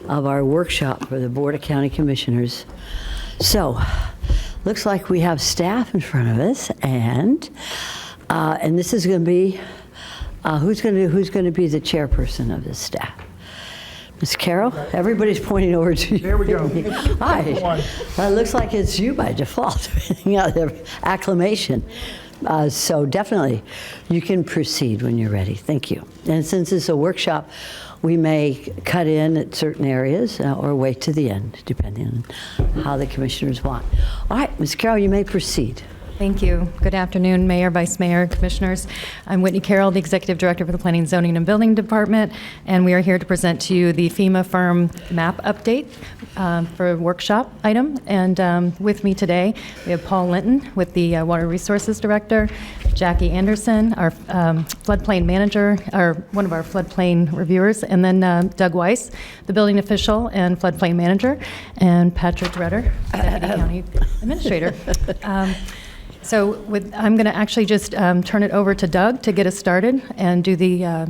of our workshop for the Board of County Commissioners. So, looks like we have staff in front of us, and this is going to be who's going to be the chairperson of this staff. Ms. Carroll, everybody's pointing over to you. There we go. Hi. It looks like it's you by default. Acclamation. So definitely, you can proceed when you're ready. Thank you. And since it's a workshop, we may cut in at certain areas or wait to the end, depending on how the commissioners want. All right, Ms. Carroll, you may proceed. Thank you. Good afternoon, Mayor, Vice Mayor, Commissioners. I'm Whitney Carroll, the Executive Director for the Planning, Zoning, and Building Department, and we are here to present to you the FEMA firm map update for a workshop item. And with me today, we have Paul Linton with the Water Resources Director, Jackie Anderson, our floodplain manager, or one of our floodplain reviewers, and then Doug Weiss, the building official and floodplain manager, and Patrick Redder, Deputy County Administrator. So I'm going to actually just turn it over to Doug to get us started and do the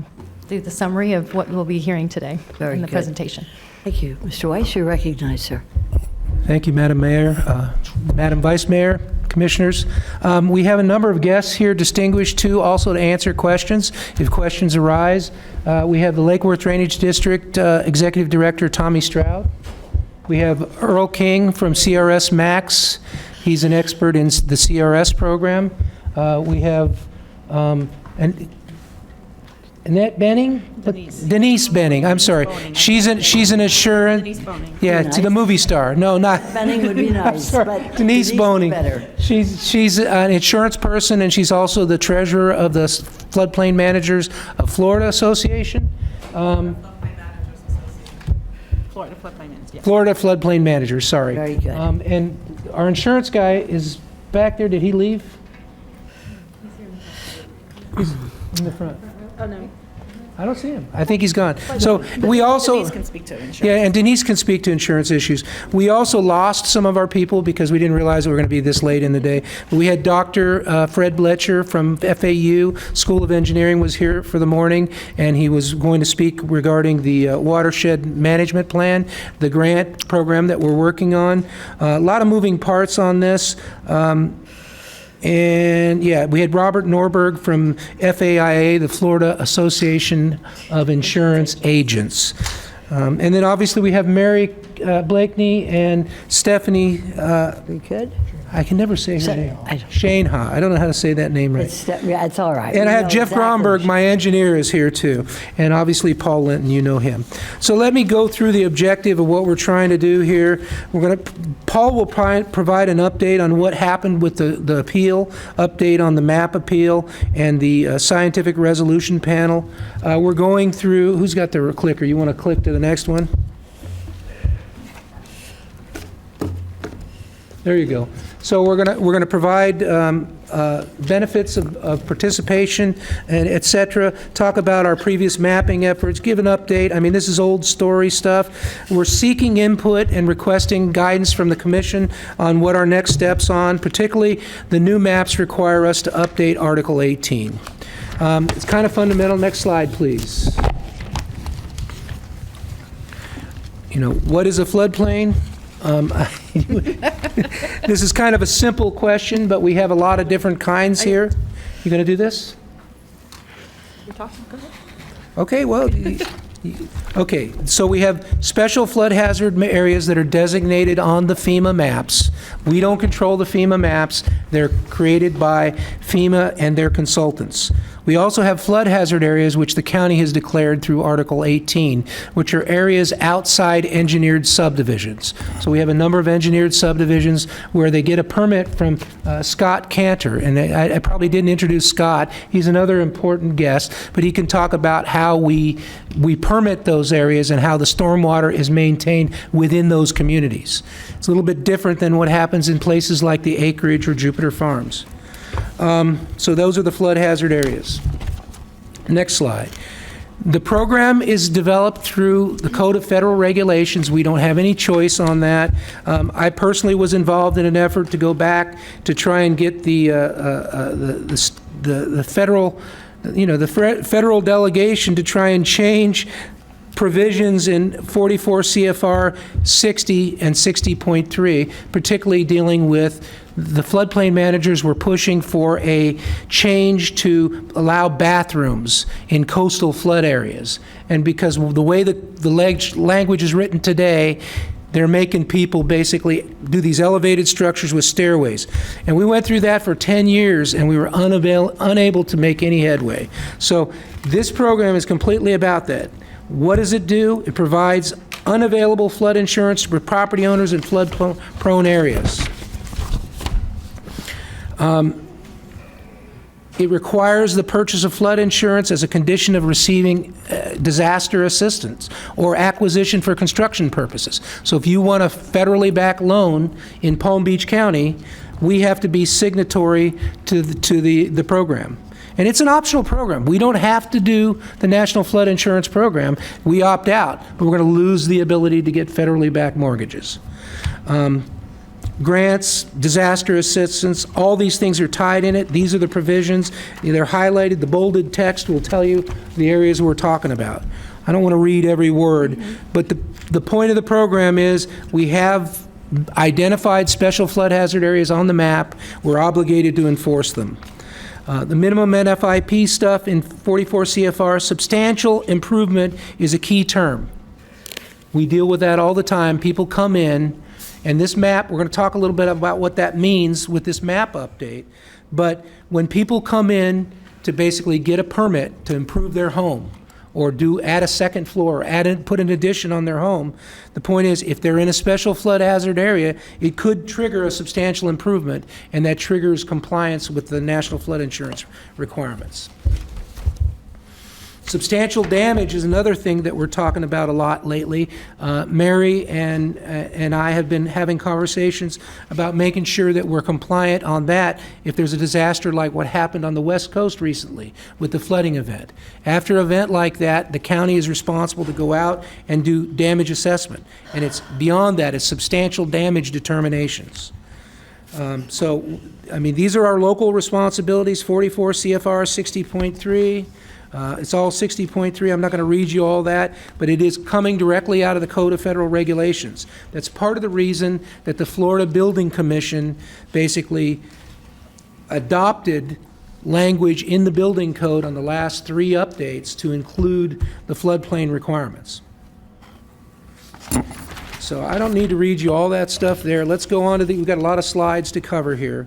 summary of what we'll be hearing today in the presentation. Thank you. Mr. Weiss, you're recognized, sir. Thank you, Madam Mayor, Madam Vice Mayor, Commissioners. We have a number of guests here distinguished too, also to answer questions if questions arise. We have the Lake Worth Drainage District Executive Director Tommy Stroud. We have Earl King from CRS Max. He's an expert in the CRS program. We have Annette Benning? Denise Benning, I'm sorry. She's an assurance. Denise Boning. Yeah, to the movie star. No, not. Benning would be nice, but Denise Boning. Better. She's an insurance person, and she's also the treasurer of the Floodplain Managers of Florida Association. Florida Floodplain Managers, yes. Florida Floodplain Managers, sorry. Very good. And our insurance guy is back there. Did he leave? He's in the front. Oh, no. I don't see him. I think he's gone. So we also... Denise can speak to insurance. Yeah, and Denise can speak to insurance issues. We also lost some of our people because we didn't realize we were going to be this late in the day. We had Dr. Fred Bletcher from FAU School of Engineering was here for the morning, and he was going to speak regarding the watershed management plan, the grant program that we're working on. A lot of moving parts on this. And yeah, we had Robert Norberg from FAIA, the Florida Association of Insurance Agents. And then obviously we have Mary Blakeney and Stephanie. We good? I can never say her name. Shaneha. I don't know how to say that name right. It's all right. And I have Jeff Gromberg, my engineer, is here too. And obviously Paul Linton, you know him. So let me go through the objective of what we're trying to do here. Paul will provide an update on what happened with the appeal, update on the map appeal, and the scientific resolution panel. We're going through, who's got the clicker? You want to click to the next one? There you go. So we're gonna provide benefits of participation and et cetera, talk about our previous mapping efforts, give an update. I mean, this is old story stuff. We're seeking input and requesting guidance from the Commission on what our next steps on, particularly the new maps require us to update Article 18. It's kind of fundamental. Next slide, please. You know, what is a floodplain? This is kind of a simple question, but we have a lot of different kinds here. You going to do this? You're talking, go ahead. Okay, well, okay, so we have special flood hazard areas that are designated on the FEMA maps. We don't control the FEMA maps. They're created by FEMA and their consultants. We also have flood hazard areas which the county has declared through Article 18, which are areas outside engineered subdivisions. So we have a number of engineered subdivisions where they get a permit from Scott Cantor, and I probably didn't introduce Scott. He's another important guest, but he can talk about how we permit those areas and how the stormwater is maintained within those communities. It's a little bit different than what happens in places like the Acreage or Jupiter Farms. So those are the flood hazard areas. Next slide. The program is developed through the Code of Federal Regulations. We don't have any choice on that. I personally was involved in an effort to go back to try and get the federal, the federal delegation to try and change provisions in 44 CFR 60 and 60.3, particularly dealing with the floodplain managers were pushing for a change to allow bathrooms in coastal flood areas. And because the way the language is written today, they're making people basically do these elevated structures with stairways. And we went through that for 10 years, and we were unable to make any headway. So this program is completely about that. What does it do? It provides unavailable flood insurance for property owners in flood-prone areas. It requires the purchase of flood insurance as a condition of receiving disaster assistance or acquisition for construction purposes. So if you want a federally backed loan in Palm Beach County, we have to be signatory to the program. And it's an optional program. We don't have to do the National Flood Insurance Program. We opt out, but we're going to lose the ability to get federally backed mortgages. Grants, disaster assistance, all these things are tied in it. These are the provisions. They're highlighted. The bolded text will tell you the areas we're talking about. I don't want to read every word, but the point of the program is we have identified special flood hazard areas on the map. We're obligated to enforce them. The minimum NFIP stuff in 44 CFR, substantial improvement is a key term. We deal with that all the time. People come in, and this map, we're going to talk a little bit about what that means with this map update, but when people come in to basically get a permit to improve their home or add a second floor, or put an addition on their home, the point is if they're in a special flood hazard area, it could trigger a substantial improvement, and that triggers compliance with the National Flood Insurance requirements. Substantial damage is another thing that we're talking about a lot lately. Mary and I have been having conversations about making sure that we're compliant on that if there's a disaster like what happened on the West Coast recently with the flooding event. After an event like that, the county is responsible to go out and do damage assessment. And it's beyond that, it's substantial damage determinations. So, I mean, these are our local responsibilities, 44 CFR 60.3. It's all 60.3. I'm not going to read you all that, but it is coming directly out of the Code of Federal Regulations. That's part of the reason that the Florida Building Commission basically adopted language in the building code on the last 3 updates to include the floodplain requirements. So I don't need to read you all that stuff there. Let's go on to we've got a lot of slides to cover here.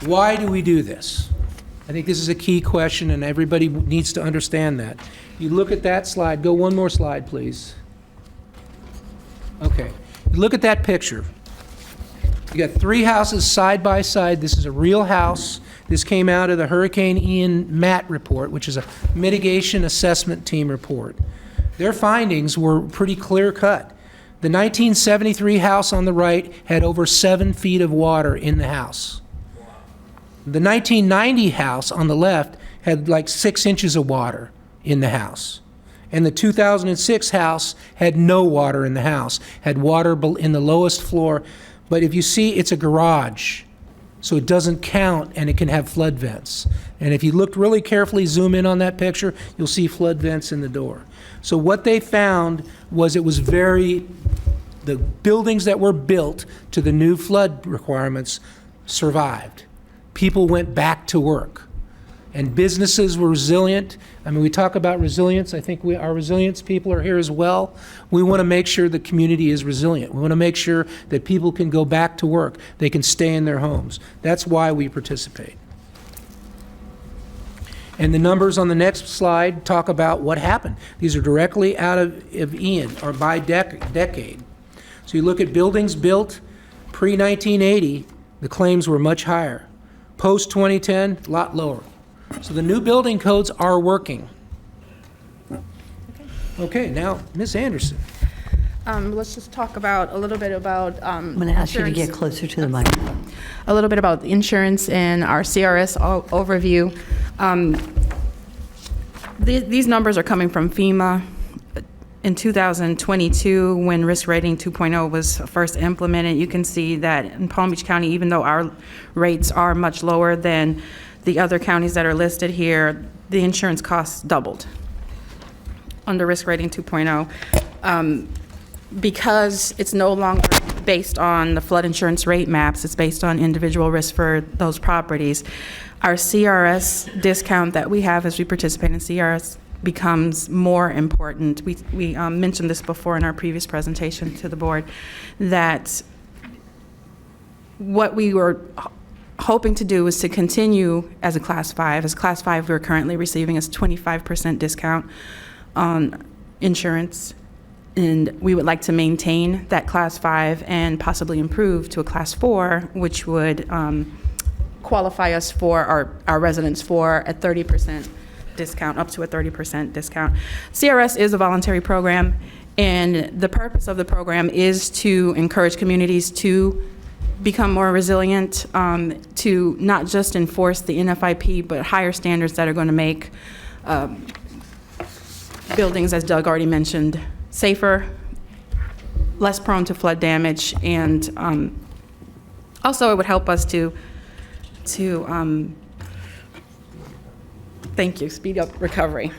Why do we do this? I think this is a key question, and everybody needs to understand that. You look at that slide. Go one more slide, please. Okay. You look at that picture. You got 3 houses side by side. This is a real house. This came out of the Hurricane Ian MAT report, which is a mitigation assessment team report. Their findings were pretty clear-cut. The 1973 house on the right had over 7 feet of water in the house. The 1990 house on the left had like 6 inches of water in the house. And the 2006 house had no water in the house, had water in the lowest floor. But if you see, it's a garage, so it doesn't count, and it can have flood vents. And if you look really carefully, zoom in on that picture, you'll see flood vents in the door. So what they found was the buildings that were built to the new flood requirements survived. People went back to work, and businesses were resilient. I mean, we talk about resilience. I think our resilience people are here as well. We want to make sure the community is resilient. We want to make sure that people can go back to work. They can stay in their homes. That's why we participate. And the numbers on the next slide talk about what happened. These are directly out of Ian, or by decade. So you look at buildings built pre-1980, the claims were much higher. Post-2010, a lot lower. So the new building codes are working. Okay, now, Ms. Anderson. Let's just talk about a little bit about I'm going to ask you to get closer to the microphone. a little bit about the insurance and our CRS overview. These numbers are coming from FEMA. In 2022, when Risk Rating 2.0 was first implemented, you can see that in Palm Beach County, even though our rates are much lower than the other counties that are listed here, the insurance costs doubled. under risk rating 2.0. Because it's no longer based on the flood insurance rate maps, it's based on individual risk for those properties. Our CRS discount that we have as we participate in CRS becomes more important. We mentioned this before in our previous presentation to the board, that what we were hoping to do is to continue as a Class 5. As Class 5, we're currently receiving a 25% discount on insurance. And we would like to maintain that Class 5 and possibly improve to a Class 4, which would qualify us for our residents for a 30% discount, up to a 30% discount. CRS is a voluntary program, and the purpose of the program is to encourage communities to become more resilient, to not just enforce the NFIP, but higher standards that are going to make buildings, as Doug already mentioned, safer, less prone to flood damage, and also it would help us to thank you, speed up recovery.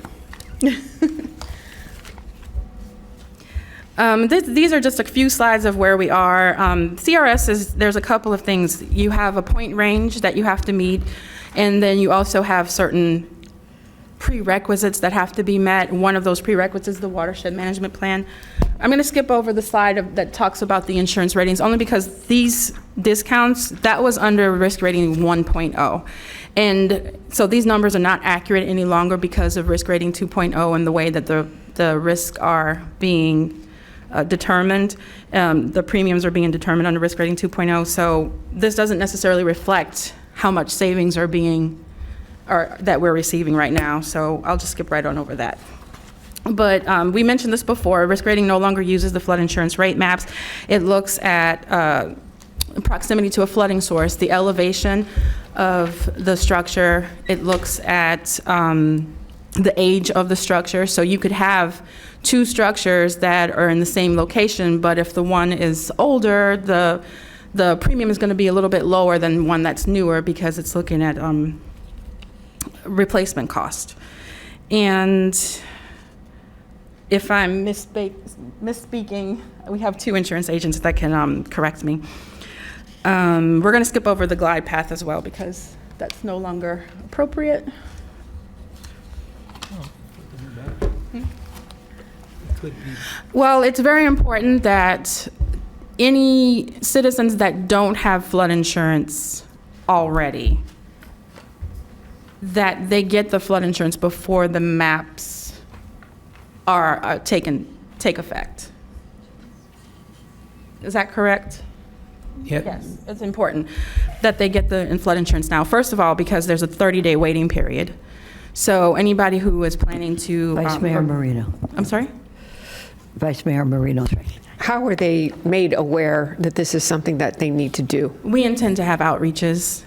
These are just a few slides of where we are. CRS there's a couple of things. You have a point range that you have to meet, and then you also have certain prerequisites that have to be met. One of those prerequisites is the watershed management plan. I'm going to skip over the slide that talks about the insurance ratings, only because these discounts, that was under risk rating 1.0. And so these numbers are not accurate any longer because of risk rating 2.0 and the way that the risks are being determined. The premiums are being determined under risk rating 2.0. So this doesn't necessarily reflect how much savings are that we're receiving right now. So I'll just skip right on over that. But we mentioned this before, risk rating no longer uses the flood insurance rate maps. It looks at proximity to a flooding source, the elevation of the structure. It looks at the age of the structure. So you could have two structures that are in the same location, but if the one is older, the premium is going to be a little bit lower than one that's newer because it's looking at replacement cost. And if I'm misspeaking, we have two insurance agents that can correct me. We're going to skip over the glide path as well because that's no longer appropriate. Well, it's very important that any citizens that don't have flood insurance already, that they get the flood insurance before the maps take effect. Is that correct? Yep. Yes, it's important that they get the flood insurance now. First of all, because there's a 30-day waiting period. So anybody who is planning to... Vice Mayor Marino. I'm sorry? Vice Mayor Marino's right. How are they made aware that this is something that they need to do? We intend to have outreaches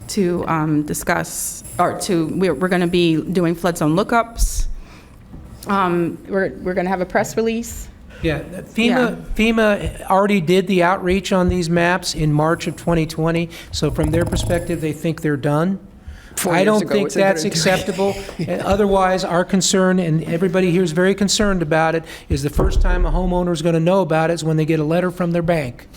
to discuss, or we're going to be doing flood zone lookups. We're going to have a press release. Yeah, FEMA already did the outreach on these maps in March of 2020, so from their perspective, they think they're done. 4 I years don't ago, think it's like that's they're doing- acceptable. Otherwise, our concern, and everybody here is very concerned about it, is the first time a homeowner is going to know about it is when they get a letter from their bank.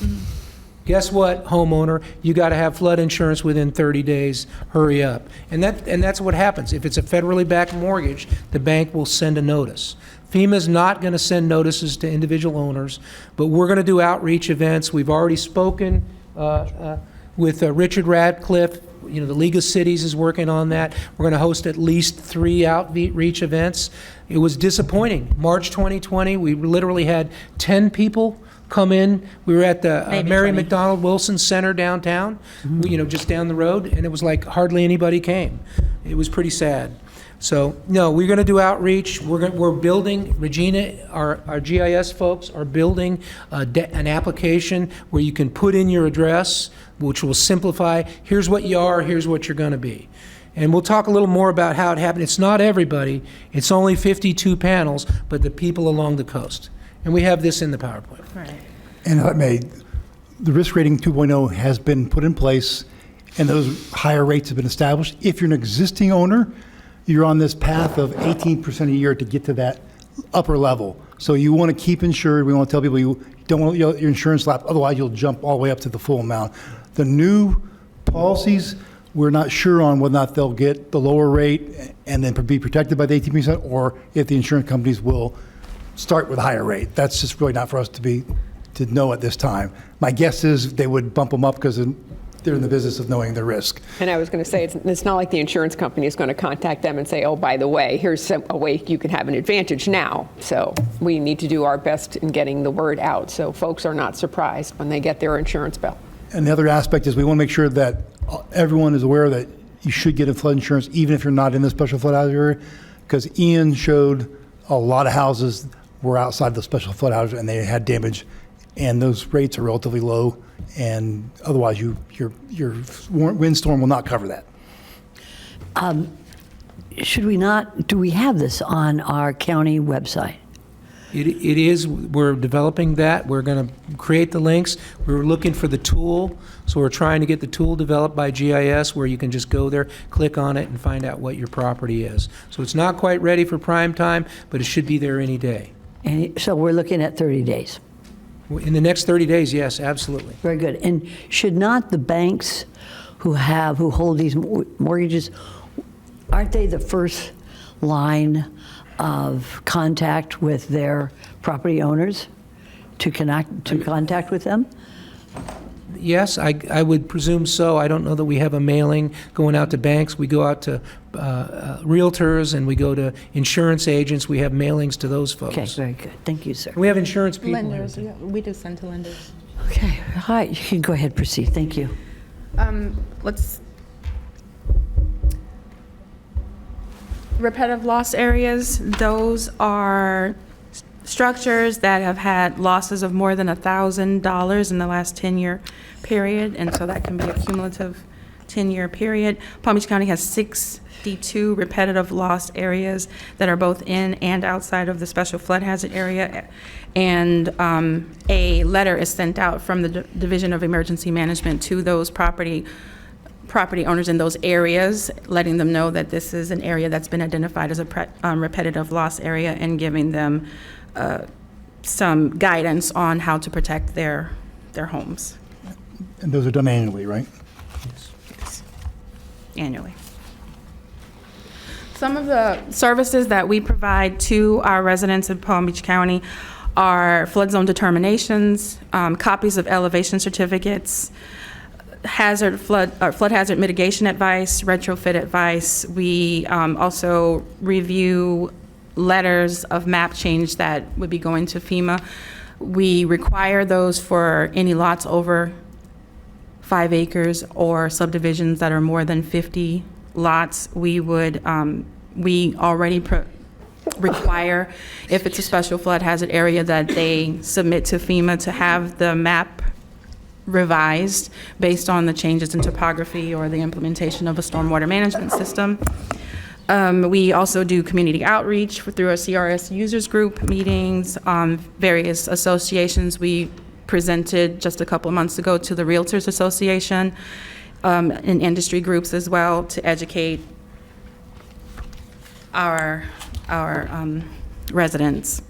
Guess what, homeowner? You got to have flood insurance within 30 days. Hurry up. And that's what happens. If it's a federally backed mortgage, the bank will send a notice. FEMA's not going to send notices to individual owners, but we're going to do outreach events. We've already spoken with Richard Radcliffe. You know, the League of Cities is working on that. We're going to host at least 3 outreach events. It was disappointing. March 2020, we literally had 10 people come in. We were at the Mary 20. McDonald Wilson Center downtown, you know, just down the road, and it was like hardly anybody came. It was pretty sad. So, no, we're going to do outreach. We're building, Regina, our GIS folks are building an application where you can put in your address, which will simplify, here's what you are, here's what you're going to be. And we'll talk a little more about how it happened. It's not everybody. It's only 52 panels, but the people along the coast. And we have this in the PowerPoint. Right. And if I may, the risk rating 2.0 has been put in place, and those higher rates have been established. If you're an existing owner, you're on this path of 18% a year to get to that upper level. So you want to keep insured. We want to tell people you don't want your insurance lapse, otherwise you'll jump all the way up to the full amount. The new policies, we're not sure on whether or not they'll get the lower rate and then be protected by the 18%, or if the insurance companies will start with a higher rate. That's just really not for us to know at this time. My guess is they would bump them up because they're in the business of knowing the risk. And I was going to say, it's not like the insurance company is going to contact them and say, oh, by the way, here's a way you can have an advantage now. So we need to do our best in getting the word out so folks are not surprised when they get their insurance bill. And the other aspect is we want to make sure that everyone is aware that you should get a flood insurance even if you're not in the special flood hazard area, because Ian showed a lot of houses were outside the special flood hazard and they had damage, and those rates are relatively low, and otherwise your windstorm will not cover that. Do we have this on our county website? It is, we're developing that. We're going to create the links. We're looking for the tool, so we're trying to get the tool developed by GIS where you can just go there, click on it, and find out what your property is. So it's not quite ready for prime time, but it should be there any day. And so we're looking at 30 days. In the next 30 days, yes, absolutely. Very good. And should not the banks who hold these mortgages, aren't they the first line of contact with their property owners to contact with them? Yes, I would presume so. I don't know that we have a mailing going out to banks. We go out to realtors and we go to insurance agents. We have mailings to those folks. Okay, very good. Thank you, sir. We have insurance people. Lenders, here, yeah, we do send to lenders. Okay, all right, you can go ahead, proceed. Thank you. Repetitive loss areas, those are structures that have had losses of more than $1,000 in the last 10-year period, and so that can be a cumulative 10-year period. Palm Beach County has 62 repetitive loss areas that are both in and outside of the special flood hazard area, and a letter is sent out from the Division of Emergency Management to those property owners in those areas, letting them know that this is an area that's been identified as a repetitive loss area, and giving them some guidance on how to protect their homes. And those are done annually, right? Yes. Annually. Some of the services that we provide to our residents in Palm Beach County are flood zone determinations, copies of elevation certificates, flood hazard mitigation advice, retrofit advice. We also review letters of map change that would be going to FEMA. We require those for any lots over 5 acres or subdivisions that are more than 50 lots. We already require, if it's a special flood hazard area, that they submit to FEMA to have the map revised based on the changes in topography or the implementation of a stormwater management system. We also do community outreach through our CRS users group meetings, various associations. We presented just a couple of months ago to the Realtors Association and industry groups as well to educate our residents.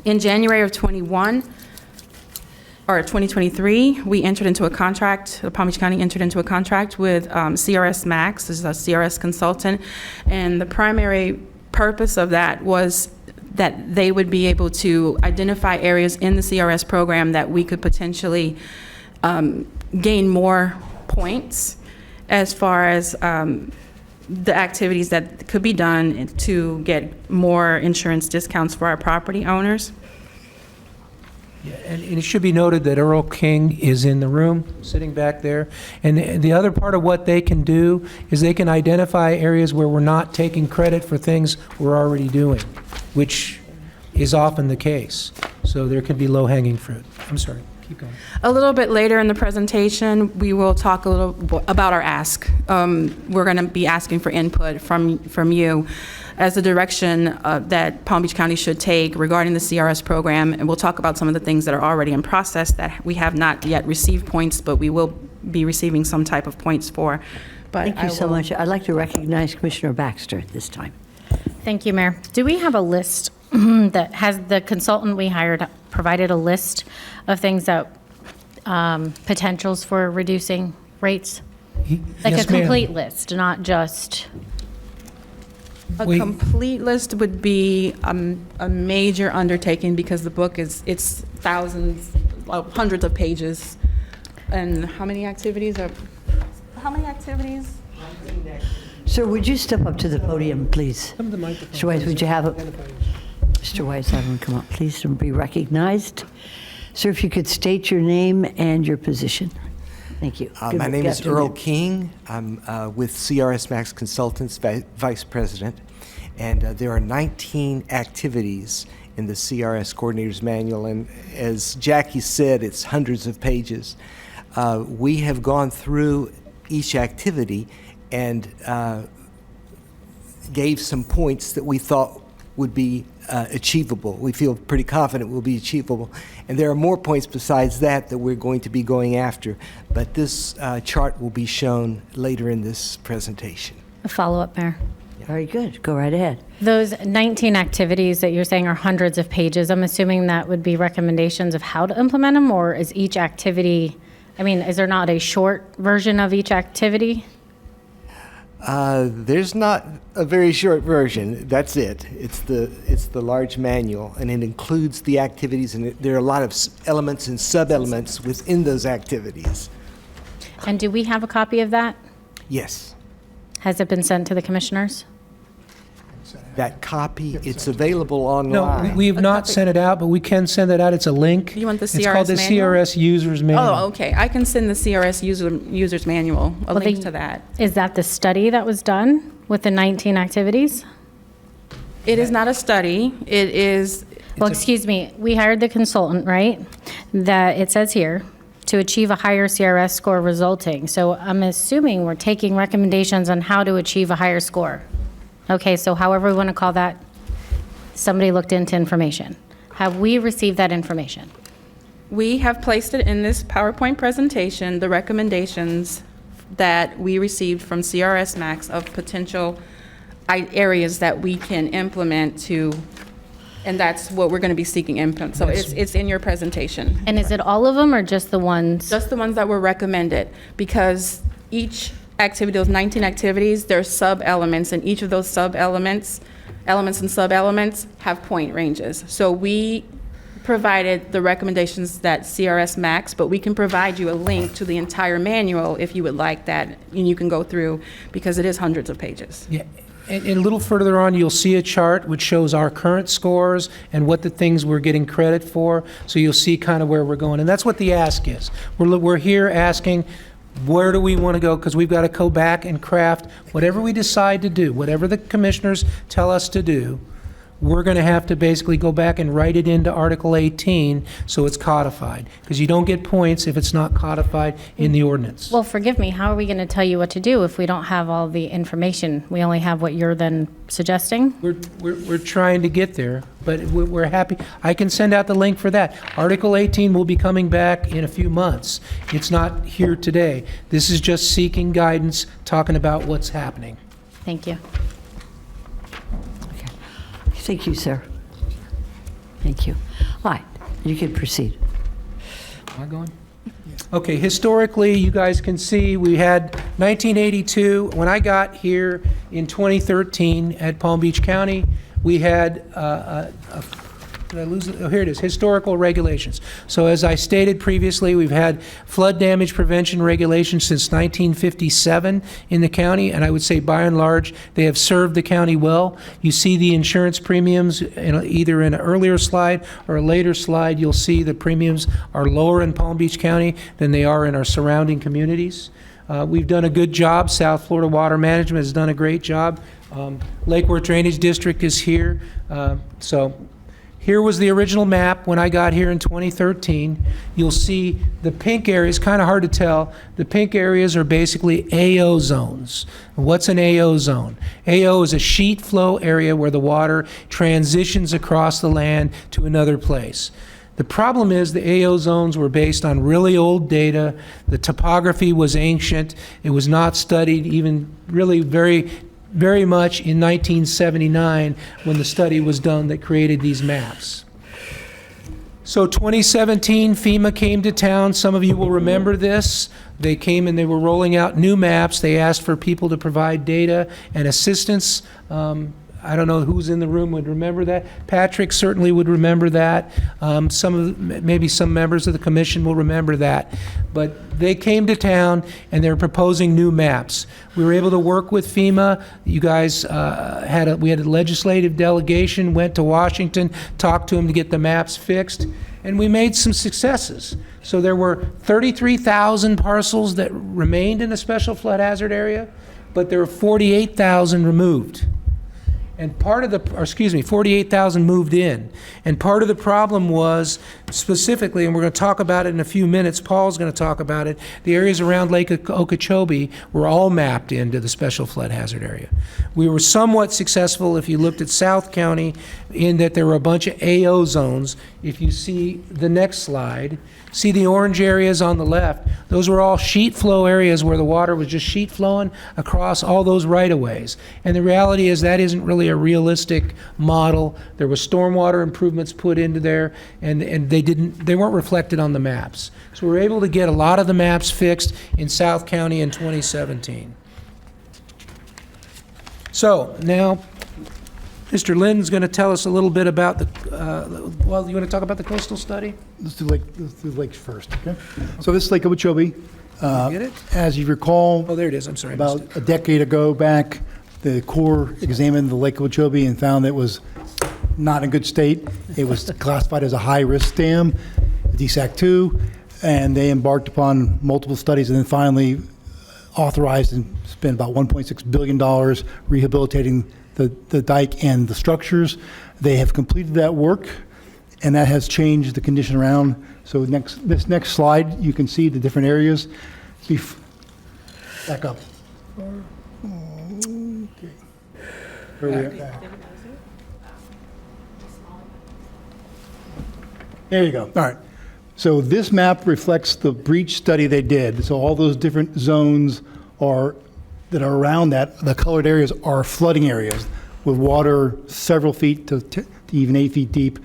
In January of 2023, we entered into a contract, Palm Beach County entered into a contract with CRS Max, this is a CRS consultant, and the primary purpose of that was that they would be able to identify areas in the CRS program that we could potentially gain more points as far as the activities that could be done to get more insurance discounts for our property owners. Yeah, and it should be noted that Earl King is in the room, sitting back there. And the other part of what they can do is they can identify areas where we're not taking credit for things we're already doing, which is often the case. So there can be low-hanging fruit. I'm sorry, keep going. A little bit later in the presentation, we will talk a little about our ask. We're going to be asking for input from you as the direction that Palm Beach County should take regarding the CRS program, and we'll talk about some of the things that are already in process that we have not yet received points, but we will be receiving some type of points for. But Thank you so much. I'd like to recognize Commissioner Baxter at this time. Thank you, Mayor. Do we have a list that has the consultant we hired provided a list of things that, potentials for reducing rates? Like Yes, a ma'am. complete list, not just, A We- complete list would be a major undertaking because the book it's thousands, hundreds of pages. And how many activities? Sir, would you step up to the podium, please? Come to the microphone. Mr. Weiss, would you have it? Mr. Weiss, have him come up, please, to be recognized. Sir, if you could state your name and your position. Thank you. My name is afternoon. Earl King. I'm with CRS Max Consultants, Vice President, and there are 19 activities in the CRS Coordinator's Manual, and as Jackie said, it's hundreds of pages. We have gone through each activity and gave some points that we thought would be achievable. We feel pretty confident will be achievable. And there are more points besides that that we're going to be going after. But this chart will be shown later in this presentation. a follow-up, Mayor? Very good. Go right ahead. Those 19 activities that you're saying are hundreds of pages, I'm assuming that would be recommendations of how to implement them, or is each activity, I mean, is there not a short version of each activity? There's not a very short version. That's it. It's the large manual, and it includes the activities, and there are a lot of elements and sub-elements within those activities. And do we have a copy of that? Yes. Has it been sent to the commissioners? That copy, it's available No, online. we have not sent it out, but we can send it out. It's a link. You want the It's called the CRS manual? CRS Users Manual. Oh, okay. I can send the CRS user's manual, a link the- to that. Is that the study that was done with the 19 activities? It is not a study. It is, Well, excuse me, we hired the consultant, right? That, it says here, to achieve a higher CRS score resulting. So I'm assuming we're taking recommendations on how to achieve a higher score. Okay, so however we want to call that, somebody looked into information. Have we received that information? we have placed it in this PowerPoint presentation, the recommendations that we received from CRS Max of potential areas that we can implement to, and that's what we're going to be seeking input. So it's in your presentation. And is it all of them or just the ones? Just the ones that were recommended, because each activity, those 19 activities, there's sub-elements, and each of those sub-elements, elements and sub-elements have point ranges. So we provided the recommendations that CRS Max, but we can provide you a link to the entire manual if you would like that, and you can go through, because it is hundreds of pages. Yeah, and a little further on, you'll see a chart which shows our current scores and what the things we're getting credit for, so you'll see kind of where we're going. And that's what the ask is. We're here asking, where do we want to go? Because we've got to go back and craft whatever we decide to do, whatever the commissioners tell us to do. We're going to have to basically go back and write it into Article 18 so it's codified, because you don't get points if it's not codified in the ordinance. Well, forgive me, how are we going to tell you what to do if we don't have all the information? We only have what you're then suggesting? We're trying to get there, but we're happy. I can send out the link for that. Article 18 will be coming back in a few months. It's not here today. This is just seeking guidance, talking about what's happening. Thank you. Thank you, sir. Thank you. All right, you can proceed. Am I going? Okay, historically, you guys can see, we had 1982, when I got here in 2013 at Palm Beach County, we had, did I lose it? Oh, here it is, historical regulations. So as I stated previously, we've had flood damage prevention regulations since 1957 in the county, and I would say by and large, they have served the county well. You see the insurance premiums, either in an earlier slide or a later slide, you'll see the premiums are lower in Palm Beach County than they are in our surrounding communities. We've done a good job. South Florida Water Management has done a great job. Lake Worth Drainage District is here. So here was the original map when I got here in 2013. You'll see the pink areas, kind of hard to tell. The pink areas are basically AO zones. What's an AO zone? AO is a sheet flow area where the water transitions across the land to another place. The problem is the AO zones were based on really old data. The topography was ancient. It was not studied, even really very very much in 1979 when the study was done that created these maps. So 2017, FEMA came to town. Some of you will remember this. They came and they were rolling out new maps. They asked for people to provide data and assistance. I don't know who's in the room would remember that. Patrick certainly would remember that. Maybe some members of the commission will remember that. But they came to town and they're proposing new maps. We were able to work with FEMA. You guys we had a legislative delegation, went to Washington, talked to them to get the maps fixed, and we made some successes. So there were 33,000 parcels that remained in a special flood hazard area, but there were 48,000 removed. And 48,000 moved in. And part of the problem was specifically, and we're going to talk about it in a few minutes, Paul's going to talk about it, the areas around Lake Okeechobee were all mapped into the special flood hazard area. We were somewhat successful if you looked at South County in that there were a bunch of AO zones. If you see the next slide, see the orange areas on the left, those were all sheet flow areas where the water was just sheet flowing across all those right-of-ways. And the reality is that isn't really a realistic model. There was stormwater improvements put into there, and they weren't reflected on the maps. So we were able to get a lot of the maps fixed in South County in 2017. So now, Mr. Lynn's going to tell us a little bit about the, you want to talk about the coastal study? Let's do lakes first, okay? So this is Lake Okeechobee. Get it? As you recall, Oh, there it is. I'm sorry. I missed about a decade ago back, the Corps examined the Lake Okeechobee and found that it was not in good state. It was classified as a high-risk dam, DSAC 2, and they embarked upon multiple studies and then finally authorized and spent about $1.6 billion rehabilitating the dike and the structures. They have completed that work, and that has changed the condition around. So this next slide, you can see the different areas. Back up. Okay. Where are we at? There you go. All right. So this map reflects the breach study they did. So all those different zones that are around that, the colored areas are flooding areas with water several feet to even 8 feet deep.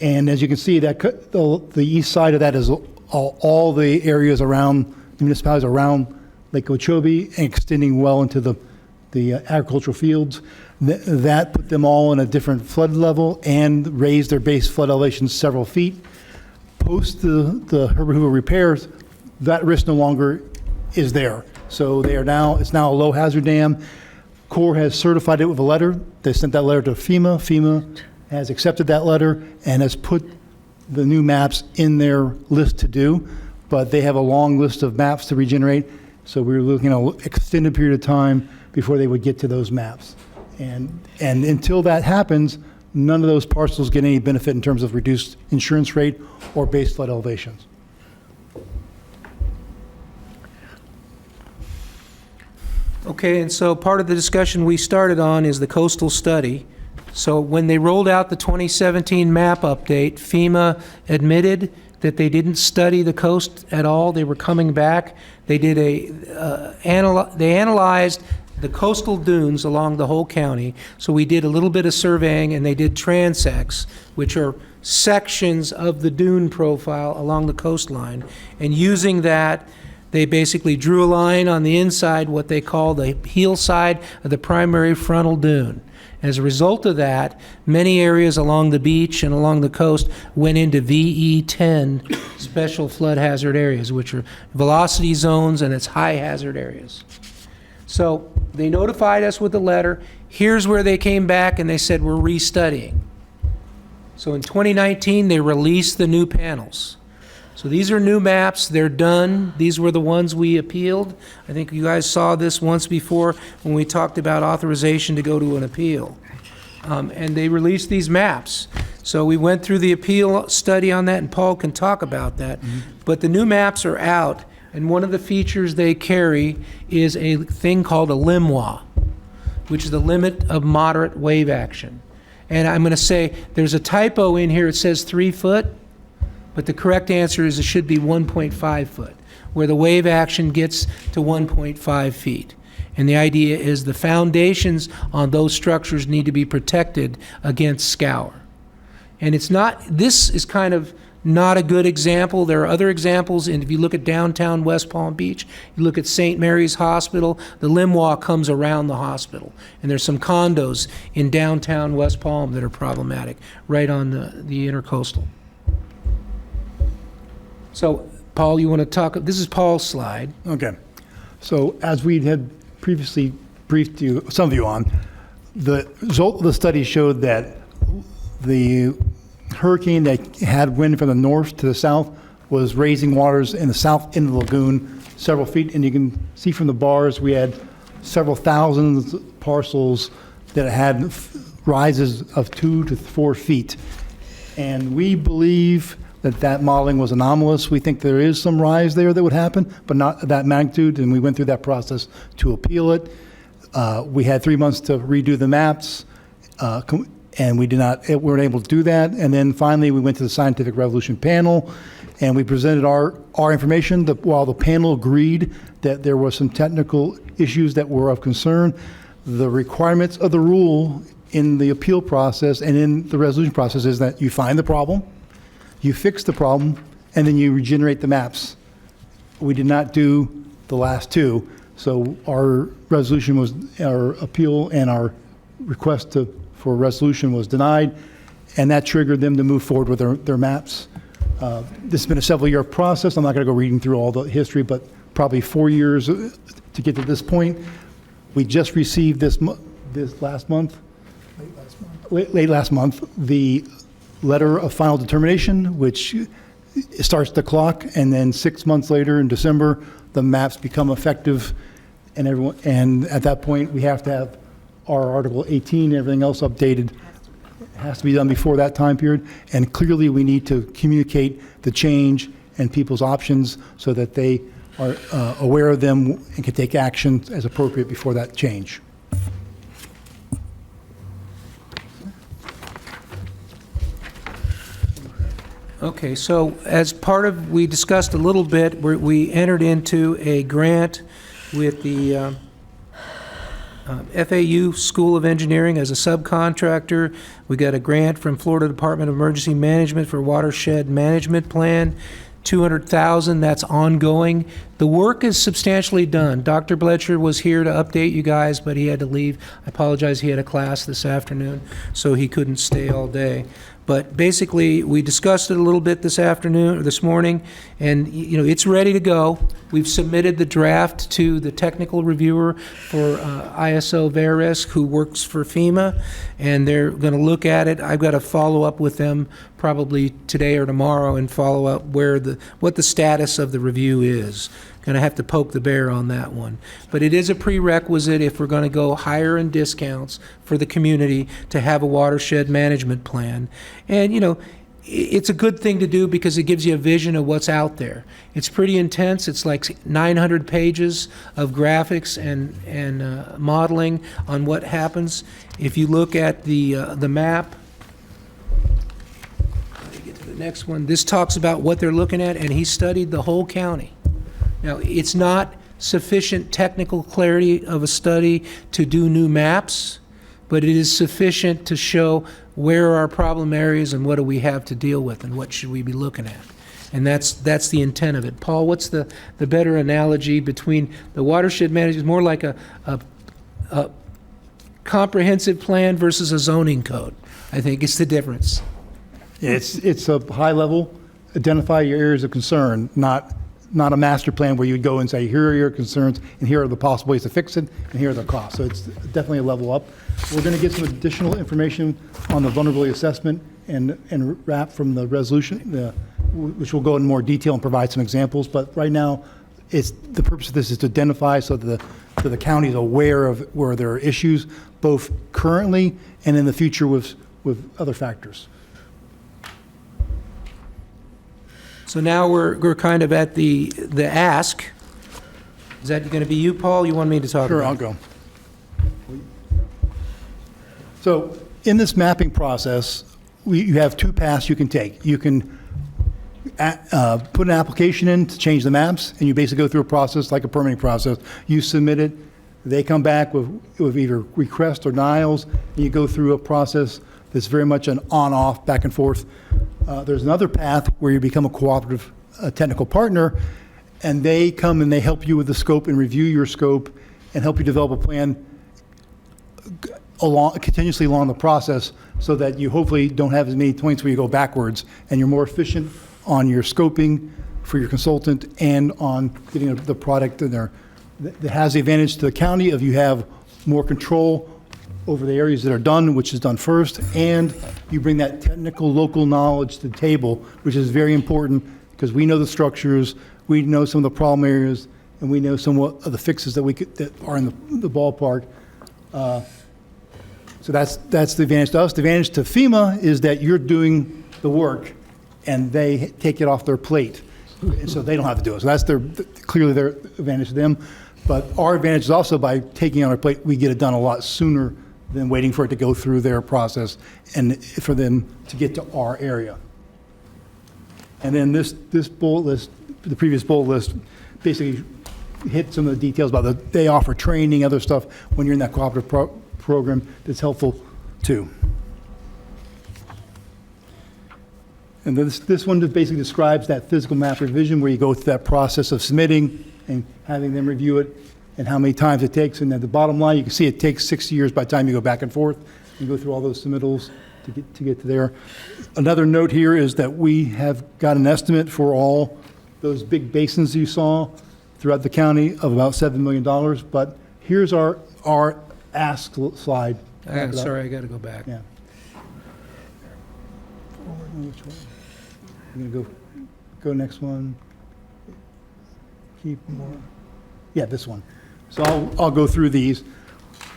And as you can see, that the east side of that is all the areas around the municipalities around Lake Okeechobee and extending well into the agricultural fields. That put them all in a different flood level and raised their base flood elevation several feet. Post the Herbert Hoover repairs, that risk no longer is there. So it's now a low hazard dam. Corps has certified it with a letter. They sent that letter to FEMA. FEMA has accepted that letter and has put the new maps in their list to do, but they have a long list of maps to regenerate. So we're looking at an extended period of time before they would get to those maps. And until that happens, none of those parcels get any benefit in terms of reduced insurance rate or base flood elevations. Okay, and so part of the discussion we started on is the coastal study. So when they rolled out the 2017 map update, FEMA admitted that they didn't study the coast at all. They were coming back. They did they analyzed the coastal dunes along the whole county. So we did a little bit of surveying, and they did transects, which are sections of the dune profile along the coastline. And using that, they basically drew a line on the inside, what they call the heel side of the primary frontal dune. As a result of that, many areas along the beach and along the coast went into VE10 special flood hazard areas, which are velocity zones and it's high hazard areas. So they notified us with a letter. Here's where they came back and they said, we're restudying. So in 2019, they released the new panels. So these are new maps. They're done. These were the ones we appealed. I think you guys saw this once before when we talked about authorization to go to an appeal. And they released these maps. So we went through the appeal study on that, and Paul can talk about that. Mm-hmm. But the new maps are out, and one of the features they carry is a thing called a LMWA, which is the limit of moderate wave action. And I'm going to say there's a typo in here. It says 3 foot. But the correct answer is it should be 1.5 foot, where the wave action gets to 1.5 feet. And the idea is the foundations on those structures need to be protected against scour. And it's not, this is kind of not a good example. There are other examples, and if you look at downtown West Palm Beach, you look at St. Mary's Hospital, the limb walk comes around the hospital. And there's some condos in downtown West Palm that are problematic, right on the intercoastal. So, Paul, you want to talk, this is Paul's slide. Okay. So as we had previously briefed you, some of you on, the result of the study showed that the hurricane that had wind from the north to the south was raising waters in the south end of the lagoon several feet. And you can see from the bars, we had several thousand parcels that had rises of 2 to 4 feet. And we believe that modeling was anomalous. We think there is some rise there that would happen, but not that magnitude, and we went through that process to appeal it. We had 3 months to redo the maps, and we weren't able to do that. And then finally, we went to the Scientific Revolution panel, and we presented our information. While the panel agreed that there were some technical issues that were of concern, the requirements of the rule in the appeal process and in the resolution process is that you find the problem, you fix the problem, and then you regenerate the maps. We did not do the last two, so our resolution was, our appeal and our request for a resolution was denied, and that triggered them to move forward with their maps. This has been a several-year process. I'm not going to go reading through all the history, but probably 4 years to get to this point. We just received late last month, the letter of final determination, which starts the clock, and then 6 months later in December, the maps become effective, and at that point, we have to have our Article 18 and everything else updated. It has to be done before that time period, and clearly we need to communicate the change and people's options so that they are aware of them and can take action as appropriate before that change. Okay, so as part of, we discussed a little bit, we entered into a grant with the FAU School of Engineering as a subcontractor. We got a grant from Florida Department of Emergency Management for Watershed Management Plan, $200,000, that's ongoing. The work is substantially done. Dr. Bletcher was here to update you guys, but he had to leave. I apologize, he had a class this afternoon, so he couldn't stay all day. But basically, we discussed it a little bit this afternoon, or this morning, and it's ready to go. We've submitted the draft to the technical reviewer for ISO Verisk, who works for FEMA, and they're going to look at it. I've got to follow up with them probably today or tomorrow and follow up what the status of the review is. Going to have to poke the bear on that one. But it is a prerequisite if we're going to go higher in discounts for the community to have a watershed management plan. And, it's a good thing to do because it gives you a vision of what's out there. It's pretty intense. It's like 900 pages of graphics and modeling on what happens. If you look at the map, let me get to the next one. This talks about what they're looking at, and he studied the whole county. Now, it's not sufficient technical clarity of a study to do new maps, but it is sufficient to show where are our problem areas and what do we have to deal with and what should we be looking at. And that's the intent of it. Paul, what's the better analogy between the watershed management, more like a comprehensive plan versus a zoning code? I think it's the difference. It's a high level, identify your areas of concern, not a master plan where you would go and say, here are your concerns, and here are the possible ways to fix it, and here are the costs. So it's definitely a level up. We're going to get some additional information on the vulnerability assessment and wrap from the resolution, which will go in more detail and provide some examples. But right now, the purpose of this is to identify so that the county is aware of where there are issues, both currently and in the future with other factors. So now we're kind of at the ask. Is that going to be you, Paul? You want me to talk Sure, about it? I'll go. So in this mapping process, you have two paths you can take. You can put an application in to change the maps, and you basically go through a process like a permitting process. You submit it, They come back with either requests or denials, and you go through a process that's very much an on-off, back and forth. There's another path where you become a cooperative technical partner, and they come and they help you with the scope and review your scope and help you develop a plan continuously along the process so that you hopefully don't have as many points where you go backwards, and you're more efficient on your scoping for your consultant and on getting the product in there. That has the advantage to the county of you have more control over the areas that are done, which is done first, and you bring that technical local knowledge to the table, which is very important because we know the structures, we know some of the problem areas, and we know somewhat of the fixes that are in the ballpark. So that's the advantage to us. The advantage to FEMA is that you're doing the work and they take it off their plate. And so they don't have to do it. So that's clearly their advantage to them. But our advantage is also by taking it on our plate, we get it done a lot sooner than waiting for it to go through their process and for them to get to our area. And then this bullet list, the previous bullet list, basically hit some of the details about they offer training, other stuff when you're in that cooperative program that's helpful too. And this one just basically describes that physical map revision where you go through that process of submitting and having them review it and how many times it takes. And at the bottom line, you can see it takes 6 years by the time you go back and forth and go through all those submittals to get to there. Another note here is that we have got an estimate for all those big basins you saw throughout the county of about $7 million. But here's our ask slide. Sorry, I got to go back. Yeah. Which one? I'm going to go next one. Keep more. Yeah, this one. So I'll go through these.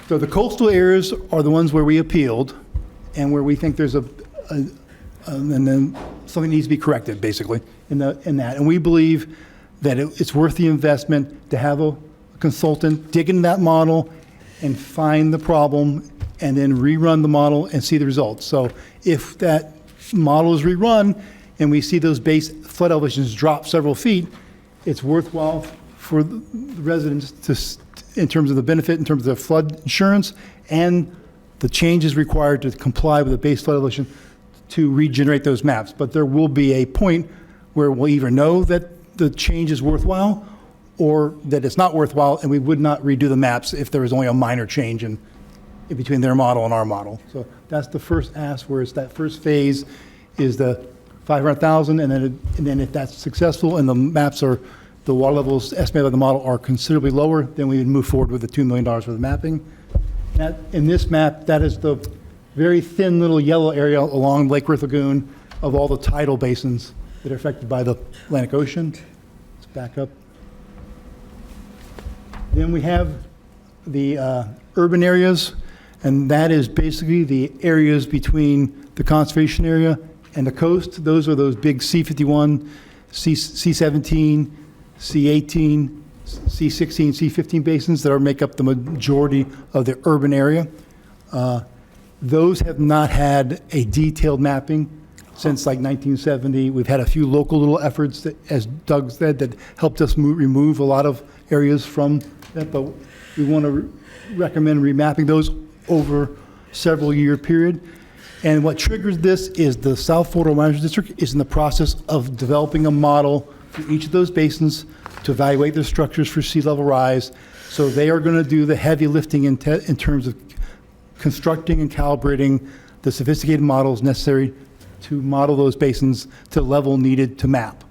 So the coastal areas are the ones where we appealed and where we think there's and then something needs to be corrected, basically, in that. And we believe that it's worth the investment to have a consultant dig into that model and find the problem and then rerun the model and see the results. So if that model is rerun and we see those base flood elevations drop several feet, it's worthwhile for the residents in terms of the benefit, in terms of the flood insurance and the changes required to comply with the base flood elevation to regenerate those maps. But there will be a point where we'll either know that the change is worthwhile or that it's not worthwhile, and we would not redo the maps if there was only a minor change in between their model and our model. So that's the first ask, where it's that first phase is the 500,000, and then if that's successful and the maps are, the water levels estimated by the model are considerably lower, then we would move forward with the $2 million for the mapping. In this map, that is the very thin little yellow area along Lake Worth Lagoon of all the tidal basins that are affected by the Atlantic Ocean. Let's back up. Then we have the urban areas, and that is basically the areas between the conservation area and the coast. Those are those big C51, C17, C18, C16, C15 basins that make up the majority of the urban area. Those have not had a detailed mapping since like 1970. We've had a few local little efforts that, as Doug said, that helped us remove a lot of areas from that, but we want to recommend remapping those over several year period. And what triggers this is the South Florida Management District is in the process of developing a model for each of those basins to evaluate their structures for sea level rise. So they are going to do the heavy lifting in terms of constructing and calibrating the sophisticated models necessary to model those basins to level needed to map.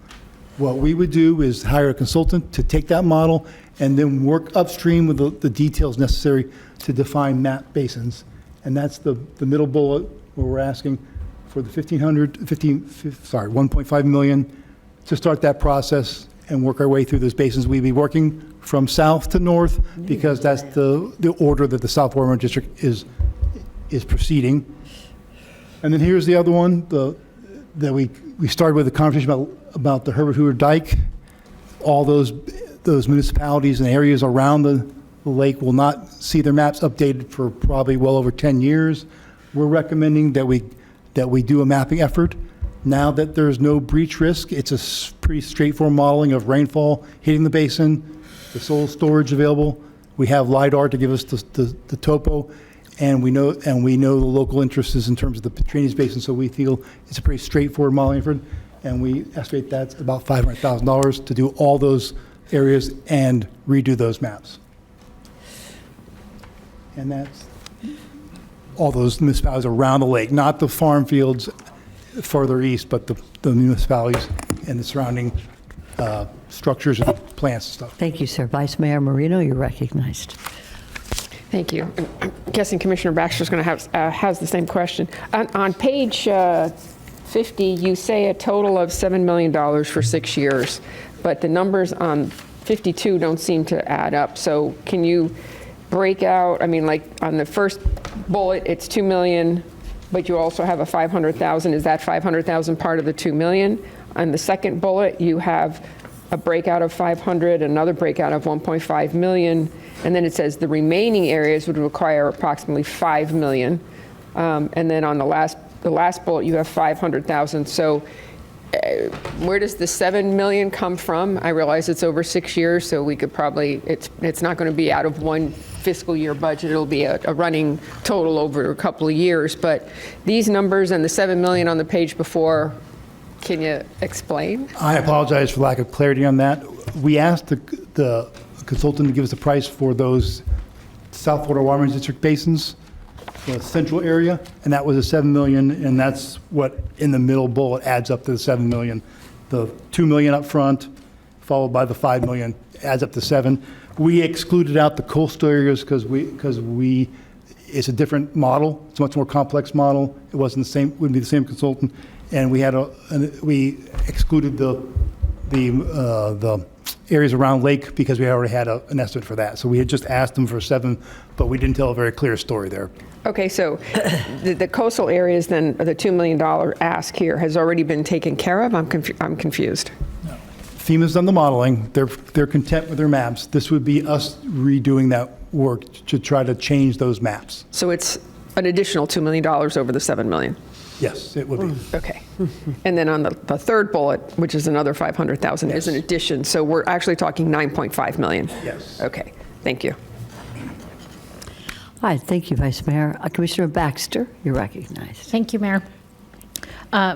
What we would do is hire a consultant to take that model and then work upstream with the details necessary to define map basins. And that's the middle bullet where we're asking for the 1.5 million to start that process and work our way through those basins. We'd be working from south to north because that's the order that the South Florida District is proceeding. And then here's the other one that we started with a conversation about the Herbert Hoover Dike. All those municipalities and areas around the lake will not see their maps updated for probably well over 10 years. We're recommending that we do a mapping effort. Now that there's no breach risk, it's a pretty straightforward modeling of rainfall hitting the basin, the soil storage available, We have LiDAR to give us the topo, and we know the local interests in terms of the drainage basin, so we feel it's a pretty straightforward modeling effort, and we estimate that's about $500,000 to do all those areas and redo those maps. And that's all those municipalities around the lake, not the farm fields further east, but the municipalities and the surrounding structures and plants and stuff. Thank you, sir. Vice Mayor Marino, you're recognized. Thank you. I'm guessing Commissioner Baxter's going to have has the same question. On page 50, you say a total of $7 million for 6 years, but the numbers on 52 don't seem to add up. So can you break out, I mean, like on the first bullet, it's 2 million, but you also have a 500,000. Is that 500,000 part of the 2 million? On the second bullet, you have a breakout of 500, another breakout of 1.5 million, and then it says the remaining areas would require approximately 5 million. And then on the last bullet, you have 500,000. So where does the 7 million come from? I realize it's over 6 years, so we could probably, it's not going to be out of one fiscal year budget. It'll be a running total over a couple of years. But these numbers and the 7 million on the page before, can you explain? I apologize for lack of clarity on that. We asked the consultant to give us a price for those South Florida Water District basins, the central area, and that was a 7 million, and that's what in the middle bullet adds up to the 7 million. The 2 million up front, followed by the 5 million, adds up to 7. We excluded out the coastal areas because it's a different model. It's a much more complex model. It wasn't the same, wouldn't be the same consultant, and we excluded the areas around lake because we already had an estimate for that. So we had just asked them for 7, but we didn't tell a very clear story there. Okay, so the coastal areas, then the $2 million ask here has already been taken care of? I'm confused. FEMA's done the modeling. They're content with their maps. This would be us redoing that work to try to change those maps. So it's an additional $2 million over the 7 million? Yes, it would be. Okay. And then on the third bullet, which is another 500,000, is an addition. So we're actually talking 9.5 million? Yes. Okay, thank you. All right, thank you, Vice Mayor. Commissioner Baxter, you're recognized. Thank you, Mayor.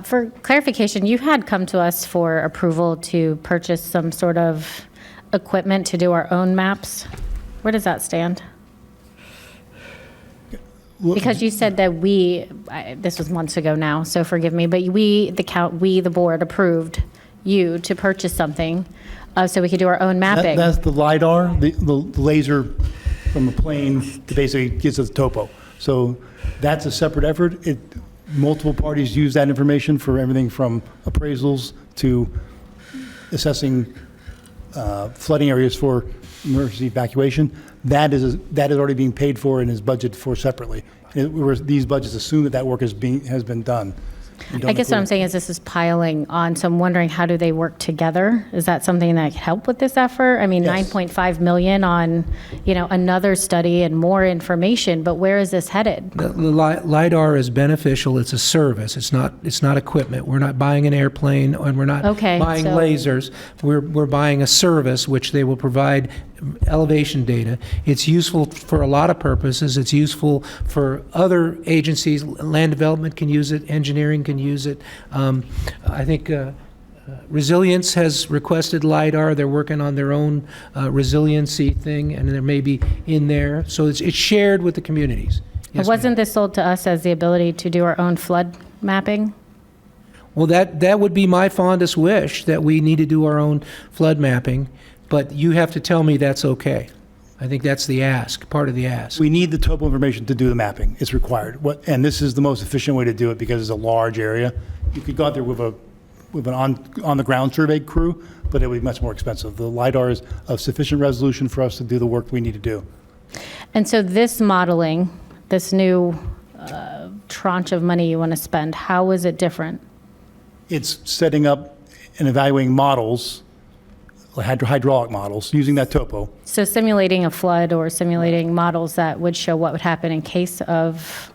For clarification, you had come to us for approval to purchase some sort of equipment to do our own maps. Where does that stand? Because you said that this was months ago now, so forgive me, but the board approved you to purchase something so we could do our own mapping. That's the LiDAR, the laser from the plane that basically gives us the topo. So that's a separate effort. Multiple parties use that information for everything from appraisals to assessing flooding areas for emergency evacuation. That is already being paid for and is budgeted for separately. These budgets assume that work has been done. I guess what I'm saying is this is piling on, so I'm wondering, how do they work together? Is that something that could help with this effort? I mean, Yes. 9.5 million on, another study and more information, but where is this headed? The LiDAR is beneficial. It's a service. It's not equipment. We're not buying an airplane, and we're not buying so- lasers. We're buying a service which they will provide elevation data. It's useful for a lot of purposes. It's useful for other agencies. Land development can use it. Engineering can use it. I think Resilience has requested LiDAR. They're working on their own resiliency thing, and there may be in there. So it's shared with the communities. Yes, Wasn't ma'am. this sold to us as the ability to do our own flood mapping? Well, that would be my fondest wish, that we need to do our own flood mapping, but you have to tell me that's okay. I think that's the ask, part of the ask. We need the topo information to do the mapping. It's required. And this is the most efficient way to do it because it's a large area. You could go out there with an on-the-ground survey crew, but it would be much more expensive. The LiDAR is of sufficient resolution for us to do the work we need to do. And so this modeling, this new tranche of money you want to spend, how is it different? It's setting up and evaluating models, hydraulic models, using that topo. So simulating a flood or simulating models that would show what would happen in case of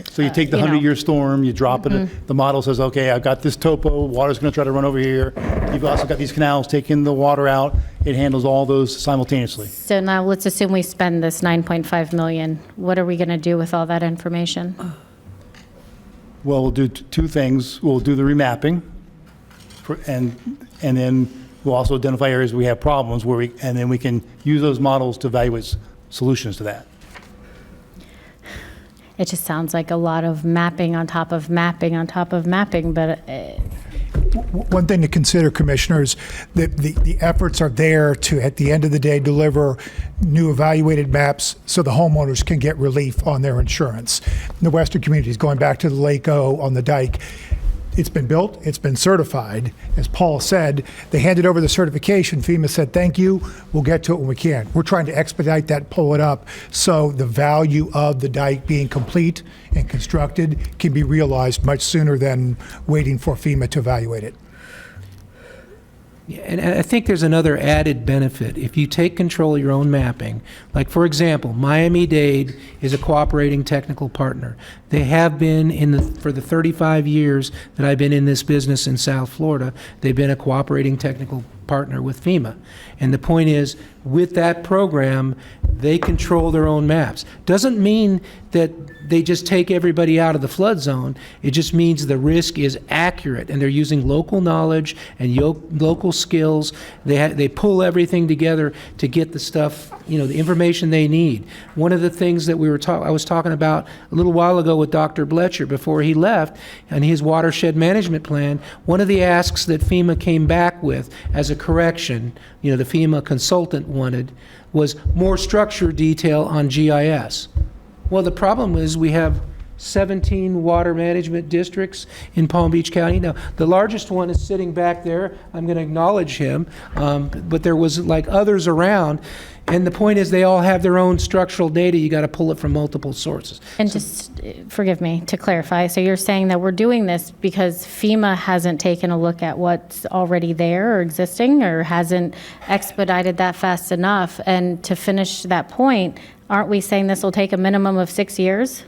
So you take the you know. 100-year storm, you drop it, the model says, okay, I've got this topo, water's going to try to run over here. You've also got these canals taking the water out. It handles all those simultaneously. So now let's assume we spend this 9.5 million. What are we going to do with all that information? Well, we'll do two things. We'll do the remapping, and then we'll also identify areas we have problems and then we can use those models to evaluate solutions to that. It just sounds like a lot of mapping on top of mapping on top of mapping, but One thing to consider, commissioners, that the efforts are there to, at the end of the day, deliver new evaluated maps so the homeowners can get relief on their insurance. In the western communities, going back to the Lake O on the dike, it's been built, it's been certified. As Paul said, they handed over the certification. FEMA said, thank you, we'll get to it when we can. We're trying to expedite that, pull it up, so the value of the dike being complete and constructed can be realized much sooner than waiting for FEMA to evaluate it. Yeah, and I think there's another added benefit. If you take control of your own mapping, like for example, Miami-Dade is a cooperating technical partner. They have been for the 35 years that I've been in this business in South Florida, they've been a cooperating technical partner with FEMA. And the point is, with that program, they control their own maps. Doesn't mean that they just take everybody out of the flood zone. It just means the risk is accurate, and they're using local knowledge and local skills. They pull everything together to get the stuff, the information they need. One of the things that I was talking about a little while ago with Dr. Bletcher before he left, and his watershed management plan, one of the asks that FEMA came back with as a correction, the FEMA consultant wanted, was more structured detail on GIS. Well, the problem is we have 17 water management districts in Palm Beach County. Now, the largest one is sitting back there. I'm going to acknowledge him, but there was like others around. And the point is, they all have their own structural data. You got to pull it from multiple sources. And just, forgive me, to clarify, so you're saying that we're doing this because FEMA hasn't taken a look at what's already there or existing, or hasn't expedited that fast enough? And to finish that point, aren't we saying this will take a minimum of 6 years?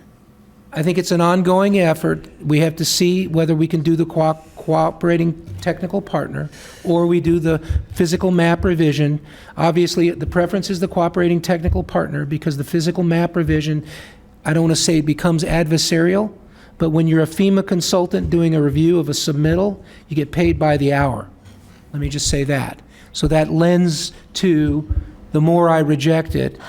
I think it's an ongoing effort. We have to see whether we can do the cooperating technical partner, or we do the physical map revision. Obviously, the preference is the cooperating technical partner, because the physical map revision, I don't want to say it becomes adversarial, but when you're a FEMA consultant doing a review of a submittal, you get paid by the hour. Let me just say that. So that lends to, the more I reject it,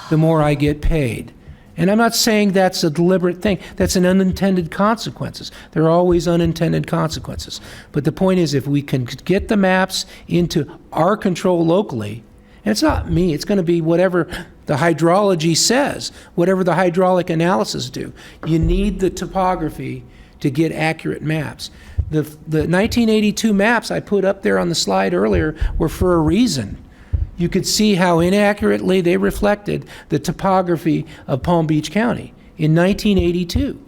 the more I get paid. And I'm not saying that's a deliberate thing. That's an unintended consequences. There are always unintended consequences. But the point is, if we can get the maps into our control locally, and it's not me, it's going to be whatever the hydrology says, whatever the hydraulic analysis do. You need the topography to get accurate maps. The 1982 maps I put up there on the slide earlier were for a reason. You could see how inaccurately they reflected the topography of Palm Beach County in 1982.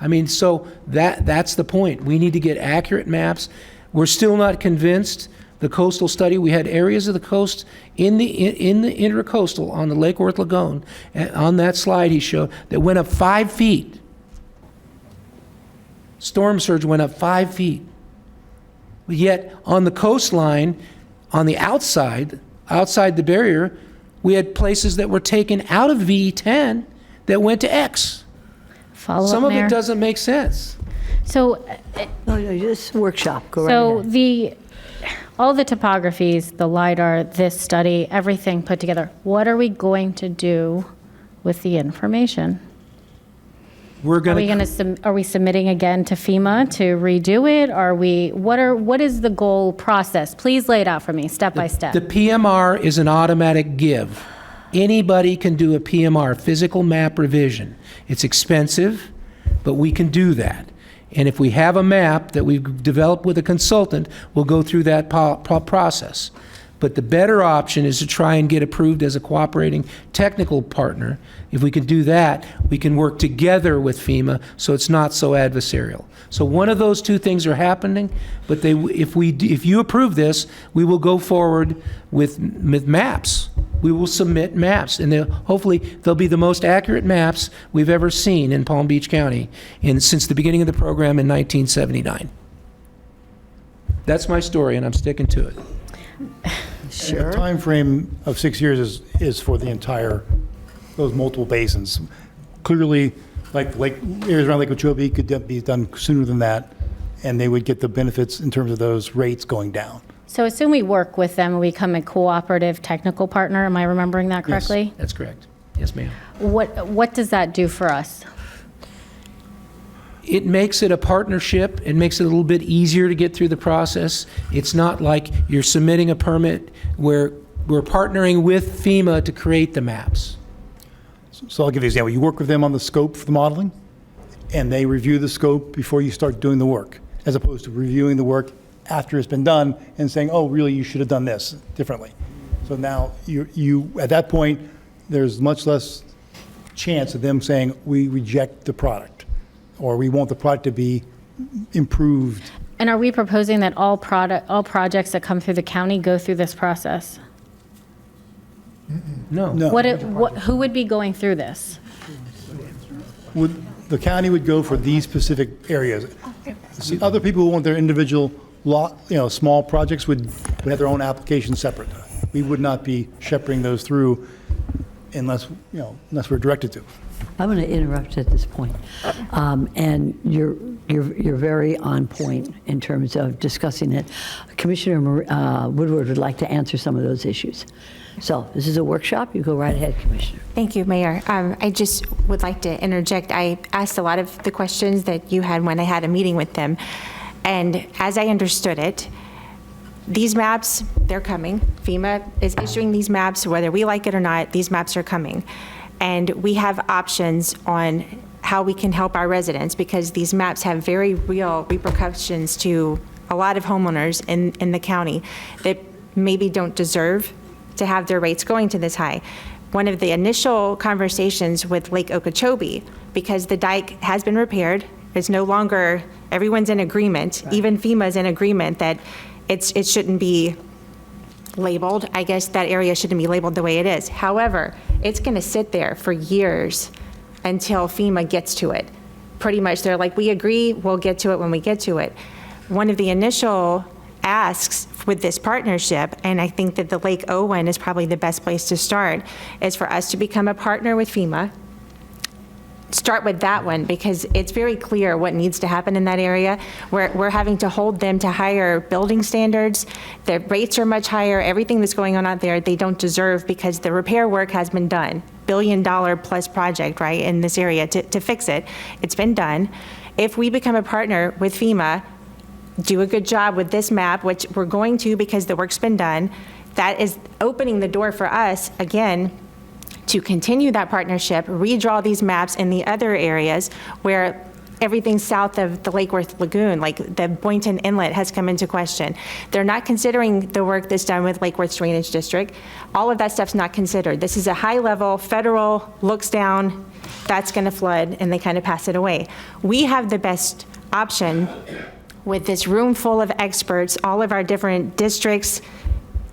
I mean, so that's the point. We need to get accurate maps. We're still not convinced. The coastal study, we had areas of the coast in the intercoastal on the Lake Worth Lagoon, and on that slide he showed, that went up 5 feet. Storm surge went up 5 feet. Yet on the coastline, on the outside the barrier, we had places that were taken out of V10 that went to X. Some of it doesn't make sense. So, No, this workshop, go right ahead. all the topographies, the LiDAR, this study, everything put together, what are we going to do with the information? Are we submitting again to FEMA to redo it? What is the goal process? Please lay it out for me, step by step. The PMR is an automatic give. Anybody can do a PMR, physical map revision. It's expensive, but we can do that. And if we have a map that we've developed with a consultant, we'll go through that process. But the better option is to try and get approved as a cooperating technical partner. If we can do that, we can work together with FEMA so it's not so adversarial. So one of those two things are happening, but if you approve this, we will go forward with maps. we will submit maps, and hopefully they'll be the most accurate maps we've ever seen in Palm Beach County since the beginning of the program in 1979. That's my story, and I'm sticking to it. The time frame of 6 years is for the entire, those multiple basins. Clearly, like areas around Lake Okeechobee could be done sooner than that, and they would get the benefits in terms of those rates going down. So assume we work with them and we become a cooperative technical partner. Am I remembering that correctly? That's correct. Yes, ma'am. What does that do for us? It makes it a partnership. It makes it a little bit easier to get through the process. It's not like you're submitting a permit where we're partnering with FEMA to create the maps. So I'll give you an example. You work with them on the scope for the modeling, and they review the scope before you start doing the work, as opposed to reviewing the work after it's been done and saying, oh, really, you should have done this differently. So now you at that point, there's much less chance of them saying, we reject the product, or we want the product to be improved. And are we proposing that all projects that come through the county go through this process? No. Who would be going through this? The county would go for these specific areas. See, other people who want their individual small projects would have their own application separate. We would not be shepherding those through unless we're directed to. I'm going to interrupt at this point. And you're very on point in terms of discussing it. Commissioner Woodward would like to answer some of those issues. So this is a workshop. You go right ahead, Commissioner. Thank you, Mayor. I just would like to interject. I asked a lot of the questions that you had when I had a meeting with them. And as I understood it, these maps, they're coming. FEMA is issuing these maps, whether we like it or not, these maps are coming. And we have options on how we can help our residents, because these maps have very real repercussions to a lot of homeowners in the county that maybe don't deserve to have their rates going to this high. One of the initial conversations with Lake Okeechobee, because the dike has been repaired, it's no longer, everyone's in agreement, even FEMA's in agreement that it shouldn't be labeled. I guess that area shouldn't be labeled the way it is. However, it's going to sit there for years until FEMA gets to it. Pretty much, they're like, we agree, we'll get to it when we get to it. One of the initial asks with this partnership, and I think that the Lake O one is probably the best place to start, is for us to become a partner with FEMA. Start with that one, because it's very clear what needs to happen in that area. We're having to hold them to higher building standards. The rates are much higher. Everything that's going on out there, they don't deserve, because the repair work has been done. $1 billion plus project, right, in this area to fix it. It's been done. If we become a partner with FEMA, do a good job with this map, which we're going to because the work's been done, that is opening the door for us, again, to continue that partnership, redraw these maps in the other areas where everything south of the Lake Worth Lagoon, like the Boynton Inlet, has come into question. They're not considering the work that's done with Lake Worth Drainage District. All of that stuff's not considered. This is a high-level federal looks down, that's going to flood, and they kind of pass it away. We have the best option with this room full of experts, all of our different districts,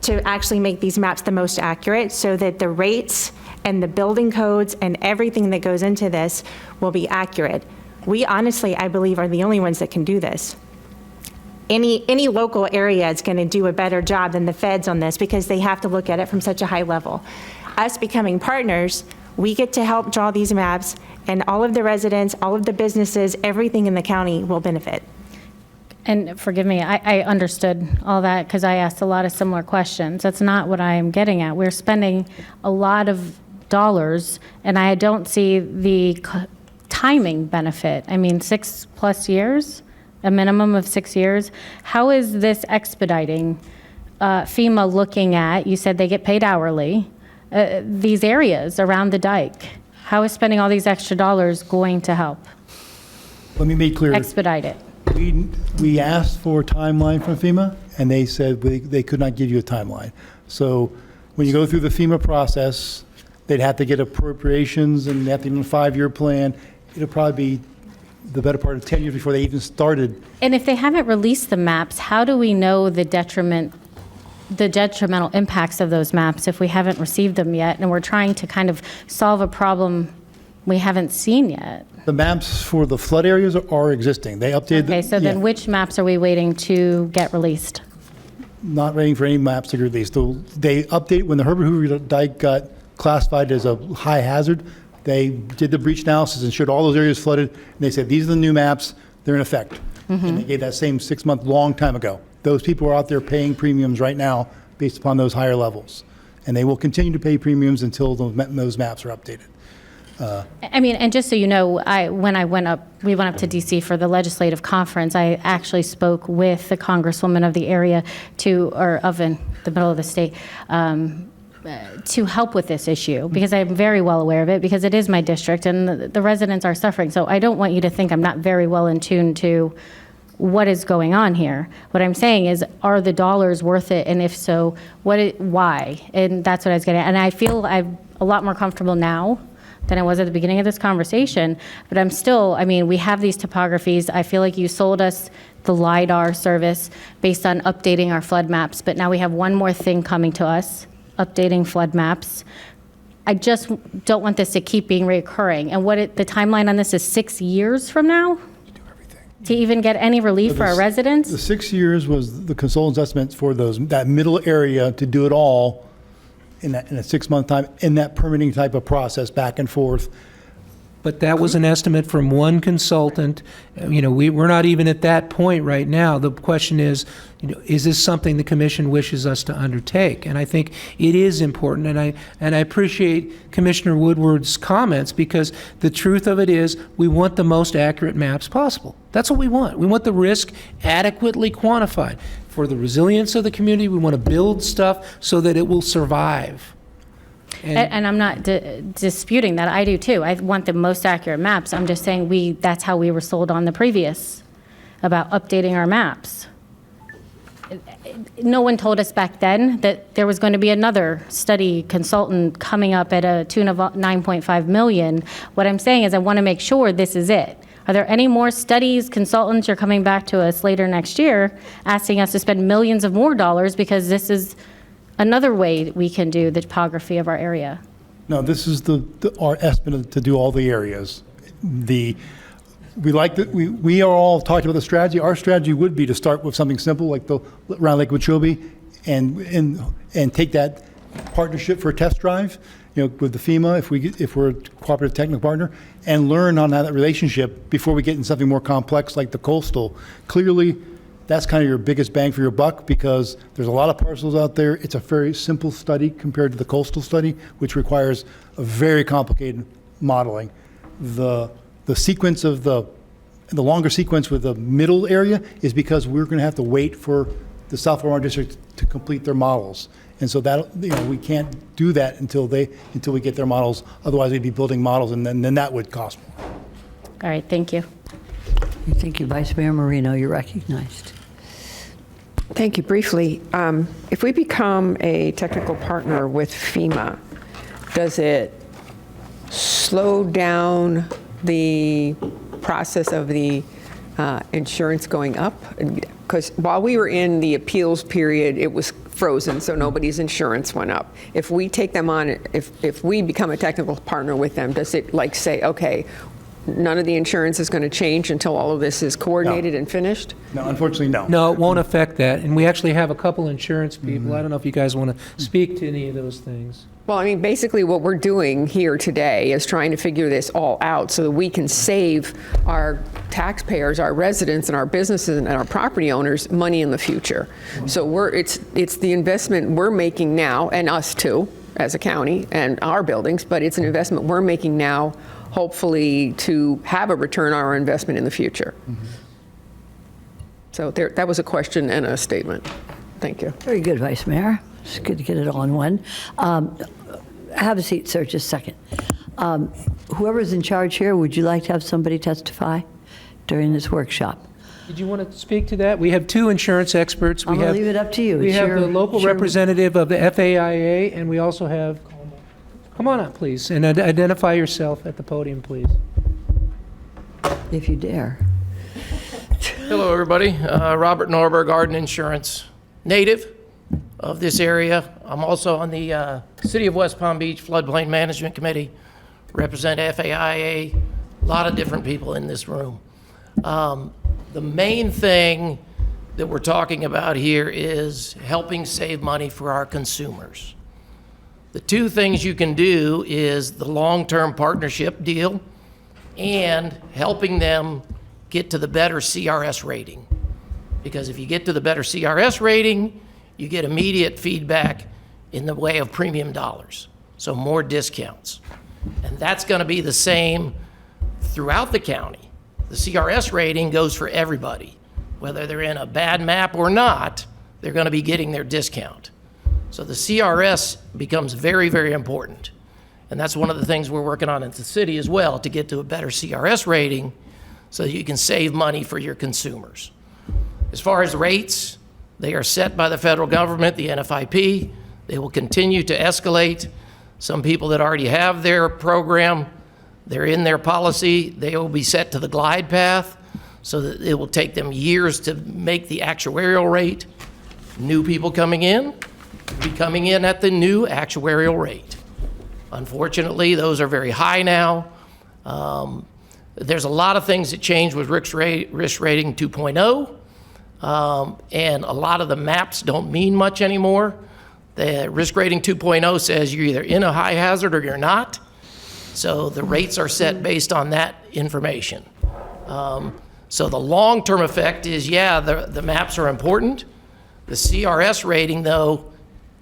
to actually make these maps the most accurate so that the rates and the building codes and everything that goes into this will be accurate. We honestly, I believe, are the only ones that can do this. Any local area is going to do a better job than the feds on this, because they have to look at it from such a high level. Us becoming partners, we get to help draw these maps, and all of the residents, all of the businesses, everything in the county will benefit. And forgive me, I understood all that because I asked a lot of similar questions. That's not what I'm getting at. We're spending a lot of dollars, and I don't see the timing benefit. I mean, 6+ years, a minimum of 6 years. How is this expediting FEMA looking at, you said they get paid hourly, these areas around the dike? How is spending all these extra dollars going to help Let me be clear. expedite it? We asked for a timeline from FEMA, and they said they could not give you a timeline. So when you go through the FEMA process, they'd have to get appropriations, and they have to get a 5-year plan. It'll probably be the better part of 10 years before they even started. And if they haven't released the maps, how do we know the detriment the detrimental impacts of those maps if we haven't received them yet, and we're trying to kind of solve a problem we haven't seen yet. The maps for the flood areas are existing. They updated. Okay, so then yeah. which maps are we waiting to get released? Not waiting for any maps to be released. They update when the Herbert Hoover Dike got classified as a high hazard. They did the breach analysis and showed all those areas flooded. And they said, these are the new maps. They're in effect. And they gave that same 6-month long time ago. Those people are out there paying premiums right now based upon those higher levels. And they will continue to pay premiums until those maps are updated. I mean, and just so you know, when we went up to DC for the legislative conference, I actually spoke with the congresswoman of the area of in the middle of the state, to help with this issue, because I'm very well aware of it, because it is my district and the residents are suffering. So I don't want you to think I'm not very well in tune to what is going on here. What I'm saying is, are the dollars worth it? And if so, why? And that's what I was getting at. And I feel I'm a lot more comfortable now than I was at the beginning of this conversation, but I'm still, I mean, we have these topographies. I feel like you sold us the LiDAR service based on updating our flood maps, but now we have one more thing coming to us, updating flood maps. I just don't want this to keep being recurring. And the timeline on this is 6 years from now? To even get any relief for our residents? The 6 years was the consultant's estimate for that middle area to do it all in a 6-month time, in that permitting type of process, back and forth. But that was an estimate from one consultant. You know, we're not even at that point right now. The question is, you know, is this something the commission wishes us to undertake? And I think it is important, and I appreciate Commissioner Woodward's comments, because the truth of it is we want the most accurate maps possible. That's what we want. We want the risk adequately quantified. For the resilience of the community, we want to build stuff so that it will survive. And I'm not disputing that. I do too. I want the most accurate maps. I'm just saying that's how we were sold on the previous, about updating our maps. No one told us back then that there was going to be another study consultant coming up at a tune of $9.5 million. What I'm saying is I want to make sure this is it. Are there any more studies, consultants, you're coming back to us later next year asking us to spend millions of more dollars because this is another way we can do the topography of our area? No, this is our estimate to do all the areas. We are all talking about the strategy. Our strategy would be to start with something simple like around Lake Wachowee and take that partnership for a test drive, you know, with the FEMA, if we're a cooperative technical partner, and learn on that relationship before we get into something more complex like the coastal. Clearly, that's kind of your biggest bang for your buck, because there's a lot of parcels out there. It's a very simple study compared to the coastal study, which requires a very complicated modeling. The sequence of the longer sequence with the middle area is because we're going to have to wait for the South Florida District to complete their models. And so that, you know, we can't do that until we get their models. Otherwise, we'd be building models, and then that would cost more. All right, thank you. Thank you, Vice Mayor Marino. You're recognized. Thank you. Briefly, if we become a technical partner with FEMA, does it slow down the process of the insurance going up? Because while we were in the appeals period, it was frozen, so nobody's insurance went up. If we take them on, if we become a technical partner with them, does it like say, okay, none of the insurance is going to change until all of this is coordinated and finished? No, unfortunately, no. No, it won't affect that. And we actually have a couple insurance people. I don't know if you guys want to speak to any of those things. Well, I mean, basically what we're doing here today is trying to figure this all out so that we can save our taxpayers, our residents, and our businesses and our property owners money in the future. So it's the investment we're making now, and us too, as a county, and our buildings, but it's an investment we're making now, hopefully to have a return on our investment in the future. So that was a question and a statement. Thank you. Very good, Vice Mayor. It's good to get it all in one. Have a seat, sir, just a second. Whoever's in charge here, would you like to have somebody testify during this workshop? Did you want to speak to that? We have two insurance experts. I'm going to leave it up to you. We have the local representative of the FAIA, and we also have, come on up, please, and identify yourself at the podium, please. If you dare. Hello, everybody. Robert Norberg, Arden Insurance. Native, of this area. I'm also on the City of West Palm Beach Floodplain Management Committee, represent FAIA, a lot of different people in this room. The main thing that we're talking about here is helping save money for our consumers. The two things you can do is the long-term partnership deal and helping them get to the better CRS rating. Because if you get to the better CRS rating, you get immediate feedback in the way of premium dollars, so more discounts. And that's going to be the same throughout the county. The CRS rating goes for everybody. Whether they're in a bad map or not, they're going to be getting their discount. So the CRS becomes very, very important. And that's one of the things we're working on at the city as well, to get to a better CRS rating so that you can save money for your consumers. As far as rates, they are set by the federal government, the NFIP. They will continue to escalate. Some people that already have their program, they're in their policy, they will be set to the glide path so that it will take them years to make the actuarial rate. New people coming in will be coming in at the new actuarial rate. Unfortunately, those are very high now. There's a lot of things that changed with risk rating 2.0, and a lot of the maps don't mean much anymore. The risk rating 2.0 says you're either in a high hazard or you're not. So the rates are set based on that information. So the long-term effect is, yeah, the maps are important. The CRS rating, though,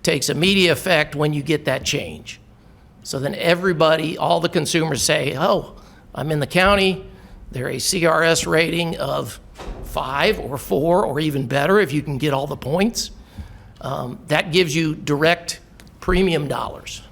takes immediate effect when you get that change. So then everybody, all the consumers say, oh, I'm in the county, they're a CRS rating of 5 or 4 or even better if you can get all the points. That gives you direct premium dollars.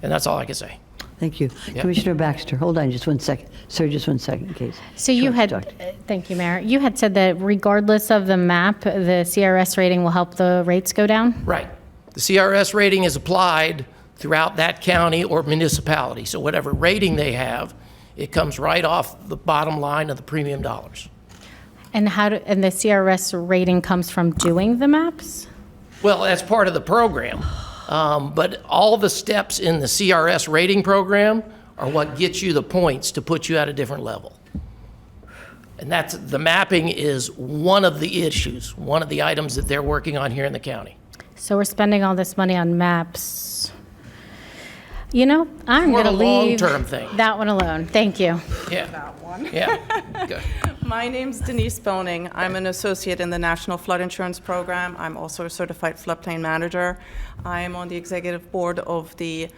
And that's all I can say. Thank you. Yeah. Commissioner Baxter, hold on just one second. Sir, just 1 second, please. So you thank you, Mayor. You had said that regardless of the map, the CRS rating will help the rates go down? Right. The CRS rating is applied throughout that county or municipality. So whatever rating they have, it comes right off the bottom line of the premium dollars. And and the CRS rating comes from doing the maps? Well, that's part of the program. But all the steps in the CRS rating program are what gets you the points to put you at a different level. And the mapping is one of the issues, one of the items that they're working on here in the county. So we're spending all this money on maps. You know, I'm More going to of a leave long-term thing. that one alone. Thank you. Yeah. That one. Yeah. Good. My name's Denise Boning. I'm an associate in the National Flood Insurance Program. I'm also a certified floodplain manager. I am on the executive board of the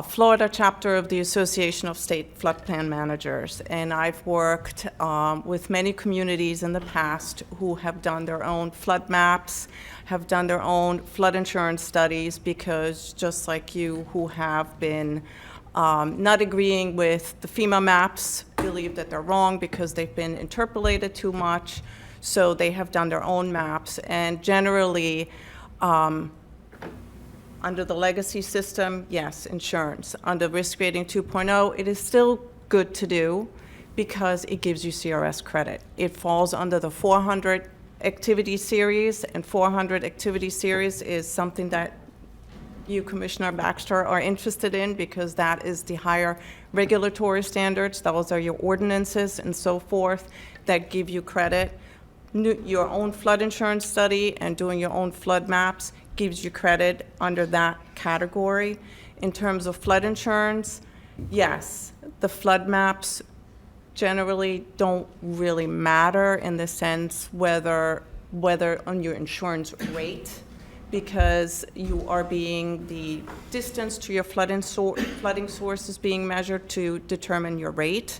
Florida chapter of the Association of State Floodplain Managers. And I've worked with many communities in the past who have done their own flood maps, have done their own flood insurance studies, because just like you who have been not agreeing with the FEMA maps, believe that they're wrong because they've been interpolated too much. So they have done their own maps. And generally, under the legacy system, yes, insurance. Under risk rating 2.0, it is still good to do because it gives you CRS credit. It falls under the 400 activity series, and 400 activity series is something that you, Commissioner Baxter, are interested in because that is the higher regulatory standards. Those are your ordinances and so forth that give you credit. Your own flood insurance study and doing your own flood maps gives you credit under that category. In terms of flood insurance, yes, the flood maps generally don't really matter in the sense whether on your insurance rate, because you are being, the distance to your flooding source is being measured to determine your rate.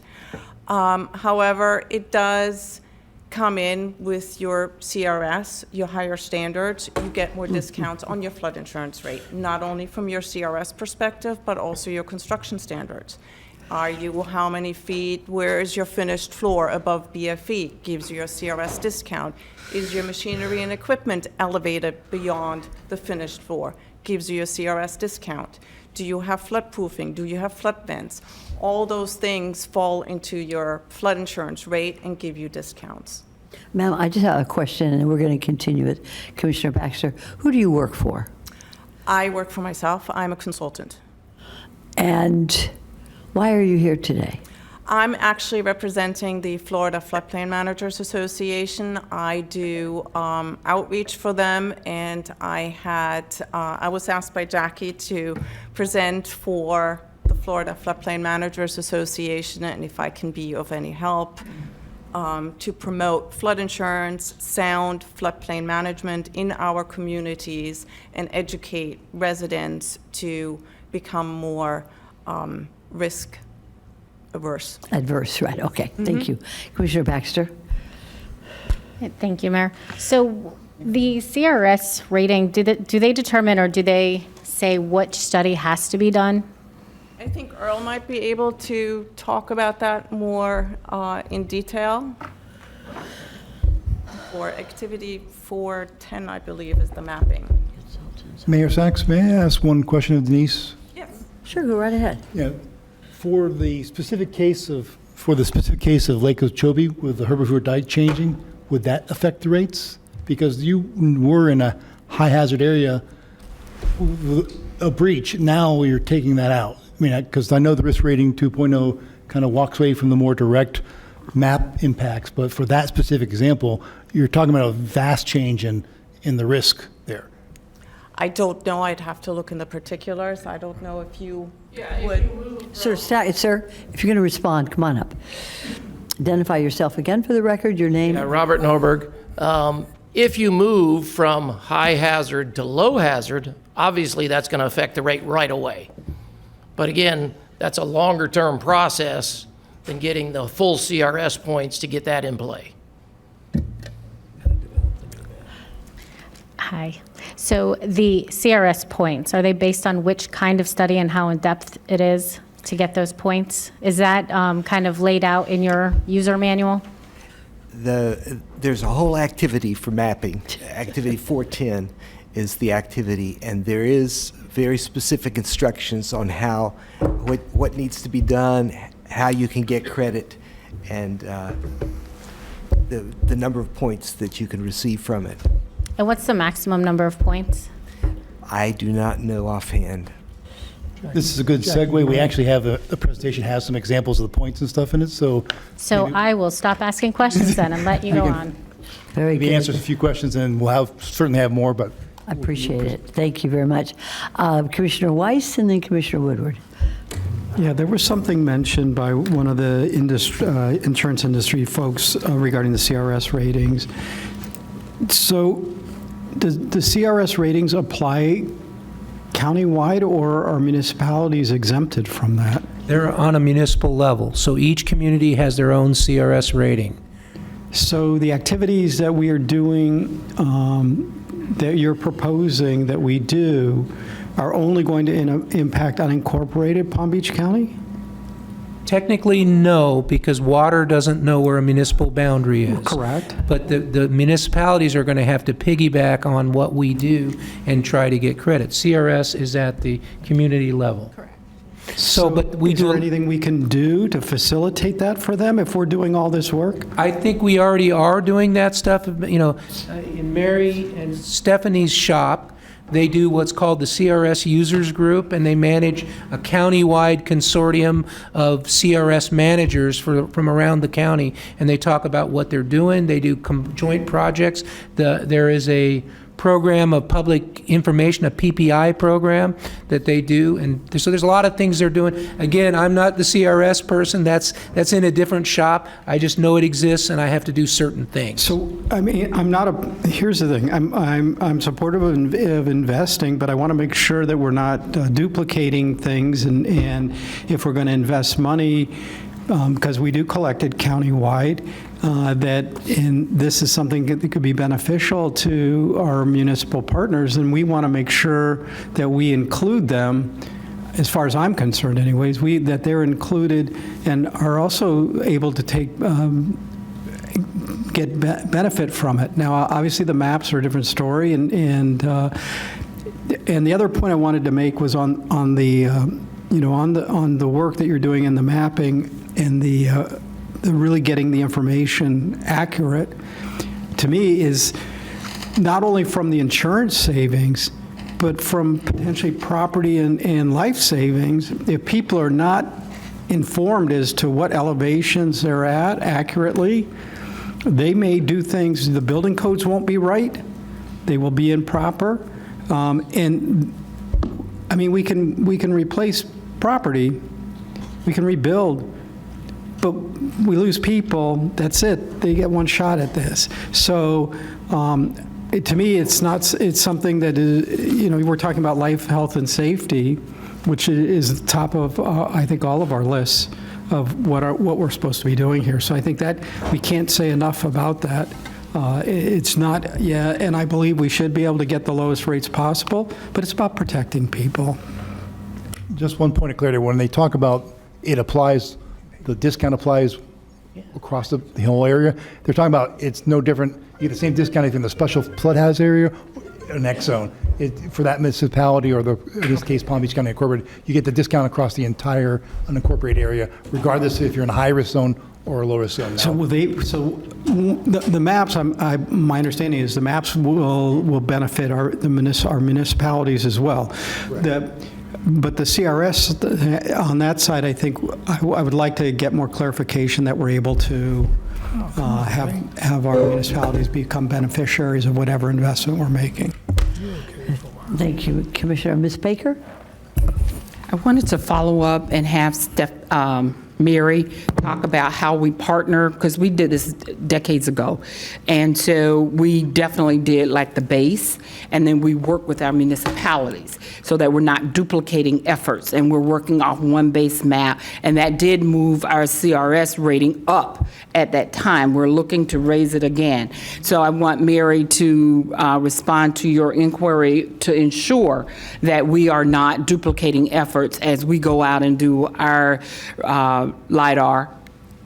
However, it does come in with your CRS, your higher standards, you get more discounts on your flood insurance rate, not only from your CRS perspective, but also your construction standards. Are you how many feet, where is your finished floor above BFE, gives you a CRS discount. Is your machinery and equipment elevated beyond the finished floor, gives you a CRS discount. Do you have flood proofing, do you have flood vents? All those things fall into your flood insurance rate and give you discounts. Ma'am, I just have a question, and we're going to continue with Commissioner Baxter. Who do you work for? I work for myself. I'm a consultant. And why are you here today? I'm actually representing the Florida Floodplain Managers Association. I do outreach for them, and I was asked by Jackie to present for the Florida Floodplain Managers Association, and if I can be of any help, to promote flood insurance, sound floodplain management in our communities, and educate residents to become more risk averse. Adverse, right, okay, thank you. Commissioner Baxter? Thank you, Mayor. So the CRS rating, do they determine or do they say which study has to be done? I think Earl might be able to talk about that more in detail. For activity 410, I believe, is the mapping. Mayor Sachs, may I ask one question of Denise? Yes. Sure, go right ahead. Yeah, for the specific case of Lake Okeechobee with the herbivore diet changing, would that affect the rates? Because you were in a high hazard area, a breach, now you're taking that out. I mean, because I know the risk rating 2.0 kind of walks away from the more direct map impacts, but for that specific example, you're talking about a vast change in the risk there. I don't know. I'd have to look in the particulars. I don't know if you would. Sir, if you're going to respond, come on up. Identify yourself again for the record, your name. Robert Norberg. If you move from high hazard to low hazard, obviously that's going to affect the rate right away. But again, that's a longer term process than getting the full CRS points to get that in play. Hi. So the CRS points, are they based on which kind of study and how in-depth it is to get those points? Is that kind of laid out in your user manual? There's a whole activity for mapping. Activity 410 is the activity, and there is very specific instructions on what needs to be done, how you can get credit, and the number of points that you can receive from it. And what's the maximum number of points? I do not know offhand. This is a good segue. We actually have the presentation has some examples of the points and stuff in it, so So I will stop asking questions then and let you go on. Very maybe good. answers a few questions, and we'll certainly have more, but I appreciate it. Thank you very much. Commissioner Weiss and then Commissioner Woodward. Yeah, there was something mentioned by one of the insurance industry folks regarding the CRS ratings. So does the CRS ratings apply countywide, or are municipalities exempted from that? They're on a municipal level, so each community has their own CRS rating. So the activities that we are doing, that you're proposing that we do, are only going to impact unincorporated Palm Beach County? Technically, no, because water doesn't know where a municipal boundary is. Correct. But the municipalities are going to have to piggyback on what we do and try to get credit. CRS is at the community level. Correct. So, but we is do. there anything we can do to facilitate that for them if we're doing all this work? I think we already are doing that stuff. You know, in Mary and Stephanie's shop, they do what's called the CRS Users Group, and they manage a county-wide consortium of CRS managers from around the county, and they talk about what they're doing. They do joint projects. There is a program of public information, a PPI program that they do, and so there's a lot of things they're doing. Again, I'm not the CRS person. That's in a different shop. I just know it exists, and I have to do certain things. So, I mean, here's the thing. I'm supportive of investing, but I want to make sure that we're not duplicating things, and if we're going to invest money, because we do collect it countywide, this is something that could be beneficial to our municipal partners, and we want to make sure that we include them, as far as I'm concerned anyways, that they're included and are also able to get benefit from it. Now, obviously, the maps are a different story, and the other point I wanted to make was on the work that you're doing in the mapping and the really getting the information accurate, to me, is not only from the insurance savings, but from potentially property and life savings. If people are not informed as to what elevations they're at accurately, they may do things, the building codes won't be right, they will be improper. And I mean, we can replace property, we can rebuild, but we lose people, that's it, they get one shot at this. So to me, it's something that is, we're talking about life, health, and safety, which is the top of, I think, all of our lists of what we're supposed to be doing here. So I think that we can't say enough about that. It's not, and I believe we should be able to get the lowest rates possible, but it's about protecting people. Just one point of clarity, when they talk about it applies, the discount applies across the whole area, they're talking about it's no different, you get the same discount if in the special flood hazard area or an X zone. For that municipality, or in this case, Palm Beach County Incorporated, you get the discount across the entire unincorporated area, regardless if you're in a high-risk zone or a low-risk zone. So the maps, my understanding is the maps will benefit our municipalities as well. But the CRS on that side, I think I would like to get more clarification that we're able to have our municipalities become beneficiaries of whatever investment we're making. Thank you. Commissioner, Ms. Baker? I wanted to follow up and have Mary talk about how we partner, because we did this decades ago. And so we definitely did like the base, and then we work with our municipalities so that we're not duplicating efforts, and we're working off one base map. And that did move our CRS rating up at that time. We're looking to raise it again. So I want Mary to respond to your inquiry to ensure that we are not duplicating efforts as we go out and do our LIDAR,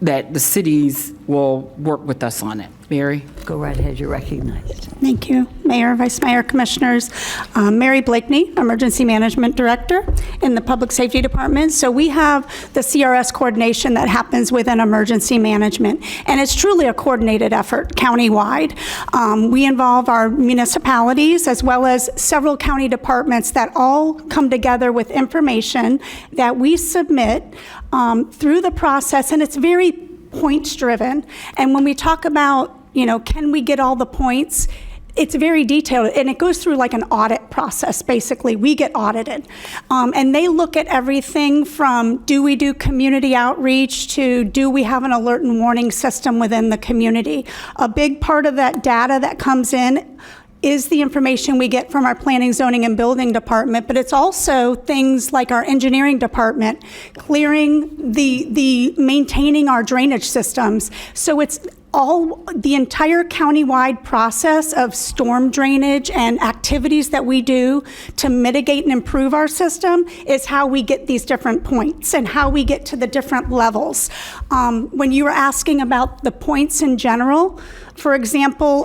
that the cities will work with us on it. Mary? Go right ahead, you're recognized. Thank you, Mayor, Vice Mayor, Commissioners. Mary Blakeney, Emergency Management Director in the Public Safety Department. So we have the CRS coordination that happens within emergency management, and it's truly a coordinated effort countywide. We involve our municipalities as well as several county departments that all come together with information that we submit through the process, and it's very points driven. And when we talk about, can we get all the points? It's very detailed, and it goes through like an audit process, basically. We get audited. And they look at everything from, do we do community outreach, to do we have an alert and warning system within the community? A big part of that data that comes in is the information we get from our planning, zoning, and building department, but it's also things like our engineering department, clearing the maintaining our drainage systems. So it's all the entire countywide process of storm drainage and activities that we do to mitigate and improve our system is how we get these different points and how we get to the different levels. When you were asking about the points in general, for example,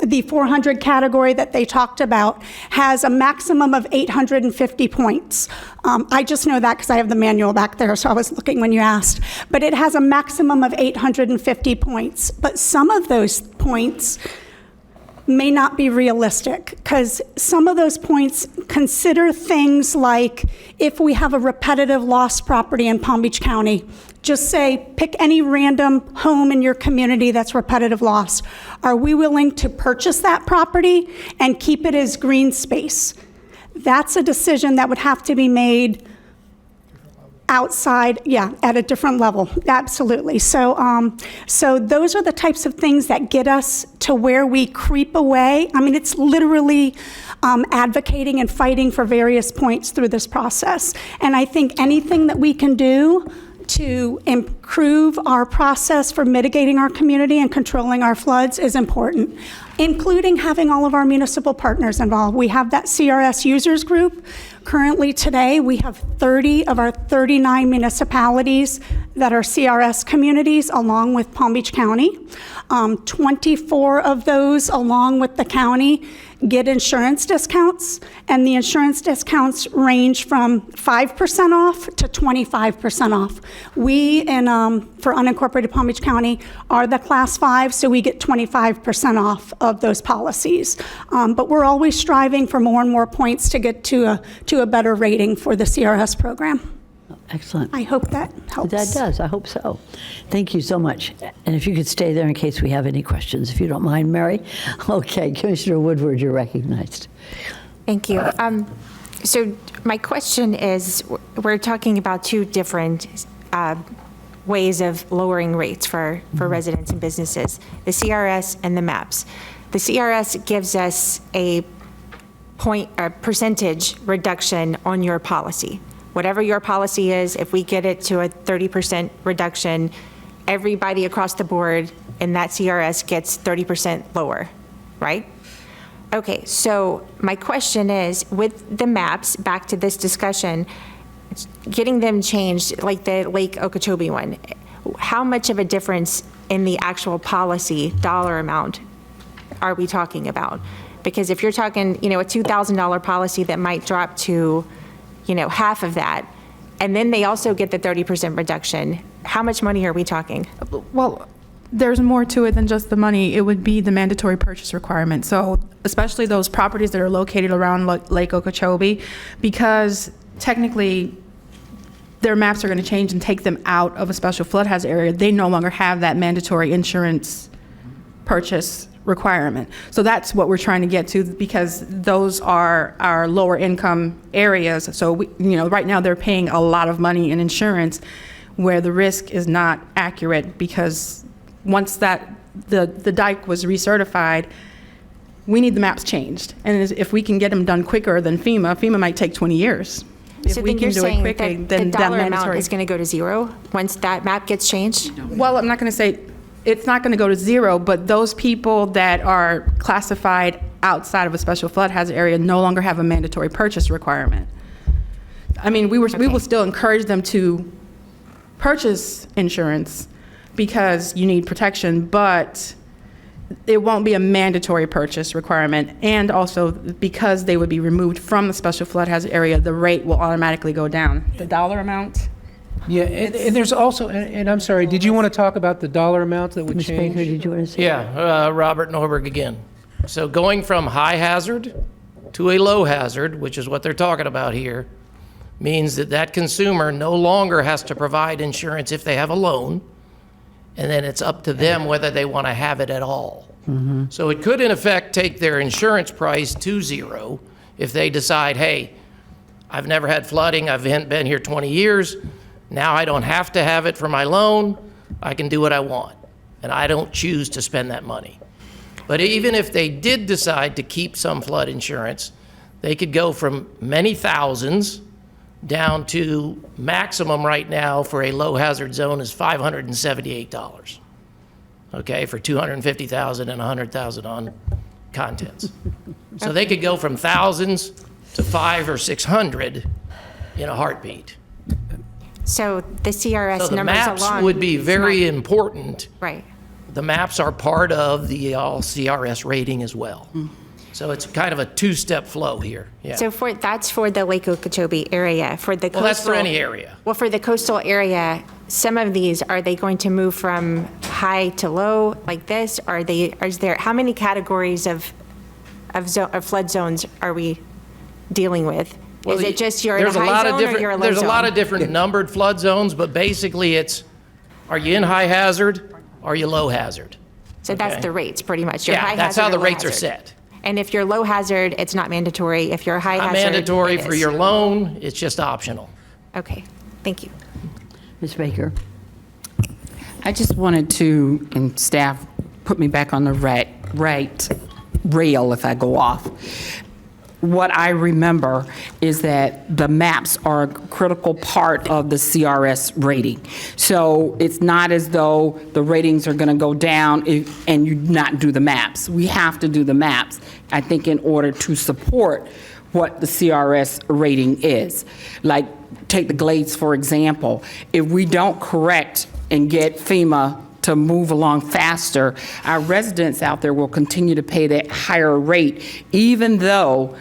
the 400 category that they talked about has a maximum of 850 points. I just know that because I have the manual back there, so I was looking when you asked. But it has a maximum of 850 points. But some of those points may not be realistic, because some of those points consider things like if we have a repetitive lost property in Palm Beach County, just say, pick any random home in your community that's repetitive loss. Are we willing to purchase that property and keep it as green space? That's a decision that would have to be made outside, at a different level, absolutely. So, so those are the types of things that get us to where we creep away. I mean, it's literally advocating and fighting for various points through this process. And I think anything that we can do to improve our process for mitigating our community and controlling our floods is important, including having all of our municipal partners involved. We have that CRS users group. Currently today, we have 30 of our 39 municipalities that are CRS communities along with Palm Beach County. 24 of those, along with the county, get insurance discounts, and the insurance discounts range from 5% off to 25% off. We in for unincorporated Palm Beach County are the Class 5, so we get 25% off of those policies. But we're always striving for more and more points to get to a better rating for the CRS program. Excellent. I hope that helps. That does. I hope so. Thank you so much. And if you could stay there in case we have any questions, if you don't mind, Mary. Okay, Commissioner Woodward, you're recognized. Thank you. So my question is, we're talking about two different ways of lowering rates for residents and businesses, the CRS and the MAPS. The CRS gives us a percentage reduction on your policy. Whatever your policy is, if we get it to a 30% reduction, everybody across the board in that CRS gets 30% lower, right? Okay, so my question is, with the MAPS, back to this discussion, getting them changed, like the Lake Okeechobee one, how much of a difference in the actual policy dollar amount are we talking about? Because if you're talking, a $2,000 policy that might drop to, half of that, and then they also get the 30% reduction, how much money are we talking? Well, there's more to it than just the money. It would be the mandatory purchase requirement. So especially those properties that are located around Lake Okeechobee, because technically their maps are going to change and take them out of a special flood hazard area, they no longer have that mandatory insurance purchase requirement. So that's what we're trying to get to, because those are our lower income areas. So right now they're paying a lot of money in insurance where the risk is not accurate, because once that the dike was recertified, we need the maps changed. And if we can get them done quicker than FEMA might take 20 years. So then you're saying that the dollar amount is going to go to zero once that map gets changed? Well, I'm not going to say it's not going to go to zero, but those people that are classified outside of a special flood hazard area no longer have a mandatory purchase requirement. I mean, we will still encourage them to purchase insurance because you need protection, but it won't be a mandatory purchase requirement. And also, because they would be removed from the special flood hazard area, the rate will automatically go down. The dollar amount? Yeah, and there's also, and I'm sorry, did you want to talk about the dollar amount that would Ms. change? Baker, did you want to say? Yeah, Robert Norberg again. So going from high hazard to a low hazard, which is what they're talking about here, means that consumer no longer has to provide insurance if they have a loan, and then it's up to them whether they want to have it at all. Mm-hmm. So it could, in effect, take their insurance price to zero if they decide, hey, I've never had flooding, I've been here 20 years, now I don't have to have it for my loan, I can do what I want, and I don't choose to spend that money. But even if they did decide to keep some flood insurance, they could go from many thousands down to maximum right now for a low hazard zone is $578, okay, for $250,000 and $100,000 on contents. So they could go from thousands to 500 or 600 in a heartbeat. So the CRS So the numbers maps alone would be is very not- important. Right. The maps are part of the all CRS rating as well. So it's kind of a two-step flow here. Yeah. So that's for the Lake Okeechobee area. For the Well, that's for coastal- any area. Well, for the coastal area, some of these, are they going to move from high to low like this? How many categories of flood zones are we dealing with? Well, Is it just you're in a there's high lot of zone or different- you're a low There's zone? a lot of different numbered flood zones, but basically it's, are you in high hazard? Are you low hazard? So that's okay. the rates, pretty much. You're Yeah, high that's hazard how or the low rates are hazard. set. And if you're low hazard, it's not mandatory. If you're high Not hazard, mandatory it for is. your loan, it's just optional. Okay, thank you. Ms. Baker? I just wanted to, and staff put me back on the right rail if I go off. What I remember is that the maps are a critical part of the CRS rating. So it's not as though the ratings are going to go down and you not do the maps. We have to do the maps, I think, in order to support what the CRS rating is. Like, take the Glades, for example. If we don't correct and get FEMA to move along faster, our residents out there will continue to pay that higher rate, even though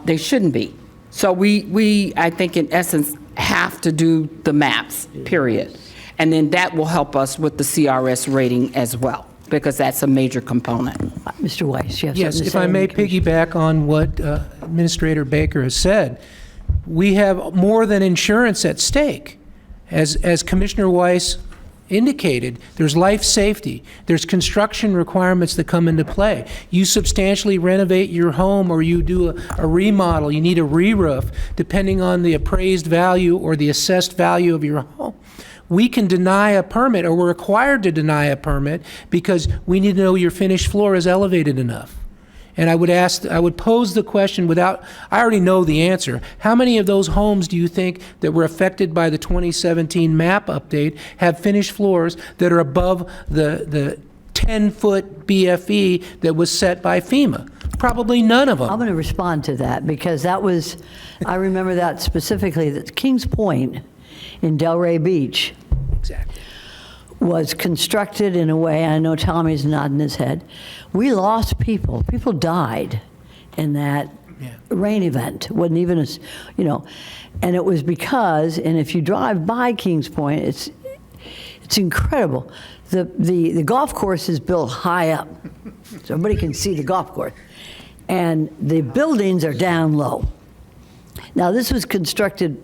they shouldn't be. So we, I think, in essence, have to do the maps, period. And then that will help us with the CRS rating as well, because that's a major component. Mr. Weiss, you have Yes, something to if say I on may the commission? piggyback on what Administrator Baker has said, we have more than insurance at stake. As Commissioner Weiss indicated, there's life safety, there's construction requirements that come into play. You substantially renovate your home or you do a remodel, you need a re-roof, depending on the appraised value or the assessed value of your home. We can deny a permit, or we're required to deny a permit, because we need to know your finished floor is elevated enough. And I would pose the question I already know the answer. How many of those homes do you think that were affected by the 2017 map update have finished floors that are above the 10-foot BFE that was set by FEMA? Probably none of them. I'm going to respond to that, because I remember that specifically, that Kings Point in Delray Beach Exactly. was constructed in a way, I know Tommy's nodding his head, we lost people. People died in that rain event. It wasn't even and it was because, and if you drive by Kings Point, it's incredible. The golf course is built high up, so everybody can see the golf course. And the buildings are down low. Now, this was constructed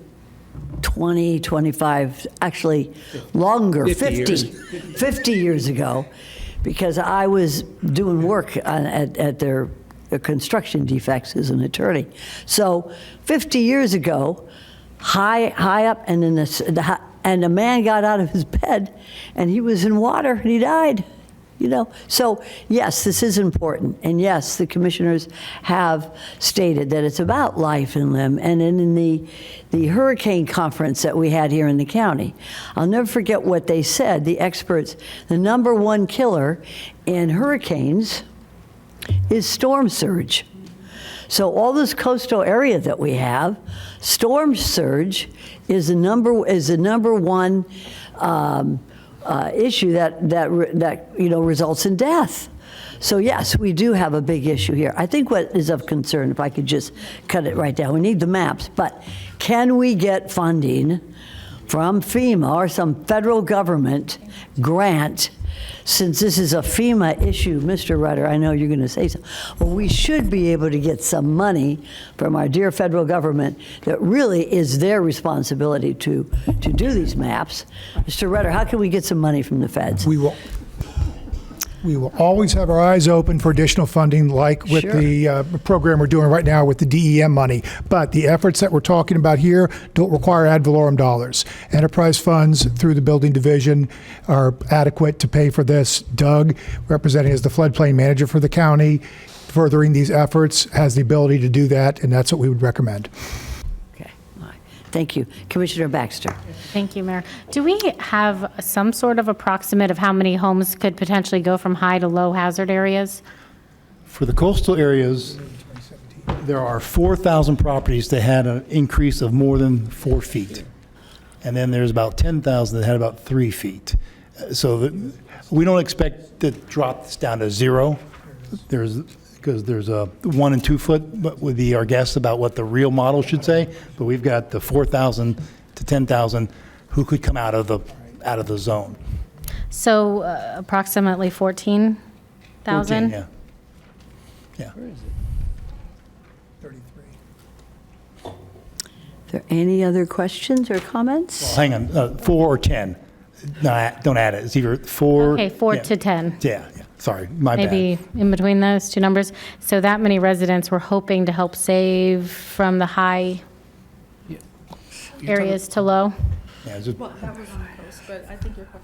20, 25, actually longer, 50 years ago, because I was doing work at their construction defects as an attorney. So 50 years ago, high up, and then and a man got out of his bed, and he was in water, and he died. So yes, this is important, and yes, the commissioners have stated that it's about life and limb. And in the hurricane conference that we had here in the county, I'll never forget what they said, the experts. The number one killer in hurricanes is storm surge. So all this coastal area that we have, storm surge is the number one issue that results in death. So yes, we do have a big issue here. I think what is of concern, if I could just cut it right down, we need the maps, but can we get funding from FEMA or some federal government grant? Since this is a FEMA issue, Mr. Rutter, I know you're going to say something. Well, we should be able to get some money from our dear federal government that really is their responsibility to do these maps. Mr. Rutter, how can we get some money from the feds? We will always have our eyes open for additional funding, like with the program we're doing right now with the DEM money. But the efforts that we're talking about here don't require ad valorem dollars. Enterprise funds through the building division are adequate to pay for this. Doug, representing as the floodplain manager for the county, furthering these efforts, has the ability to do that, and that's what we would recommend. Thank you. Commissioner Baxter. Thank you, Mayor. Do we have some sort of approximate of how many homes could potentially go from high to low hazard areas? For the coastal areas, there are 4,000 properties that had an increase of more than 4 feet. And then there's about 10,000 that had about 3 feet. So we don't expect to drop this down to 0. Because there's a 1 and 2 foot, but would be our guess about what the real model should say. But we've got the 4,000 to 10,000 who could come out of the zone. So approximately 14,000? 14, yeah. Where is it? 33. Are there any other questions or comments? Well, hang on, 4 or 10. No, don't add it. It's either 4. Okay, 4 to 10. Yeah. Sorry, my bad. Maybe in between those two numbers. So that many residents were hoping to help save from the high areas to low? Yeah,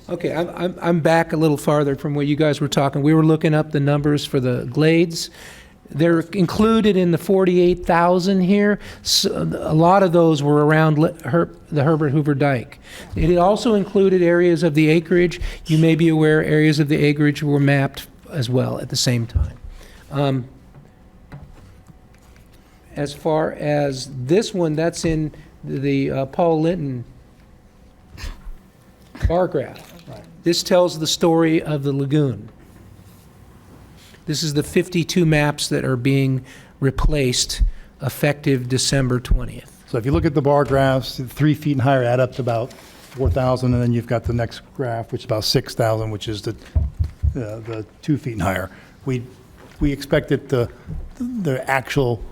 Okay, I'm back a little farther from where you guys were talking. We were looking up the numbers for the glades. They're included in the 48,000 here. So a lot of those were around the Herbert Hoover Dike. It also included areas of the acreage. You may be aware areas of the acreage were mapped as well at the same time. As far as this one, that's in the Paul Linton bar graph. Right. This tells the story of the lagoon. This is the 52 maps that are being replaced effective December 20th. So if you look at the bar graphs, 3 feet and higher add up to about 4,000, and then you've got the next graph, which is about 6,000, which is the 2 feet and higher. We expect that the actual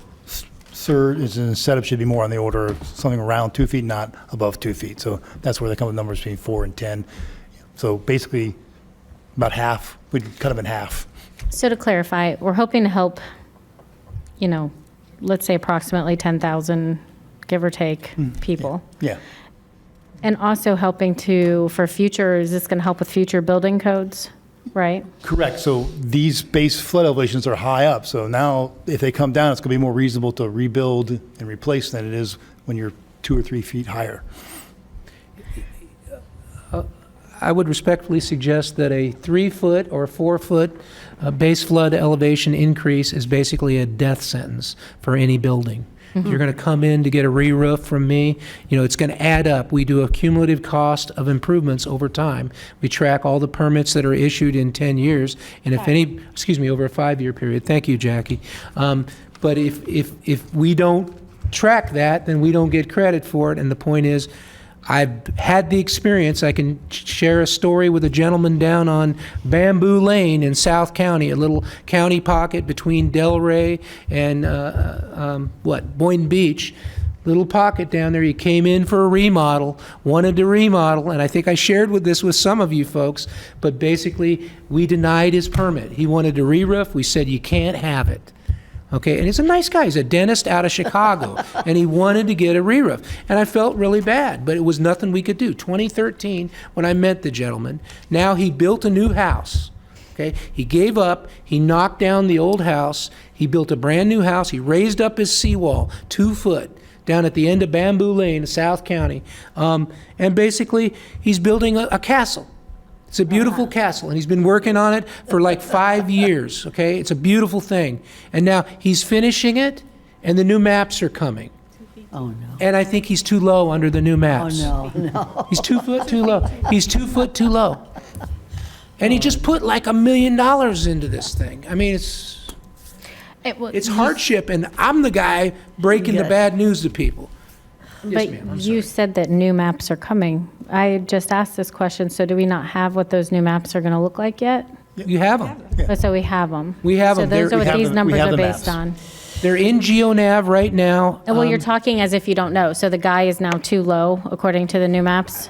surge and setup should be more on the order of something around 2 feet, not above 2 feet. So that's where they come with numbers between 4 and 10. So basically, about half. We'd cut them in half. So to clarify, we're hoping to help, let's say approximately 10,000, give or take, people. Yeah. And also helping for future, is this going to help with future building codes, right? Correct. So these base flood elevations are high up. So now if they come down, it's going to be more reasonable to rebuild and replace than it is when you're 2 or 3 feet higher. I would respectfully suggest that a 3-foot or 4-foot base flood elevation increase is basically a death sentence for any building. If you're going to come in to get a re-roof from me, it's going to add up. We do a cumulative cost of improvements over time. We track all the permits that are issued in 10 years, and over a 5-year period. Thank you, Jackie. But if we don't track that, then we don't get credit for it. And the point is, I've had the experience. I can share a story with a gentleman down on Bamboo Lane in South County, a little county pocket between Delray and Boynton Beach. Little pocket down there. He came in for a remodel, wanted to remodel, and I think I shared this with some of you folks, but basically we denied his permit. He wanted to re-roof. We said, you can't have it. Okay, and he's a nice guy. He's a dentist out of Chicago, and he wanted to get a re-roof. And I felt really bad, but it was nothing we could do. 2013, when I met the gentleman, now he built a new house. Okay, he gave up. He knocked down the old house. He built a brand new house. He raised up his seawall 2 foot down at the end of Bamboo Lane in South County. And basically, he's building a castle. It's a beautiful castle, and he's been working on it for like 5 years, okay? It's a beautiful thing. And now he's finishing it, and the new maps are coming. Oh, no. And I think he's too low under the new maps. Oh, no. He's 2 foot too low. He's 2 foot too low. And he just put like $1 million into this thing. I mean, it's hardship, and I'm the guy breaking the bad news to people. Yes, ma'am. I'm But you said that new maps are coming. I just asked this question, so do we not have what those new maps are going to look like yet? You have them. Oh, so we have them. We have them. So those are what these numbers are the based maps. on. They're in GeoNav right now. Well, you're talking as if you don't know. So the guy is now too low, according to the new maps?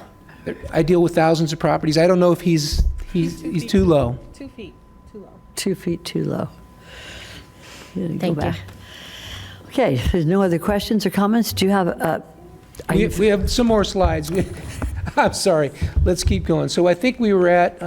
I deal with thousands of properties. I don't know if he's too low. 2 feet, too low. 2 feet too low. Thank you. Okay, if there's no other questions or comments, do you have We have some more slides. I'm sorry. Let's keep going. So I think we were at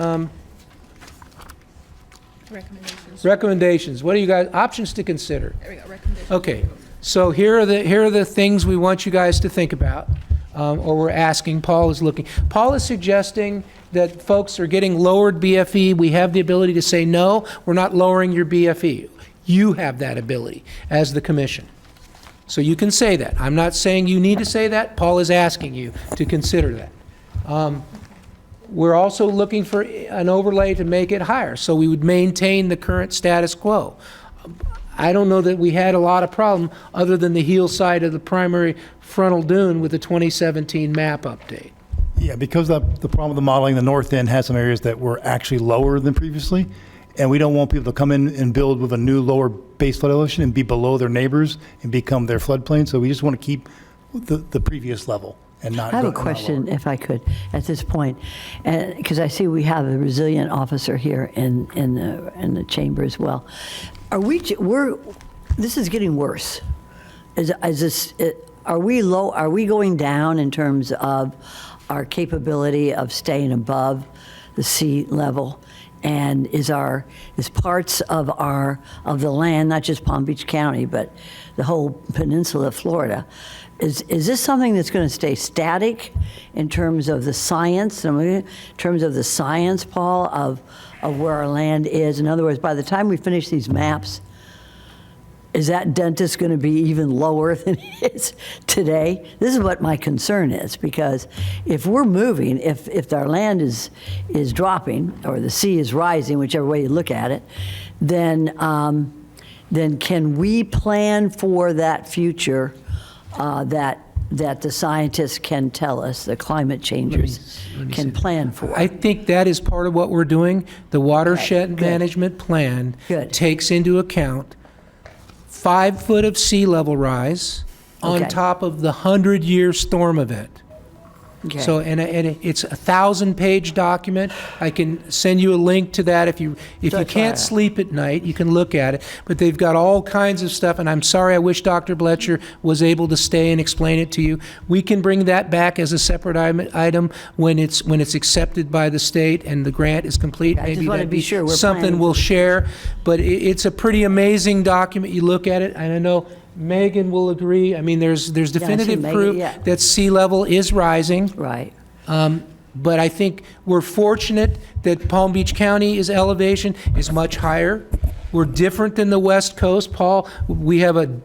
recommendations. What do you guys, options to consider? There we go, recommendations. Okay, so here are the things we want you guys to think about, or we're asking. Paul is looking. Paul is suggesting that folks are getting lowered BFE. We have the ability to say, no, we're not lowering your BFE. You have that ability as the commission. So you can say that. I'm not saying you need to say that. Paul is asking you to consider that. We're also looking for an overlay to make it higher, so we would maintain the current status quo. I don't know that we had a lot of problem other than the heel side of the primary frontal dune with the 2017 map update. Yeah, because the problem with the modeling, the north end has some areas that were actually lower than previously, and we don't want people to come in and build with a new lower base flood elevation and be below their neighbors and become their floodplain. So we just want to keep the previous level and not. I have a not question, lower. if I could, at this point, because I see we have a resilient officer here in the chamber as well. This is getting worse. Are we low? Are we going down in terms of our capability of staying above the sea level? And is parts of the land, not just Palm Beach County, but the whole peninsula of Florida, is this something that's going to stay static in terms of the science, in terms of the science, Paul, of where our land is? In other words, by the time we finish these maps, is that dentist going to be even lower than it is today? This is what my concern is, because if we're moving, if our land is dropping or the sea is rising, whichever way you look at it, then can we plan for that future that that the scientists can tell us, the climate changers can plan for. I think that is part of what we're doing. The watershed Good. management plan Good. takes into account 5 foot of sea level rise on Okay. top of the 100-year storm event. Okay. So, and it's a 1,000-page document. I can send you a link to that if you can't sleep at night, you can look at it. But they've got all kinds of stuff, and I'm sorry, I wish Dr. Bletcher was able to stay and explain it to you. We can bring that back as a separate item when it's accepted by the state and the grant is complete. I just Maybe wanna that'd be sure we're something planning we'll for- share. But it's a pretty amazing document. You look at it, and I know Megan will agree. I mean, there's definitive Megan, proof yeah. that sea level is rising. Right. But I think we're fortunate that Palm Beach County's elevation is much higher. We're different than the West Coast, Paul. We have a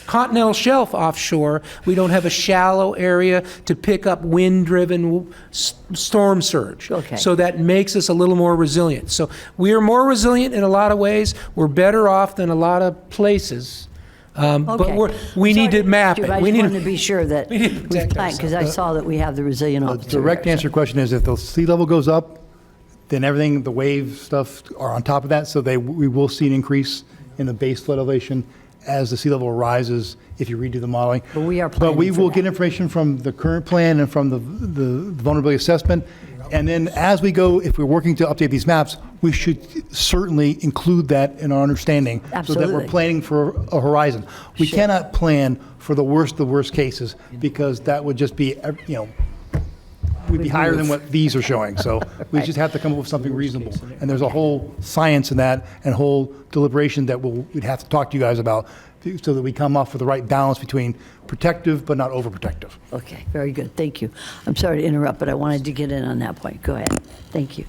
continental shelf offshore. We don't have a shallow area to pick up wind-driven storm surge. Okay. So that makes us a little more resilient. So we are more resilient in a lot of ways. We're better off than a lot of places. But Okay. we need to map it. I We just need wanted to be sure that we need to we protect plan, because I saw that we have the resilient The officer. direct here, answer to your question is if the sea level goes up, then everything, the wave stuff are on top of that, so we will see an increase in the base flood elevation as the sea level rises if you redo the modeling. But we are But we planning for will that. get information from the current plan and from the vulnerability assessment. And then as we go, if we're working to update these maps, we should certainly include that in our understanding so that Absolutely. we're planning for a horizon. We Sure. cannot plan for the worst of the worst cases because that would just be, we'd be higher than what these are showing. So we just have to come up with something reasonable. And there's a whole science in that and whole deliberation that we'd have to talk to you guys about so that we come off with the right balance between protective but not overprotective. Okay, very good, thank you. I'm sorry to interrupt, but I wanted to get in on that point. Go ahead, thank you.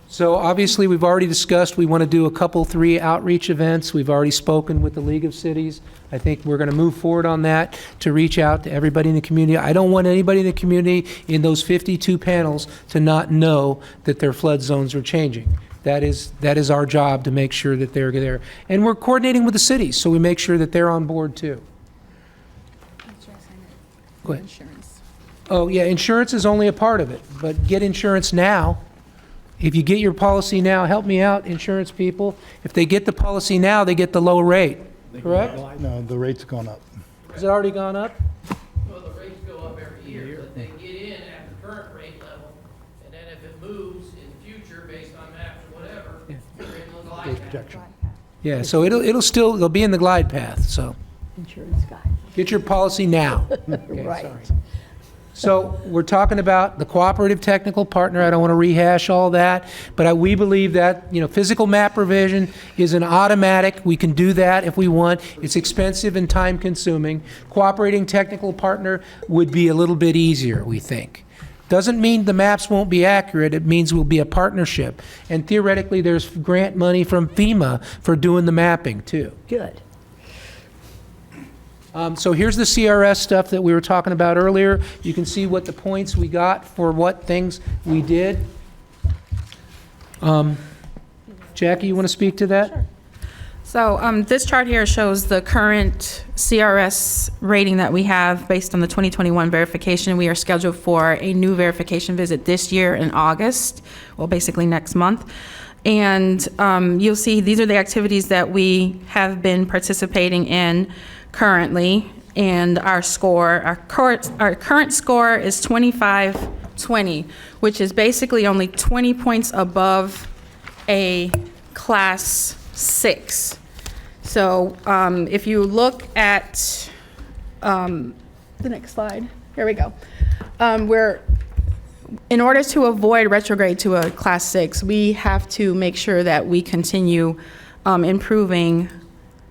So obviously, we've already discussed, we want to do 3 outreach events. We've already spoken with the League of Cities. I think we're going to move forward on that to reach out to everybody in the community. I don't want anybody in the community in those 52 panels to not know that their flood zones are changing. That is our job, to make sure that they're there. And we're coordinating with the cities, so we make sure that they're on board too. Go ahead. Oh, yeah, insurance is only a part of it, but get insurance now. If you get your policy now, help me out, insurance people. If they get the policy now, they get the low rate, correct? No, the rate's gone up. Has it already gone up? Well, the rates go up every year, but they get in at the current rate level, and then if it moves in future based on maps or whatever, you're in the glide path. Protection. Yeah, so it'll be in the glide path, so Insurance guy. get your policy now. Okay, Right. sorry. So we're talking about the cooperative technical partner. I don't want to rehash all that, but we believe that, physical map revision is an automatic. We can do that if we want. It's expensive and time consuming. Cooperating technical partner would be a little bit easier, we think. Doesn't mean the maps won't be accurate. It means we'll be a partnership. And theoretically, there's grant money from FEMA for doing the mapping too. Good. So here's the CRS stuff that we were talking about earlier. You can see what the points we got for what things we did. Jackie, you want to speak to that? Sure. So this chart here shows the current CRS rating that we have based on the 2021 verification. We are scheduled for a new verification visit this year in August, well, basically next month. And you'll see these are the activities that we have been participating in currently, and our score, our current score is 2520, which is basically only 20 points above a class 6. So if you look at the next slide, here we go. In order to avoid retrograde to a class 6, we have to make sure that we continue improving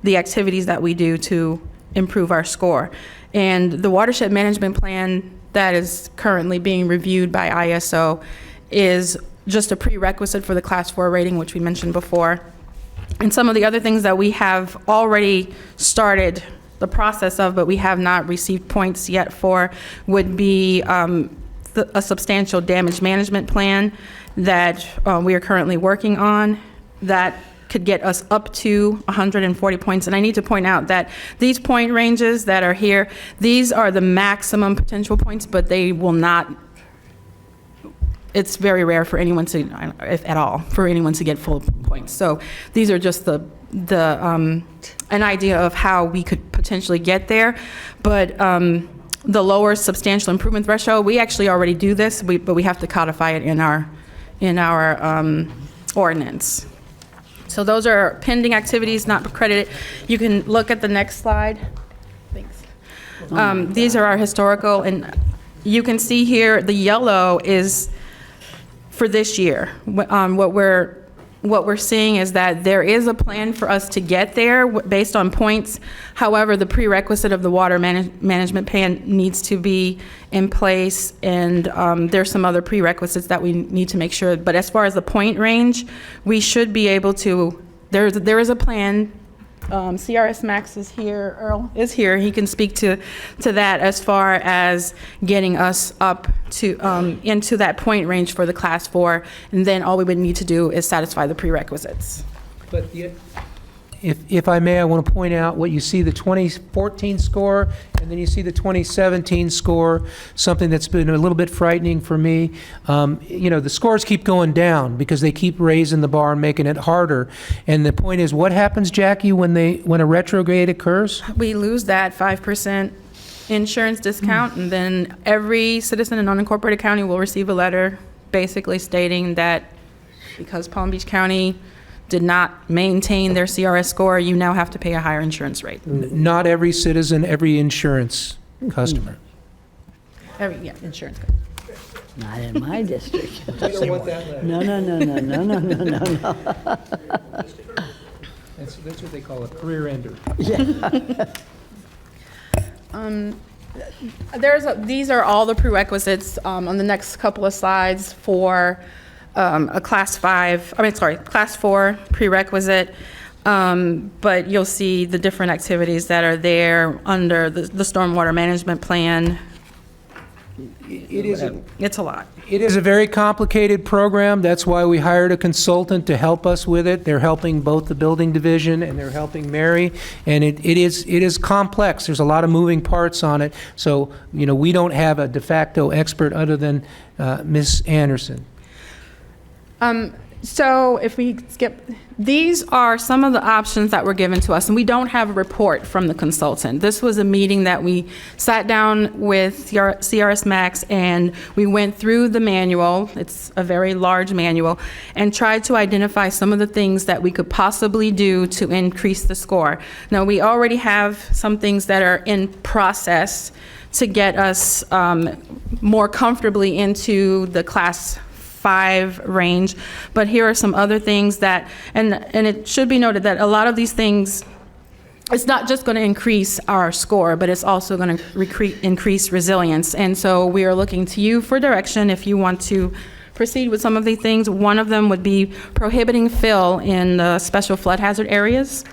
the activities that we do to improve our score. And the watershed management plan that is currently being reviewed by ISO is just a prerequisite for the class 4 rating, which we mentioned before. And some of the other things that we have already started the process of, but we have not received points yet for, would be a substantial damage management plan that we are currently working on. That could get us up to 140 points. And I need to point out that these point ranges that are here, these are the maximum potential points, but they will not, it's very rare for anyone to, if at all, for anyone to get full points. So these are just an idea of how we could potentially get there. But the lower substantial improvement threshold, we actually already do this, but we have to codify it in our ordinance. So those are pending activities not accredited. You can look at the next slide. Thanks. These are our historical, and you can see here the yellow is for this year. What we're seeing is that there is a plan for us to get there based on points. However, the prerequisite of the water management plan needs to be in place, and there's some other prerequisites that we need to make sure. But as far as the point range, we should be able to, there is a plan. CRS Max is here, Earl is here. He can speak to that as far as getting us up to into that point range for the Class 4, and then all we would need to do is satisfy the prerequisites. But if I may, I want to point out what you see, the 2014 score, and then you see the 2017 score, something that's been a little bit frightening for me. The scores keep going down because they keep raising the bar and making it harder. And the point is, what happens, Jackie, when a retrograde occurs? We lose that 5% insurance discount, and then every citizen in unincorporated county will receive a letter basically stating that because Palm Beach County did not maintain their CRS score, you now have to pay a higher insurance rate. Not every citizen, every insurance customer. Insurance customer. Not in my district. You don't want that letter. No. That's what they call a career ender. These are all the prerequisites on the next couple of slides for a Class 4 prerequisite. But you'll see the different activities that are there under the stormwater management plan. It's a lot. It is a very complicated program. That's why we hired a consultant to help us with it. They're helping both the building division and they're helping Mary. And it is complex. There's a lot of moving parts on it. So, we don't have a de facto expert other than Ms. Anderson. So if we skip, these are some of the options that were given to us, and we don't have a report from the consultant. This was a meeting that we sat down with CRS Max and we went through the manual, it's a very large manual, and tried to identify some of the things that we could possibly do to increase the score. Now, we already have some things that are in process to get us more comfortably into the Class 5 range, but here are some other things that, and it should be noted that a lot of these things, it's not just going to increase our score, but it's also going to increase resilience. And so we are looking to you for direction if you want to proceed with some of these things. One of them would be prohibiting fill in the special flood hazard areas.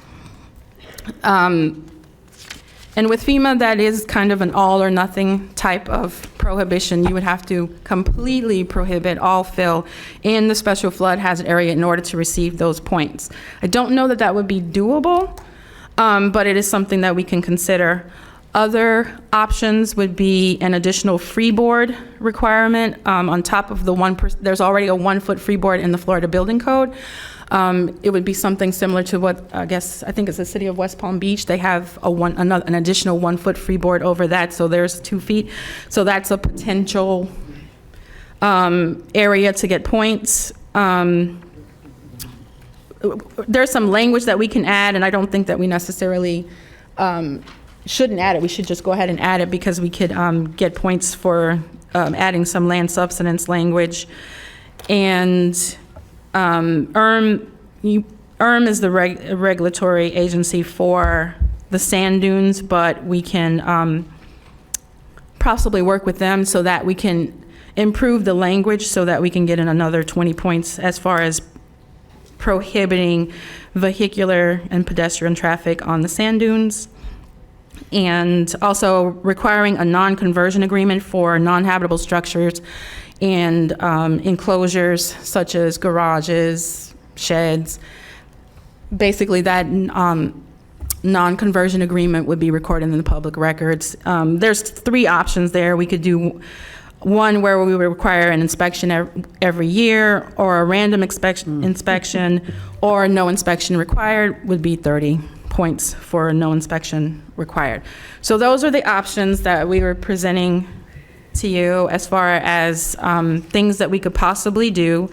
And with FEMA, that is kind of an all or nothing type of prohibition. You would have to completely prohibit all fill in the special flood hazard area in order to receive those points. I don't know that that would be doable, but it is something that we can consider. Other options would be an additional freeboard requirement on top of there's already a 1 foot freeboard in the Florida Building Code. It would be something similar to what I think it's the city of West Palm Beach. They have an additional 1 foot freeboard over that, so there's 2 feet. So that's a potential area to get points. There's some language that we can add, and I don't think that we necessarily shouldn't add it. We should just go ahead and add it because we could get points for adding some land subsidence language. And ERM is the regulatory agency for the sand dunes, but we can possibly work with them so that we can improve the language so that we can get in another 20 points as far as prohibiting vehicular and pedestrian traffic on the sand dunes. And also requiring a non-conversion agreement for non-habitable structures and enclosures such as garages, sheds. basically that non-conversion agreement would be recorded in the public records. There's 3 options there. We could do one where we would require an inspection every year, or a random inspection, or no inspection required would be 30 points for no inspection required. So those are the options that we were presenting to you as far as things that we could possibly do.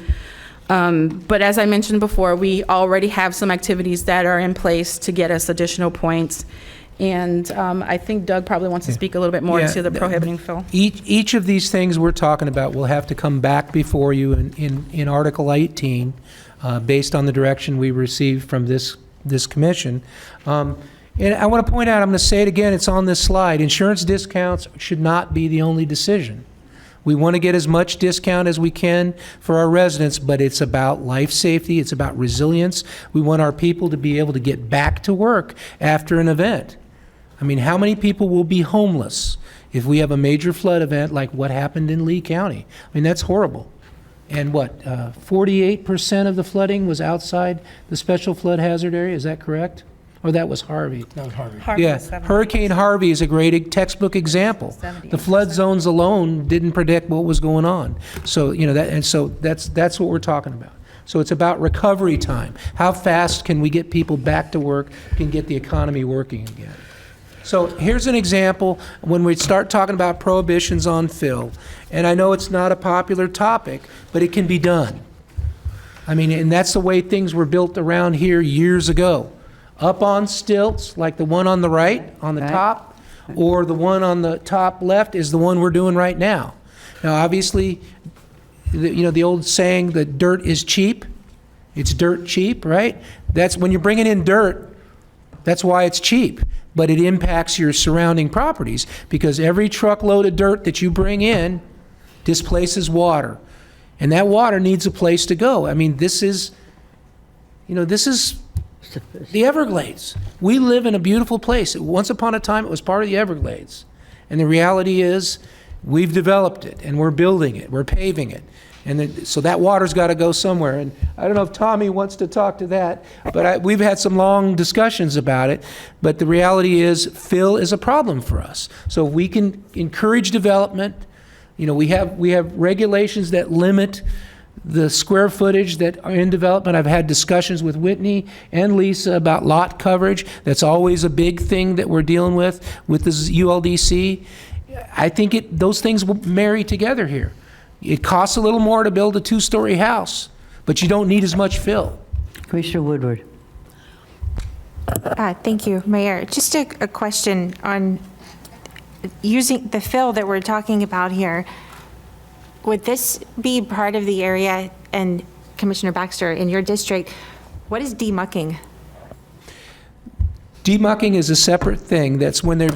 But as I mentioned before, we already have some activities that are in place to get us additional points. And I think Doug probably wants to speak a little bit more to the prohibiting fill. Each of these things we're talking about will have to come back before you in Article 18, based on the direction we received from this commission. And I want to point out, I'm going to say it again, it's on this slide, insurance discounts should not be the only decision. We want to get as much discount as we can for our residents, but it's about life safety, it's about resilience. We want our people to be able to get back to work after an event. I mean, how many people will be homeless if we have a major flood event like what happened in Lee County? I mean, that's horrible. And 48% of the flooding was outside the special flood hazard area, is that correct? Or that was Harvey? That was Harvey. Yeah, Hurricane Harvey is a great textbook example. The flood zones alone didn't predict what was going on. So, that's what we're talking about. So it's about recovery time. How fast can we get people back to work, can get the economy working again? So here's an example when we start talking about prohibitions on fill. And I know it's not a popular topic, but it can be done. I mean, and that's the way things were built around here years ago. Up on stilts, like the one on the right, on the top, or the one on the top left is the one we're doing right now. Now, obviously, the old saying that dirt is cheap, it's dirt cheap, right? That's when you're bringing in dirt, that's why it's cheap. But it impacts your surrounding properties because every truckload of dirt that you bring in displaces water. And that water needs a place to go. I mean, this is the Everglades. We live in a beautiful place. Once upon a time, it was part of the Everglades. And the reality is, we've developed it, and we're building it, we're paving it. And so that water's got to go somewhere. And I don't know if Tommy wants to talk to that, but we've had some long discussions about it. But the reality is, fill is a problem for us. So if we can encourage development, we have regulations that limit the square footage that are in development. I've had discussions with Whitney and Lisa about lot coverage. That's always a big thing that we're dealing with this ULDC. I think those things will marry together here. It costs a little more to build a 2-story house, but you don't need as much fill. Commissioner Woodward. Thank you, Mayor. Just a question on using the fill that we're talking about here. Would this be part of the area, and Commissioner Baxter, in your district, what is demucking? Demucking is a separate thing. That's when they're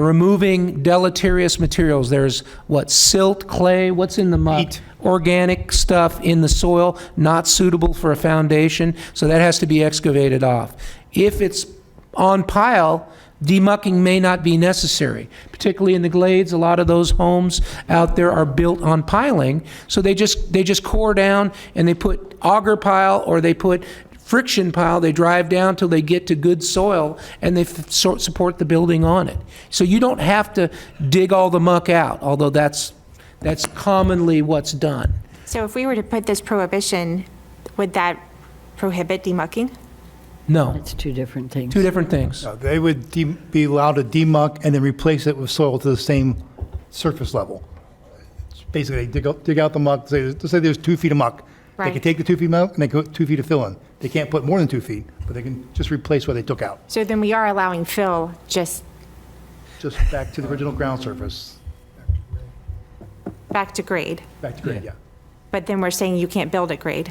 removing deleterious materials. There's silt, clay, what's in the muck? Peat. Organic stuff in the soil, not suitable for a foundation, so that has to be excavated off. If it's on pile, demucking may not be necessary. Particularly in the Glades, a lot of those homes out there are built on piling, so they just core down and they put auger pile or they put friction pile. They drive down till they get to good soil and they support the building on it. So you don't have to dig all the muck out, although that's commonly what's done. So if we were to put this prohibition, would that prohibit demucking? No. It's two different things. Two different things. They would be allowed to demuck and then replace it with soil to the same surface level. Basically, they dig out the muck. Let's say there's 2 feet of muck. They can take the 2 feet of muck and they put 2 feet of fill in. They can't put more than 2 feet, but they can just replace what they took out. So then we are allowing fill just back to the original ground surface. back to grade. Back to grade, yeah. But then we're saying you can't build at grade.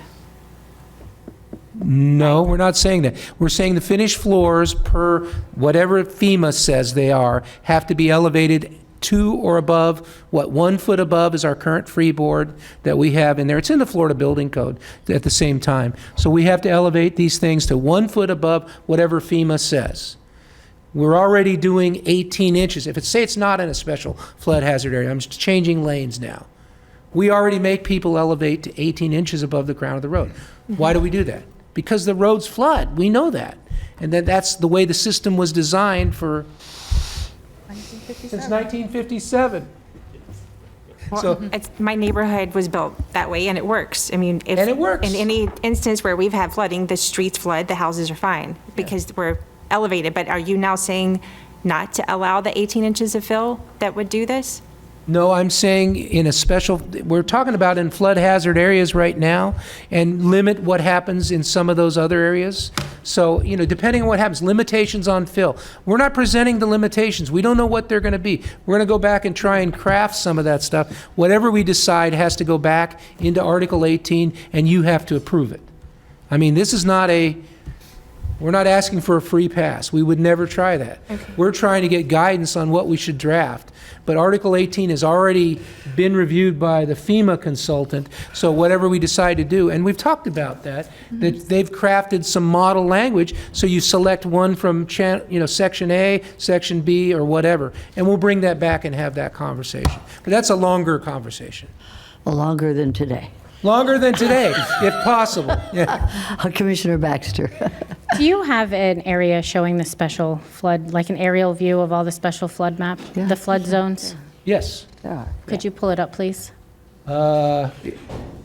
No, we're not saying that. We're saying the finished floors, per whatever FEMA says they are, have to be elevated 2 or above. 1 foot above is our current freeboard that we have in there. It's in the Florida Building Code at the same time. So we have to elevate these things to 1 foot above whatever FEMA says. We're already doing 18 inches. If say it's not in a special flood hazard area, I'm just changing lanes now. We already make people elevate to 18 inches above the ground of the road. Why do we do that? because the roads flood. We know that. And that's the way the system was designed for, since 1957. So, My neighborhood was built that way, and it works. I mean, if And it works. in any instance where we've had flooding, the streets flood, the houses are fine because we're elevated. But are you now saying not to allow the 18 inches of fill that would do this? no, I'm saying in a special, we're talking about in flood hazard areas right now, and limit what happens in some of those other areas. So, depending on what happens, limitations on fill. We're not presenting the limitations. We don't know what they're going to be. We're going to go back and try and craft some of that stuff. Whatever we decide has to go back into Article 18, and you have to approve it. I mean, this is not we're not asking for a free pass. We would never try that. Okay. We're trying to get guidance on what we should draft. But Article 18 has already been reviewed by the FEMA consultant, so whatever we decide to do, and we've talked about that, that they've crafted some model language, so you select one from Section A, Section B, or whatever, and we'll bring that back and have that conversation. But that's a longer conversation. Longer than today. Longer than today, if possible. Yeah. Commissioner Baxter. Do you have an area showing the special flood, like an aerial view of all the special flood map, the flood zones? Yes. Could you pull it up, please? The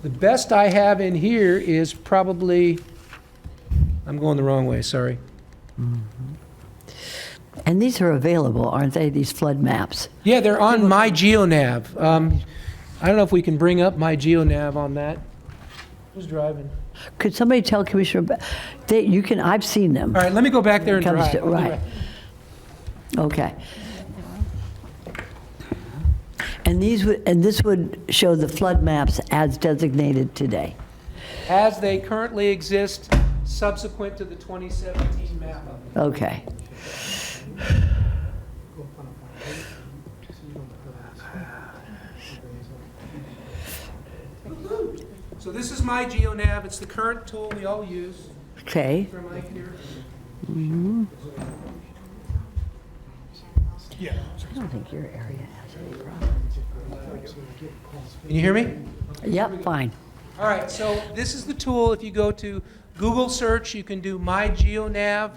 best I have in here is probably, I'm going the wrong way, sorry. And these are available, aren't they, these flood maps? Yeah, they're on my GeoNav. I don't know if we can bring up my GeoNav on that. Who's driving? Could somebody tell Commissioner, you can, I've seen them. All right, let me go back there and drive. Right. Okay. And this would show the flood maps as designated today. As they currently exist, subsequent to the 2017 map update. Okay. So this is my GeoNav. It's the current tool we all use. Okay. From right here. Yeah. I don't think your area has any problem. Can you hear me? Yep, fine. All right, so this is the tool. If you go to Google search, you can do My GeoNav,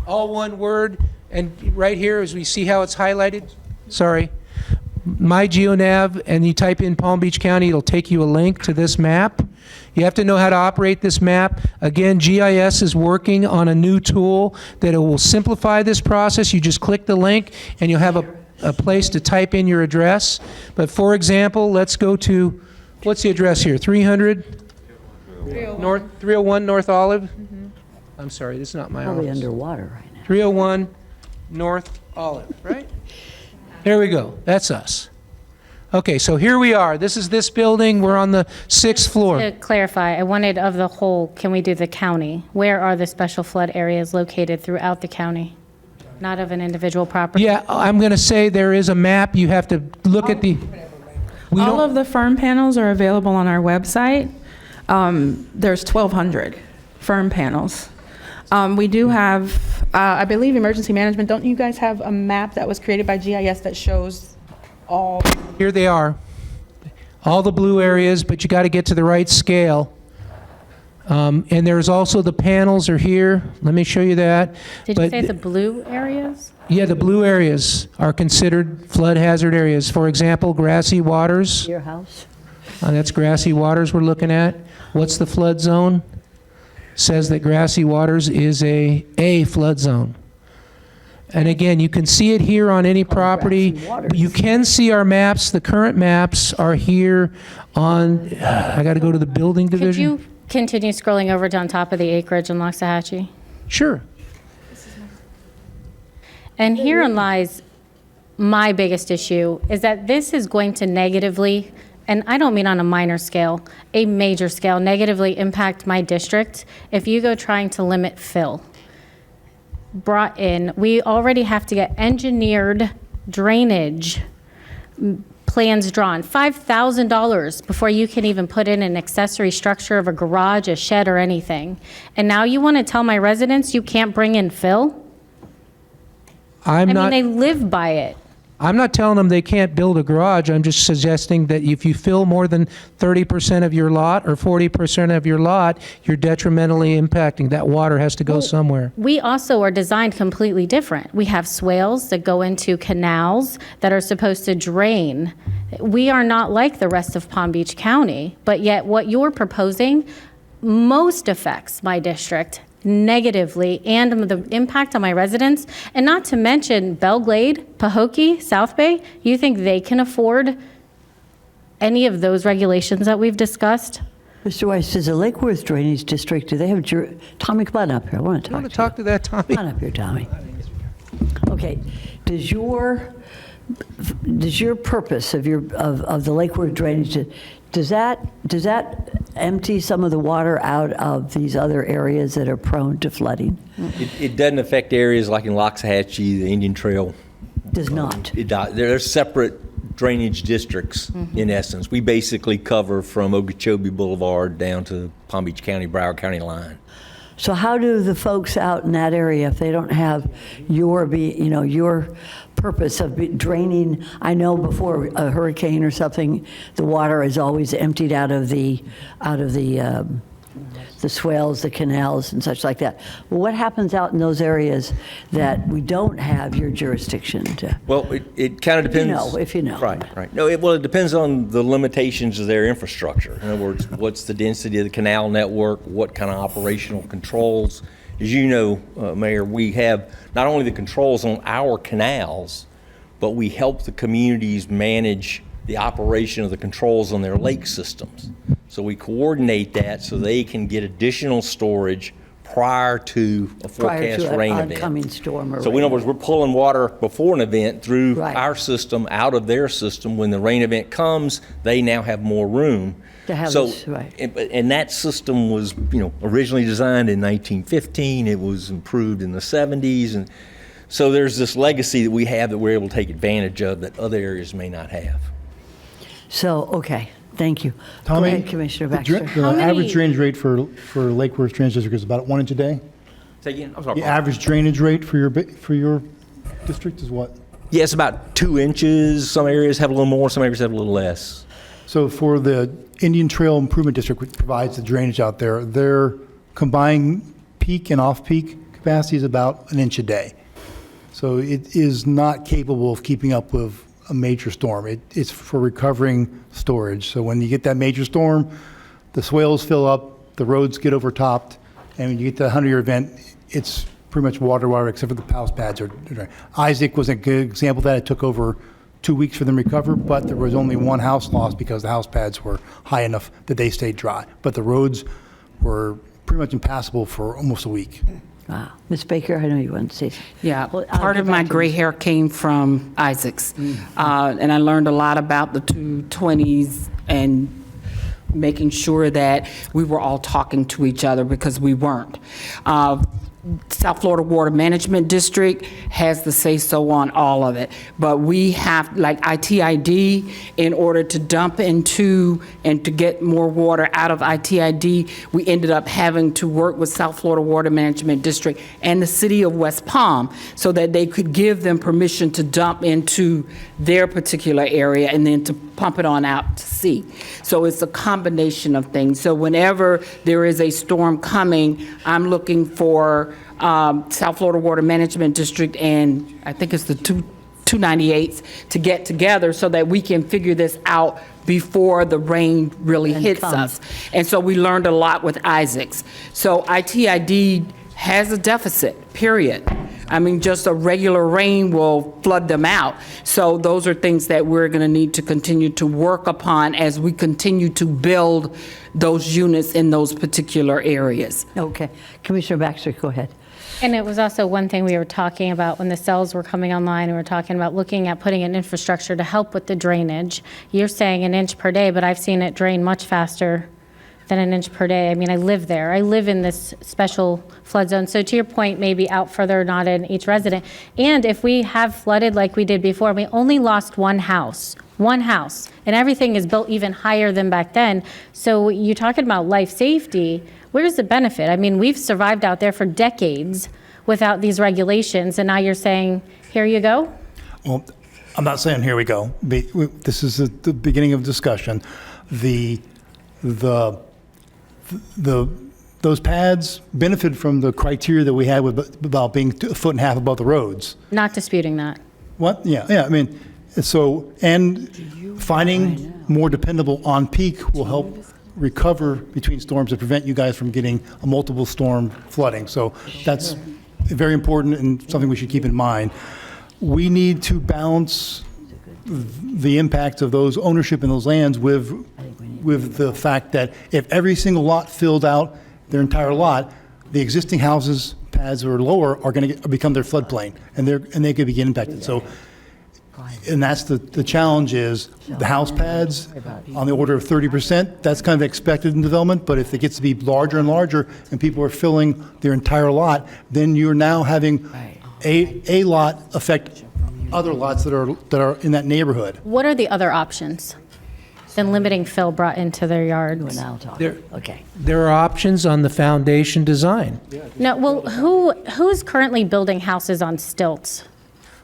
all one word, and right here, as we see how it's highlighted, sorry, My GeoNav, and you type in Palm Beach County, it'll take you a link to this map. You have to know how to operate this map. Again, GIS is working on a new tool that it will simplify this process. You just click the link, and you'll have a place to type in your address. But for example, let's go to, what's the address here? 300? 301 North Olive? Mm-hmm. I'm sorry, this is not my Probably office. underwater right now. 301 North Olive, right? There we go. That's us. Okay, so here we are. This is this building. We're on the 6th floor. To clarify, I wanted of the whole, can we do the county? Where are the special flood areas located throughout the county? Not of an individual property? Yeah, I'm going to say there is a map. You have to look at the... All of the firm panels are available on our website. There's 1,200 firm panels. We do have, I believe, emergency management. Don't you guys have a map that was created by GIS that shows all? Here they are. All the blue areas, but you got to get to the right scale. And there's also the panels are here. Let me show you that. Did you say the blue areas? Yeah, the blue areas are considered flood hazard areas. For example, grassy waters. Your house? That's grassy waters we're looking at. What's the flood zone? Says that grassy waters is a flood zone. And again, you can see it here on any property. You can see our maps. The current maps are here on, I got to go to the building division. Could you continue scrolling over to on top of the acreage in Loxahatchee? Sure. And herein lies my biggest issue, is that this is going to negatively, and I don't mean on a minor scale, a major scale, negatively impact my district if you go trying to limit fill. Brought in, we already have to get engineered drainage plans drawn, $5,000 before you can even put in an accessory structure of a garage, a shed, or anything. And now you want to tell my residents you can't bring in fill? I mean, they live by it. I'm not telling them they can't build a garage. I'm just suggesting that if you fill more than 30% of your lot or 40% of your lot, you're detrimentally impacting. That water has to go somewhere. We also are designed completely different. We have swales that go into canals that are supposed to drain. We are not like the rest of Palm Beach County, but yet what you're proposing most affects my district negatively and the impact on my residents. And not to mention Belglade, Pahokee, South Bay, you think they can afford any of those regulations that we've discussed? Mr. Weiss, does the Lake Worth Drainage District, do they have, Tommy, come on up here. I want to talk to you. Talk to that, Tommy. Come on up here, Tommy. Okay, does your purpose of the Lake Worth Drainage, does that empty some of the water out of these other areas that are prone to flooding? It doesn't affect areas like in Loxahatchee, the Indian Trail. Does not? It does. They're separate drainage districts, in essence. We basically cover from Okeechobee Boulevard down to Palm Beach County, Broward County line. So how do the folks out in that area, if they don't have your purpose of draining? I know before a hurricane or something, the water is always emptied out of the swales, the canals, and such like that. Well, what happens out in those areas that we don't have your jurisdiction to? Well, it kind of depends. If you know. Right. No, it depends on the limitations of their infrastructure. In other words, what's the density of the canal network, what kind of operational controls. As you know, Mayor, we have not only the controls on our canals, but we help the communities manage the operation of the controls on their lake systems. So we coordinate that so they can get additional storage prior to a forecast rain event. Oncoming storm or so in other words, we're pulling water before an event through Right. our system, out of their system. When the rain event comes, they now have more room. To have So, this, right. and that system was, originally designed in 1915. It was improved in the 70s. And so there's this legacy that we have that we're able to take advantage of that other areas may not have. So, okay, thank you. Tommy, Go ahead, Commissioner the Baxter. average drainage rate for Lake Worth Drainage District is about 1 inch a day? Say again? I'm sorry. The average drainage rate for your district is what? Yeah, it's about 2 inches. Some areas have a little more, some areas have a little less. So for the Indian Trail Improvement District, which provides the drainage out there, their combined peak and off-peak capacity is about 1 inch a day. So it is not capable of keeping up with a major storm. It's for recovering storage. So when you get that major storm, the swales fill up, the roads get overtopped, and when you get to the 100-year event, it's pretty much water, except for the house pads are dry. Isaac was a good example of that. It took over 2 weeks for them to recover, but there was only one house lost because the house pads were high enough that they stayed dry. But the roads were pretty much impassable for almost a week. Wow. Ms. Baker, I know you wanted to say something. Yeah, Well, I'll part get of my back to gray Ms. hair came from Isaac's. And I learned a lot about the 220s and making sure that we were all talking to each other because we weren't. South Florida Water Management District has the say-so on all of it. But we have, like ITID, in order to dump into and to get more water out of ITID, we ended up having to work with South Florida Water Management District and the city of West Palm so that they could give them permission to dump into their particular area and then to pump it on out to sea. So it's a combination of things. So whenever there is a storm coming, I'm looking for South Florida Water Management District and I think it's the 298s to get together so that we can figure this out before the rain really hits us. And so we learned a lot with Isaacs. So ITID has a deficit, period. I mean, just a regular rain will flood them out. So those are things that we're going to need to continue to work upon as we continue to build those units in those particular areas. Okay. Commissioner Baxter, go ahead. And it was also one thing we were talking about when the cells were coming online, and we were talking about looking at putting an infrastructure to help with the drainage. You're saying 1 inch per day, but I've seen it drain much faster than 1 inch per day. I mean, I live there. I live in this special flood zone. So to your point, maybe out further, not in each resident. And if we have flooded like we did before, we only lost one house, and everything is built even higher than back then. So you're talking about life safety. Where's the benefit? I mean, we've survived out there for decades without these regulations, and now you're saying, here you go? Well, I'm not saying here we go. This is the beginning of discussion. Those pads benefit from the criteria that we had about being a foot and a half above the roads. Not disputing that. What? Yeah. I mean, so, and finding more dependable on-peak will help recover between storms to prevent you guys from getting a multiple storm flooding. So that's very important and something we should keep in mind. We need to balance the impact of those ownership in those lands with the fact that if every single lot filled out their entire lot, the existing houses, pads that are lower, are going to become their floodplain, and they could get impacted. So, and that's the challenge is the house pads on the order of 30%. That's kind of expected in development, but if it gets to be larger and larger, and people are filling their entire lot, then you're now having a lot affect other lots that are in that neighborhood. What are the other options than limiting fill brought into their yards? There are options on the foundation design. No, well, who's currently building houses on stilts?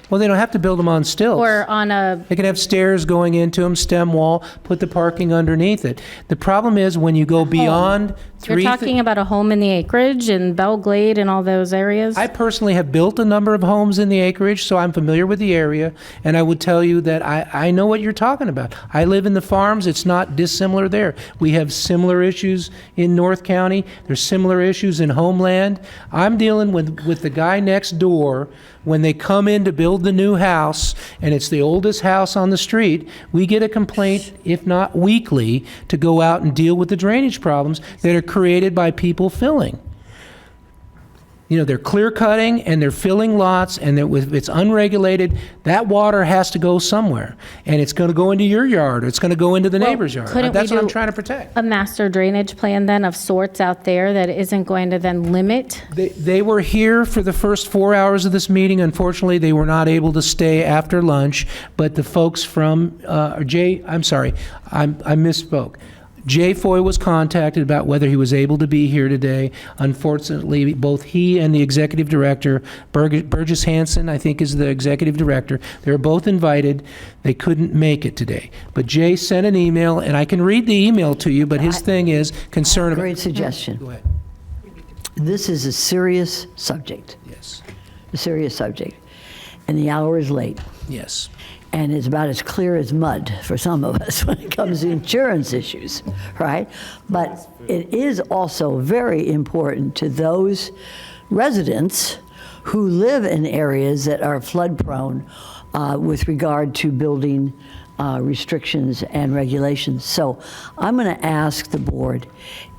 Well, they don't have to build them on stilts. Or on a, They can have stairs going into them, stem wall, put the parking underneath it. The problem is when you go beyond you're talking about a home in the acreage and Belglade and all those areas? I personally have built a number of homes in the acreage, so I'm familiar with the area, and I would tell you that I know what you're talking about. I live in the farms. It's not dissimilar there. We have similar issues in North County. There's similar issues in Homeland. I'm dealing with the guy next door. When they come in to build the new house, and it's the oldest house on the street, we get a complaint, if not weekly, to go out and deal with the drainage problems that are created by people filling. You know, they're clear cutting and they're filling lots, and if it's unregulated, that water has to go somewhere. And it's going to go into your yard, or it's going to go into the neighbor's yard. couldn't That's we what I'm do trying to protect. a master drainage plan then of sorts out there that isn't going to then limit? They were here for the first 4 hours of this meeting. Unfortunately, they were not able to stay after lunch, but the folks from, I misspoke. Jay Foy was contacted about whether he was able to be here today. Unfortunately, both he and the executive director, Burgess Hansen, I think is the executive director, they were both invited. They couldn't make it today. But Jay sent an email, and I can read the email to you, but his thing is concern about... Great suggestion. Go ahead. This is a serious subject. Yes. A serious subject. And the hour is late. Yes. And it's about as clear as mud for some of us when it comes to insurance issues, right? But it is also very important to those residents who live in areas that are flood prone with regard to building restrictions and regulations. So I'm going to ask the board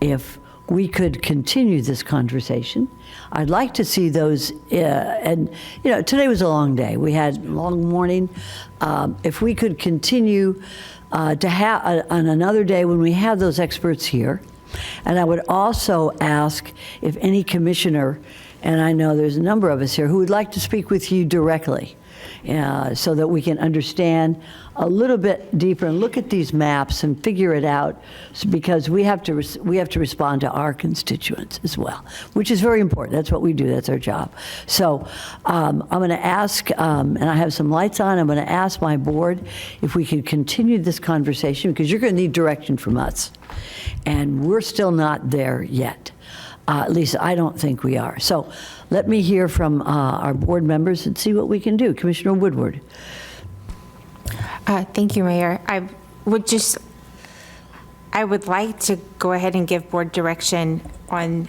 if we could continue this conversation. I'd like to see those, and you know, today was a long day. We had a long morning. If we could continue to have on another day when we have those experts here, and I would also ask if any commissioner, and I know there's a number of us here, who would like to speak with you directly, so that we can understand a little bit deeper and look at these maps and figure it out, because we have to respond to our constituents as well, which is very important. That's what we do. That's our job. So I'm going to ask, and I have some lights on, I'm going to ask my board if we could continue this conversation, because you're going to need direction from us. And we're still not there yet. At least I don't think we are. So let me hear from our board members and see what we can do. Commissioner Woodward. Thank you, Mayor. I would like to go ahead and give board direction on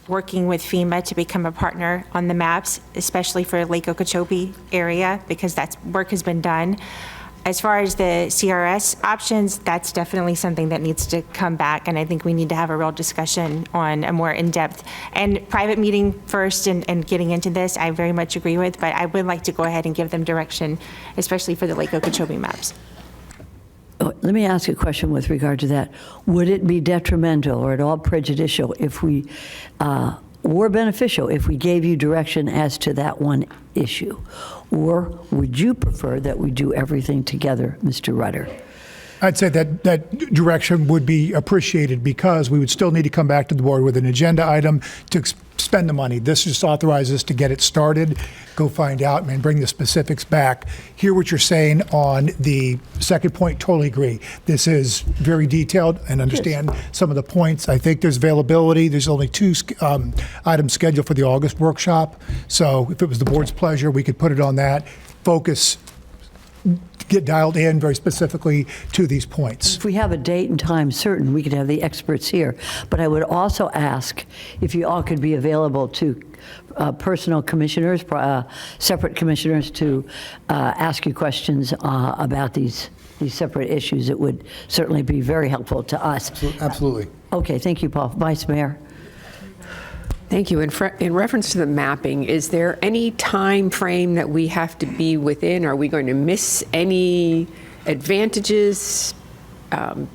working with FEMA to become a partner on the maps, especially for Lake Okeechobee area, because that work has been done. As far as the CRS options, that's definitely something that needs to come back, and I think we need to have a real discussion on a more in-depth and private meeting first and getting into this. I very much agree with, but I would like to go ahead and give them direction, especially for the Lake Okeechobee maps. Let me ask a question with regard to that. Would it be detrimental or at all prejudicial if we, or beneficial if we gave you direction as to that one issue? Or would you prefer that we do everything together, Mr. Rutter? I'd say that direction would be appreciated, because we would still need to come back to the board with an agenda item to spend the money. This just authorizes to get it started, go find out, and bring the specifics back. Hear what you're saying on the second point, totally agree. This is very detailed and understand some of the points. I think there's availability. There's only 2 items scheduled for the August workshop. So if it was the board's pleasure, we could put it on that. Focus, get dialed in very specifically to these points. If we have a date and time certain, we could have the experts here. But I would also ask if you all could be available to personal commissioners, separate commissioners, to ask you questions about these separate issues. It would certainly be very helpful to us. Absolutely. Okay, thank you, Paul. Vice Mayor. Thank you. In reference to the mapping, is there any time frame that we have to be within? Are we going to miss any advantages? I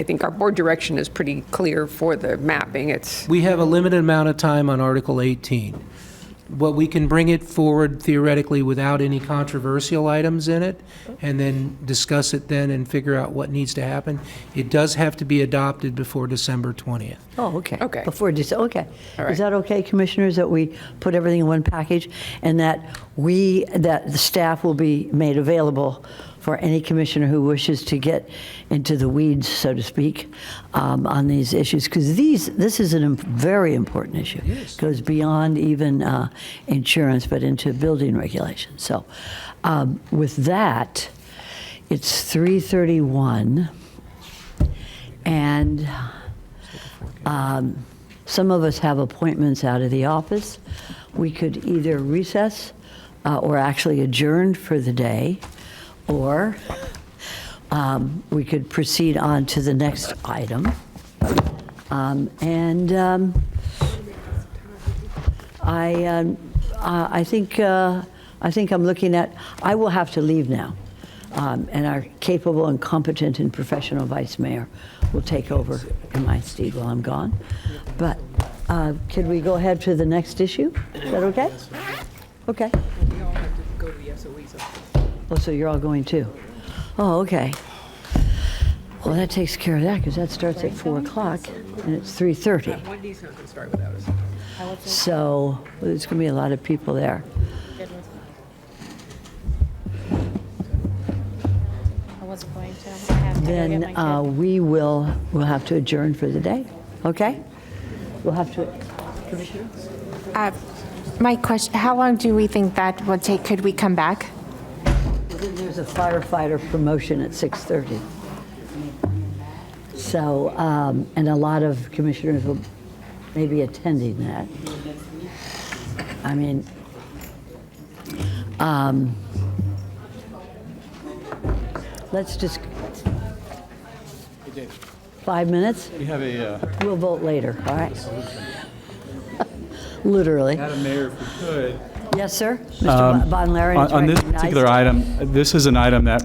think our board direction is pretty clear for the mapping. We have a limited amount of time on Article 18. But we can bring it forward theoretically without any controversial items in it, and then discuss it then and figure out what needs to happen. It does have to be adopted before December 20th. Oh, okay. Okay. Before December, okay. All right. Is that okay, commissioners, that we put everything in one package, and that the staff will be made available for any commissioner who wishes to get into the weeds, so to speak, on these issues? Because this is a very important issue. It goes beyond even insurance, but into building regulations. So with that, it's 3:31, and some of us have appointments out of the office. We could either recess or actually adjourn for the day, or we could proceed on to the next item. I think I'm looking at, I will have to leave now. And our capable and competent and professional vice mayor will take over in my stead while I'm gone. But could we go ahead to the next issue? Is that okay? Okay. We all have to go to the SOEs. Oh, so you're all going too? Oh, okay. Well, that takes care of that, because that starts at 4 o'clock, and it's 3:30. Wendy's not going to start without us. So there's going to be a lot of people there. I was going to. I have to go get my Then kid. we'll have to adjourn for the day, okay? We'll have to, Commissioner? My question, how long do we think that will take? Could we come back? Then there's a firefighter promotion at 6:30. So, and a lot of commissioners will maybe attending that. I mean, let's just, 5 minutes? We have We'll vote later, all right? Literally. Madam Mayor, if we could. Yes, sir? Mr. Von Laren is On this recognized. particular item, this is an item that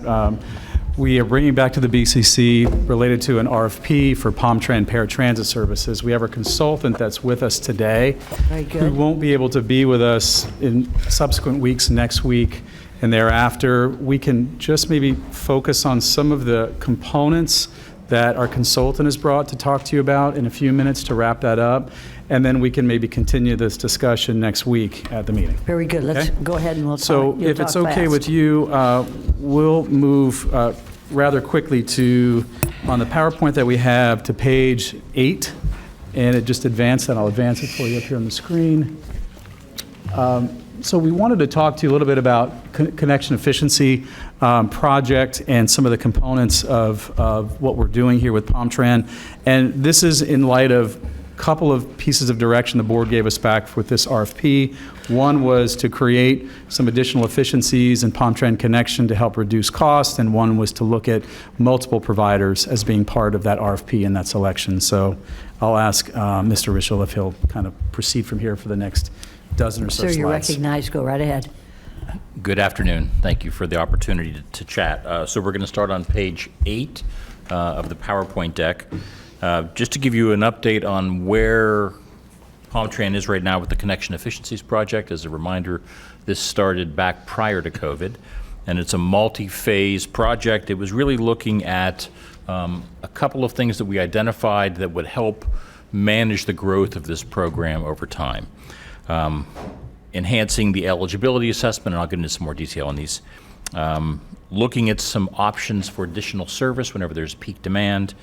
we are bringing back to the BCC related to an RFP for Palm-Tran paratransit services. We have our consultant that's with us today. Very good. Who won't be able to be with us in subsequent weeks, next week and thereafter. We can just maybe focus on some of the components that our consultant has brought to talk to you about in a few minutes to wrap that up. And then we can maybe continue this discussion next week at the meeting. Very good. Let's Okay? go ahead and we'll talk. So you'll if it's talk okay fast. with you, we'll move rather quickly to, on the PowerPoint that we have, to page 8. And it just advanced that. I'll advance it for you up here on the screen. So we wanted to talk to you a little bit about connection efficiency project and some of the components of what we're doing here with Palm-Tran. And this is in light of couple of pieces of direction the board gave us back with this RFP. One was to create some additional efficiencies in Palm-Tran Connection to help reduce costs, and one was to look at multiple providers as being part of that RFP and that selection. So I'll ask Mr. Rischel if he'll kind of proceed from here for the next dozen or so Sir, slides. you're recognized. Go right ahead. Good afternoon. Thank you for the opportunity to chat. So we're going to start on page 8 of the PowerPoint deck. Just to give you an update on where Palm-Tran is right now with the Connection Efficiencies Project. As a reminder, this started back prior to COVID, and it's a multi-phase project. It was really looking at a couple of things that we identified that would help manage the growth of this program over time. Enhancing the eligibility assessment, and I'll get into some more detail on these. Looking at some options for additional service whenever there's peak demand.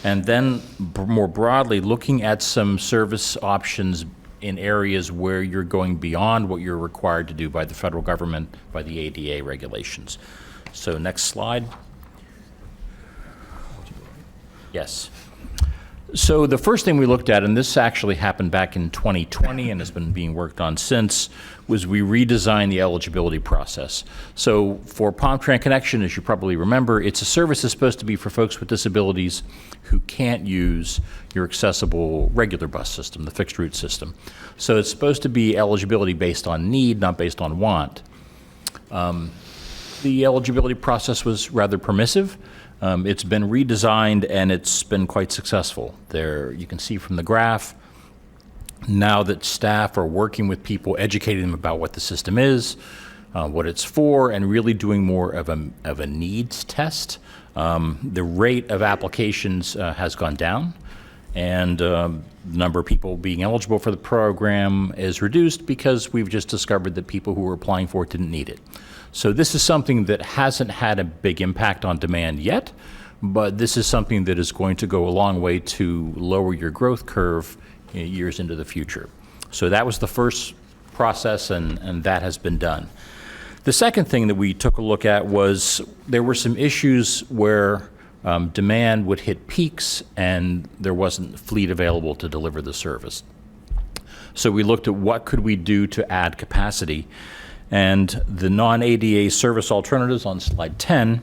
And then more broadly, looking at some service options in areas where you're going beyond what you're required to do by the federal government, by the ADA regulations. So next slide. Yes. So the first thing we looked at, and this actually happened back in 2020 and has been being worked on since, was we redesigned the eligibility process. So for PalmTran Connection, as you probably remember, it's a service that's supposed to be for folks with disabilities who can't use your accessible regular bus system, the fixed route system. So it's supposed to be eligibility based on need, not based on want. The eligibility process was rather permissive. It's been redesigned and it's been quite successful. There, you can see from the graph, now that staff are working with people, educating them about what the system is, what it's for, and really doing more of a needs test, the rate of applications has gone down, and the number of people being eligible for the program is reduced because we've just discovered that people who were applying for it didn't need it. So this is something that hasn't had a big impact on demand yet, but this is something that is going to go a long way to lower your growth curve years into the future. So that was the first process, and that has been done. The second thing that we took a look at was there were some issues where demand would hit peaks and there wasn't fleet available to deliver the service. So we looked at what could we do to add capacity. And the non-ADA service alternatives on slide 10,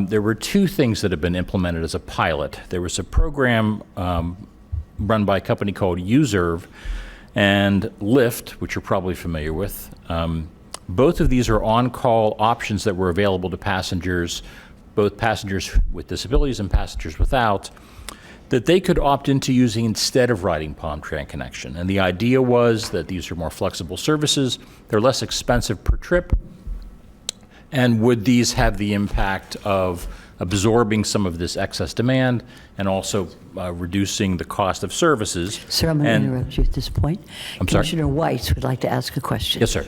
there were two things that have been implemented as a pilot. There was a program run by a company called Userve and Lyft, which you're probably familiar with. Both of these are on-call options that were available to passengers, both passengers with disabilities and passengers without, that they could opt into using instead of riding PalmTran Connection. And the idea was that these are more flexible services, they're less expensive per trip, and would these have the impact of absorbing some of this excess demand and also reducing the cost of services. Sir, I'm going to interrupt you at this point. I'm sorry? Commissioner Weiss would like to ask a question. Yes, sir.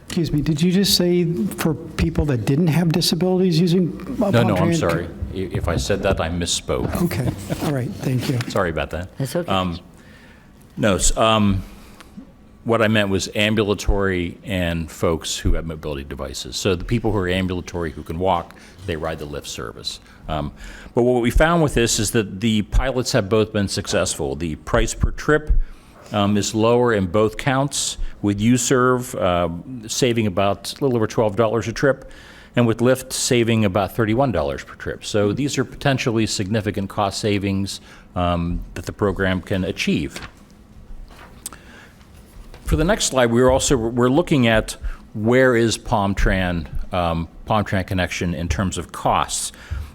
Excuse me, did you just say for people that didn't have disabilities using No, I'm PalmTran? sorry. If I said that, I misspoke. Okay, all right, thank you. Sorry about that. That's okay. What I meant was ambulatory and folks who have mobility devices. So the people who are ambulatory who can walk, they ride the Lyft service. But what we found with this is that the pilots have both been successful. The price per trip is lower in both counts, with Userve saving about a little over $12 a trip, and with Lyft saving about $31 per trip. So these are potentially significant cost savings that the program can achieve. For the next slide, we're looking at where is PalmTran Connection in terms of costs.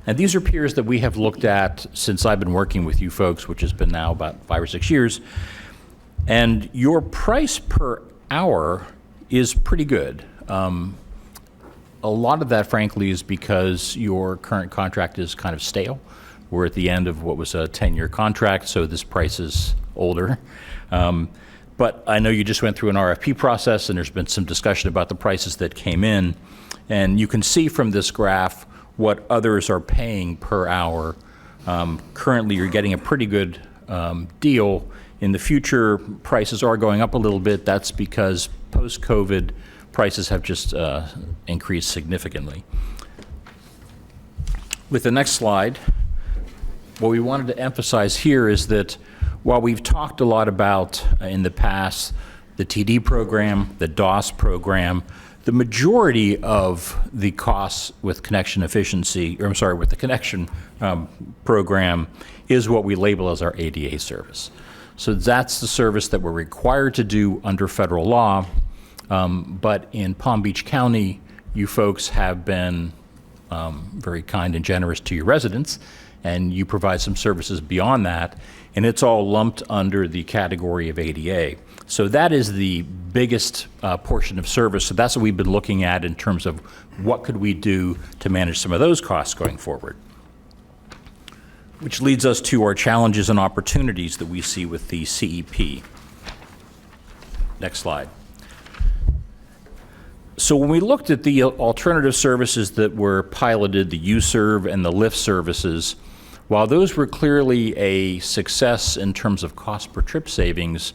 And these are peers that we have looked at since I've been working with you folks, which has been now about 5 or 6 years. And your price per hour is pretty good. A lot of that, frankly, is because your current contract is kind of stale. We're at the end of what was a 10-year contract, so this price is older. But I know you just went through an RFP process, and there's been some discussion about the prices that came in. And you can see from this graph what others are paying per hour. Currently, you're getting a pretty good deal. In the future, prices are going up a little bit. That's because post-COVID, prices have just increased significantly. With the next slide, what we wanted to emphasize here is that while we've talked a lot about in the past the TD program, the DOS program, the majority of the costs with connection efficiency, or I'm sorry, with the connection program is what we label as our ADA service. So that's the service that we're required to do under federal law. But in Palm Beach County, you folks have been very kind and generous to your residents, and you provide some services beyond that, and it's all lumped under the category of ADA. So that is the biggest portion of service. So that's what we've been looking at in terms of what could we do to manage some of those costs going forward. which leads us to our challenges and opportunities that we see with the CEP. Next slide. So when we looked at the alternative services that were piloted, the U-Serve and the Lyft services, while those were clearly a success in terms of cost per trip savings,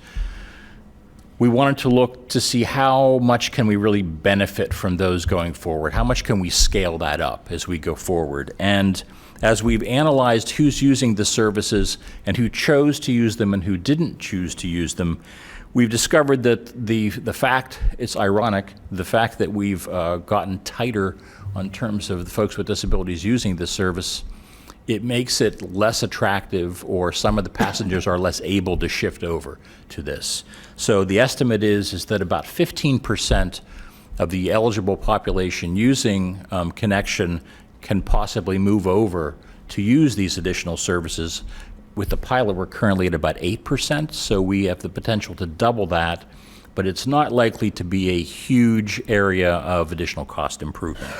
we wanted to look to see how much can we really benefit from those going forward? How much can we scale that up as we go forward? And as we've analyzed who's using the services and who chose to use them and who didn't choose to use them, we've discovered that the fact, it's ironic, the fact that we've gotten tighter on terms of the folks with disabilities using this service, it makes it less attractive, or some of the passengers are less able to shift over to this. So the estimate is that about 15% of the eligible population using Connection can possibly move over to use these additional services. With the pilot, we're currently at about 8%, so we have the potential to double that, but it's not likely to be a huge area of additional cost improvement.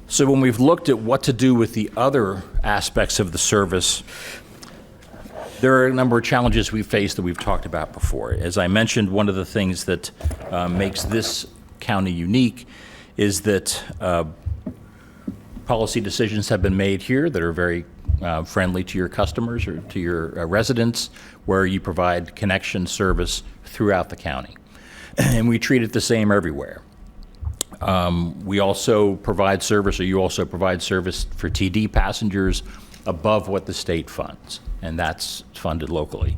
So when we've looked at what to do with the other aspects of the service, there are a number of challenges we face that we've talked about before. As I mentioned, one of the things that makes this county unique is that policy decisions have been made here that are very friendly to your customers or to your residents, where you provide Connection service throughout the county. And we treat it the same everywhere. We also provide service, or you also provide service for TD passengers above what the state funds, and that's funded locally.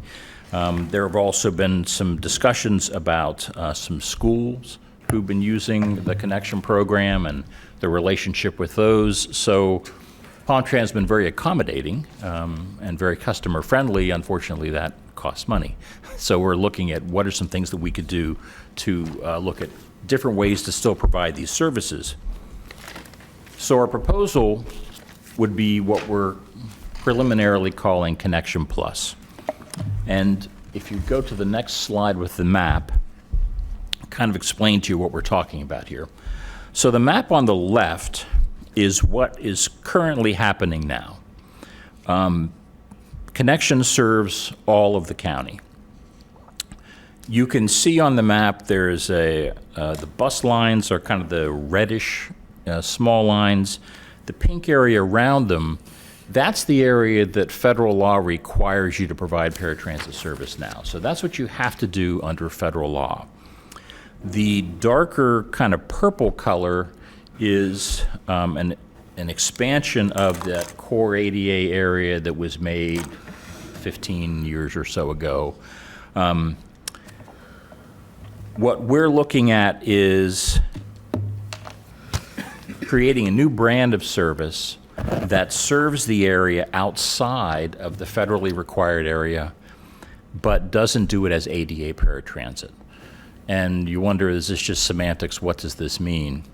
There have also been some discussions about some schools who've been using the Connection program and the relationship with those. So Palm Trans has been very accommodating and very customer friendly. Unfortunately, that costs money. So we're looking at what are some things that we could do to look at different ways to still provide these services. So our proposal would be what we're preliminarily calling Connection Plus. And if you go to the next slide with the map, I'll kind of explain to you what we're talking about here. So the map on the left is what is currently happening now. Connection serves all of the county. You can see on the map there's the bus lines are kind of the reddish small lines. The pink area around them, that's the area that federal law requires you to provide paratransit service now. So that's what you have to do under federal law. The darker kind of purple color is an expansion of that core ADA area that was made 15 years or so ago. What we're looking at is creating a new brand of service that serves the area outside of the federally required area, but doesn't do it as ADA paratransit. And you wonder, is this just semantics? What does this mean?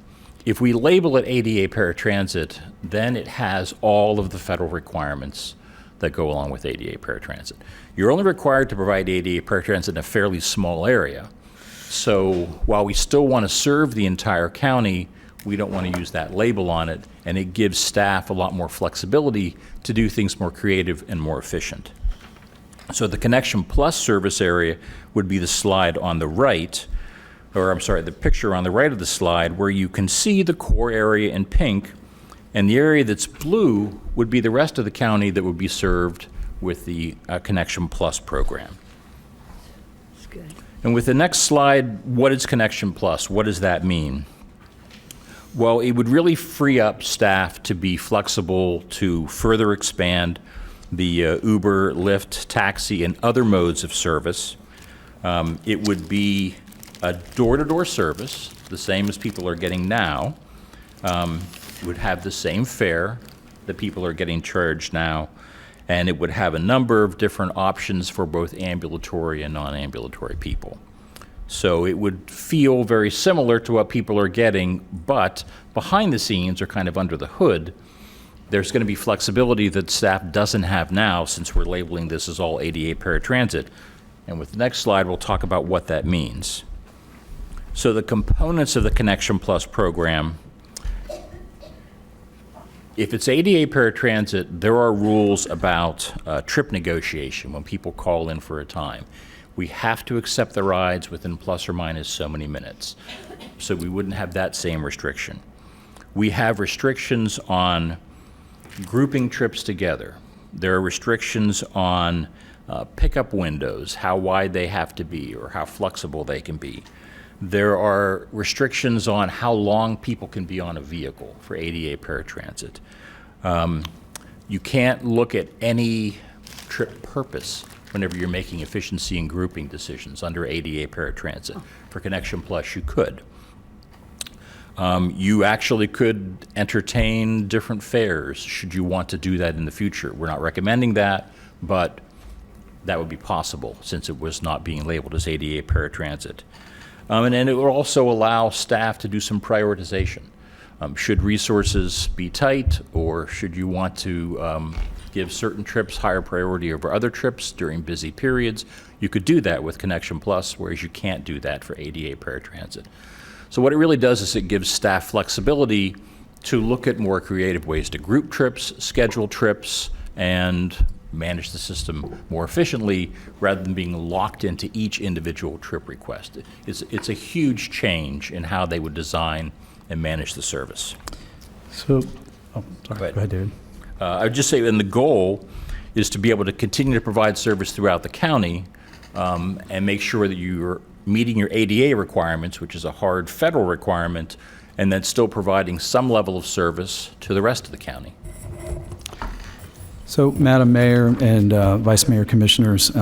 If we label it ADA paratransit, then it has all of the federal requirements that go along with ADA paratransit. You're only required to provide ADA paratransit in a fairly small area. So while we still want to serve the entire county, we don't want to use that label on it, and it gives staff a lot more flexibility to do things more creative and more efficient. So the Connection Plus service area would be the slide on the right, or I'm sorry, the picture on the right of the slide, where you can see the core area in pink, and the area that's blue would be the rest of the county that would be served with the Connection Plus program. That's good. And with the next slide, what is Connection Plus? What does that mean? Well, it would really free up staff to be flexible to further expand the Uber, Lyft, taxi, and other modes of service. It would be a door-to-door service, the same as people are getting now. It would have the same fare that people are getting charged now, and it would have a number of different options for both ambulatory and non-ambulatory people. So it would feel very similar to what people are getting, but behind the scenes, or kind of under the hood, there's going to be flexibility that staff doesn't have now, since we're labeling this as all ADA paratransit. And with the next slide, we'll talk about what that means. So the components of the Connection Plus program If it's ADA paratransit, there are rules about trip negotiation when people call in for a time. We have to accept the rides within plus or minus so many minutes. So we wouldn't have that same restriction. We have restrictions on grouping trips together. There are restrictions on pickup windows, how wide they have to be or how flexible they can be. There are restrictions on how long people can be on a vehicle for ADA paratransit. You can't look at any trip purpose whenever you're making efficiency and grouping decisions under ADA paratransit. For Connection Plus, you could. You actually could entertain different fares should you want to do that in the future. We're not recommending that, but that would be possible since it was not being labeled as ADA paratransit. And then it would also allow staff to do some prioritization. Should resources be tight, or should you want to give certain trips higher priority over other trips during busy periods? You could do that with Connection Plus, whereas you can't do that for ADA paratransit. So what it really does is it gives staff flexibility to look at more creative ways to group trips, schedule trips, and manage the system more efficiently rather than being locked into each individual trip request. It's a huge change in how they would design and manage the service. So, sorry, go ahead, David. I would just say, and the goal is to be able to continue to provide service throughout the county and make sure that you're meeting your ADA requirements, which is a hard federal requirement, and then still providing some level of service to the rest of the county. So, Madam Mayor and Vice Mayor Commissioners,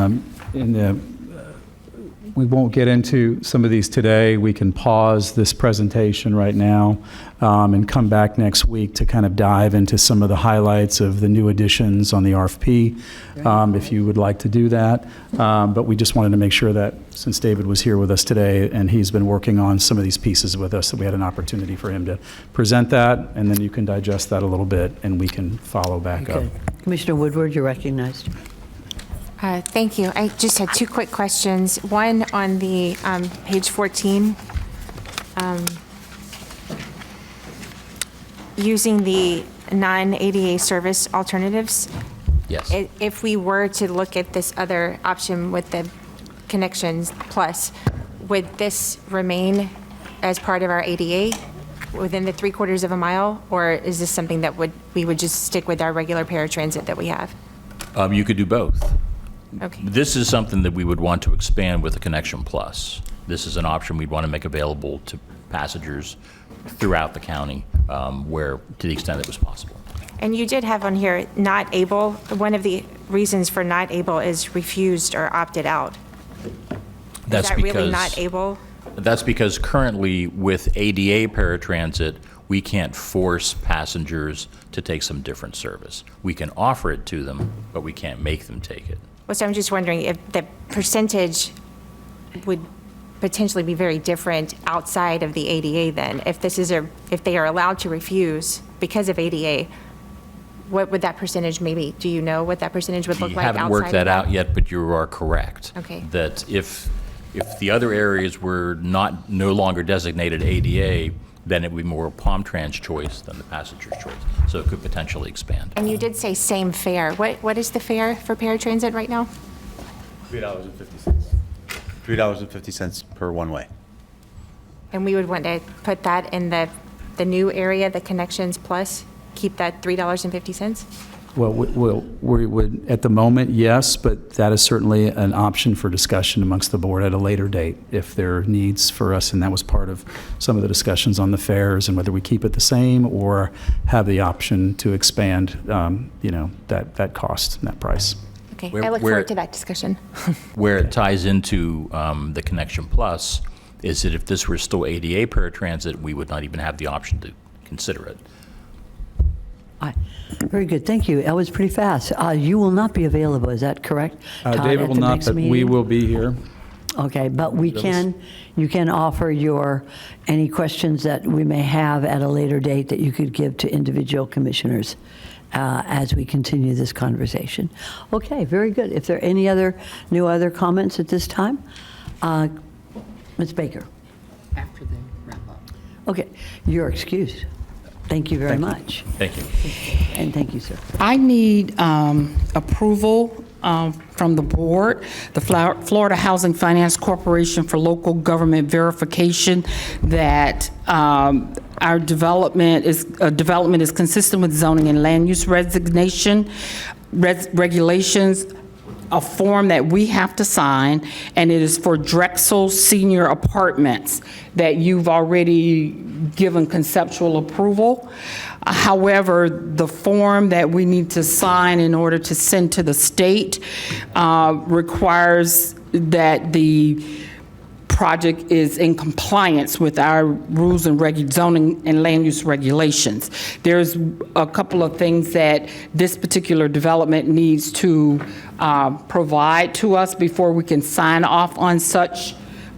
we won't get into some of these today. We can pause this presentation right now and come back next week to kind of dive into some of the highlights of the new additions on the RFP, if you would like to do that. But we just wanted to make sure that since David was here with us today and he's been working on some of these pieces with us, that we had an opportunity for him to present that, and then you can digest that a little bit and we can follow back up. Commissioner Woodward, you're recognized. Thank you. I just had two quick questions. One on the page 14, using the non-ADA service alternatives. Yes. If we were to look at this other option with the Connections Plus, would this remain as part of our ADA within the 3/4 of a mile, or is this something that we would just stick with our regular paratransit that we have? You could do both. Okay. This is something that we would want to expand with the Connection Plus. This is an option we'd want to make available to passengers throughout the county, where, to the extent it was possible. And you did have on here, not able. One of the reasons for not able is refused or opted out. That's is that really because- not able? That's because currently with ADA paratransit, we can't force passengers to take some different service. We can offer it to them, but we can't make them take it. Well, so I'm just wondering if the percentage would potentially be very different outside of the ADA then. If if they are allowed to refuse because of ADA, what would that percentage maybe, do you know what that percentage would look We like outside haven't worked of that out yet, but you are correct. Okay. That if the other areas were no longer designated ADA, then it would be more a Palm-Trans choice than the passenger's choice. So it could potentially expand. And you did say same fare. What is the fare for paratransit right now? $3.50. $3.50 per one way. And we would want to put that in the new area, the Connections Plus, keep that $3.50? Well, we would, at the moment, yes, but that is certainly an option for discussion amongst the board at a later date if there are needs for us, and that was part of some of the discussions on the fares and whether we keep it the same or have the option to expand, that cost and that price. Okay, I look forward to that discussion. Where it ties into the Connection Plus is that if this were still ADA paratransit, we would not even have the option to consider it. Very good, thank you. That was pretty fast. You will not be available, is that correct? Todd, David at will the not, next but we meeting? will be here. Okay, but you can offer any questions that we may have at a later date that you could give to individual commissioners as we continue this conversation. Okay, very good. If there are any other comments at this time? Ms. Baker. After they wrap up. Okay, you're excused. Thank you very much. Thank you. And thank you, sir. I need approval from the board, the Florida Housing Finance Corporation for local government verification that our development is consistent with zoning and land use regulations, a form that we have to sign, and it is for Drexel Senior Apartments that you've already given conceptual approval. However, the form that we need to sign in order to send to the state requires that the project is in compliance with our rules and zoning and land use regulations. There's a couple of things that this particular development needs to provide to us before we can sign off on such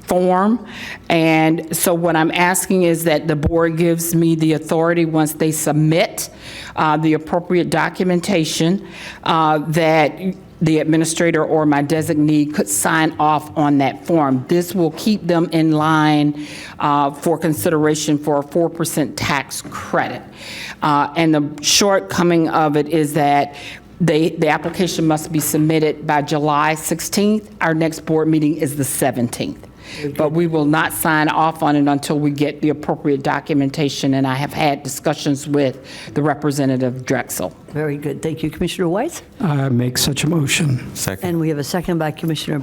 form. And so what I'm asking is that the board gives me the authority, once they submit the appropriate documentation, that the administrator or my designee could sign off on that form. This will keep them in line for consideration for a 4% tax credit. And the shortcoming of it is that the application must be submitted by July 16th. Our next board meeting is the 17th. But we will not sign off on it until we get the appropriate documentation, and I have had discussions with the representative Drexel. Very good. Thank you. Commissioner Weiss? Make such a motion. Second. And we have a second by Commissioner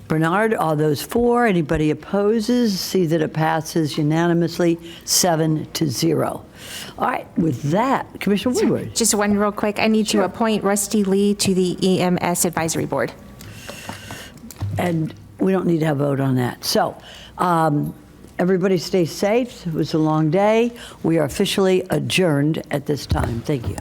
Bernard. All those for? Anybody opposes? See that it passes unanimously, 7-0. All right, with that, Commissioner Woodward. Just one real quick. I need to appoint Rusty Lee to the EMS Advisory Board. And we don't need to have a vote on that. So, everybody stay safe. It was a long day. We are officially adjourned at this time. Thank you.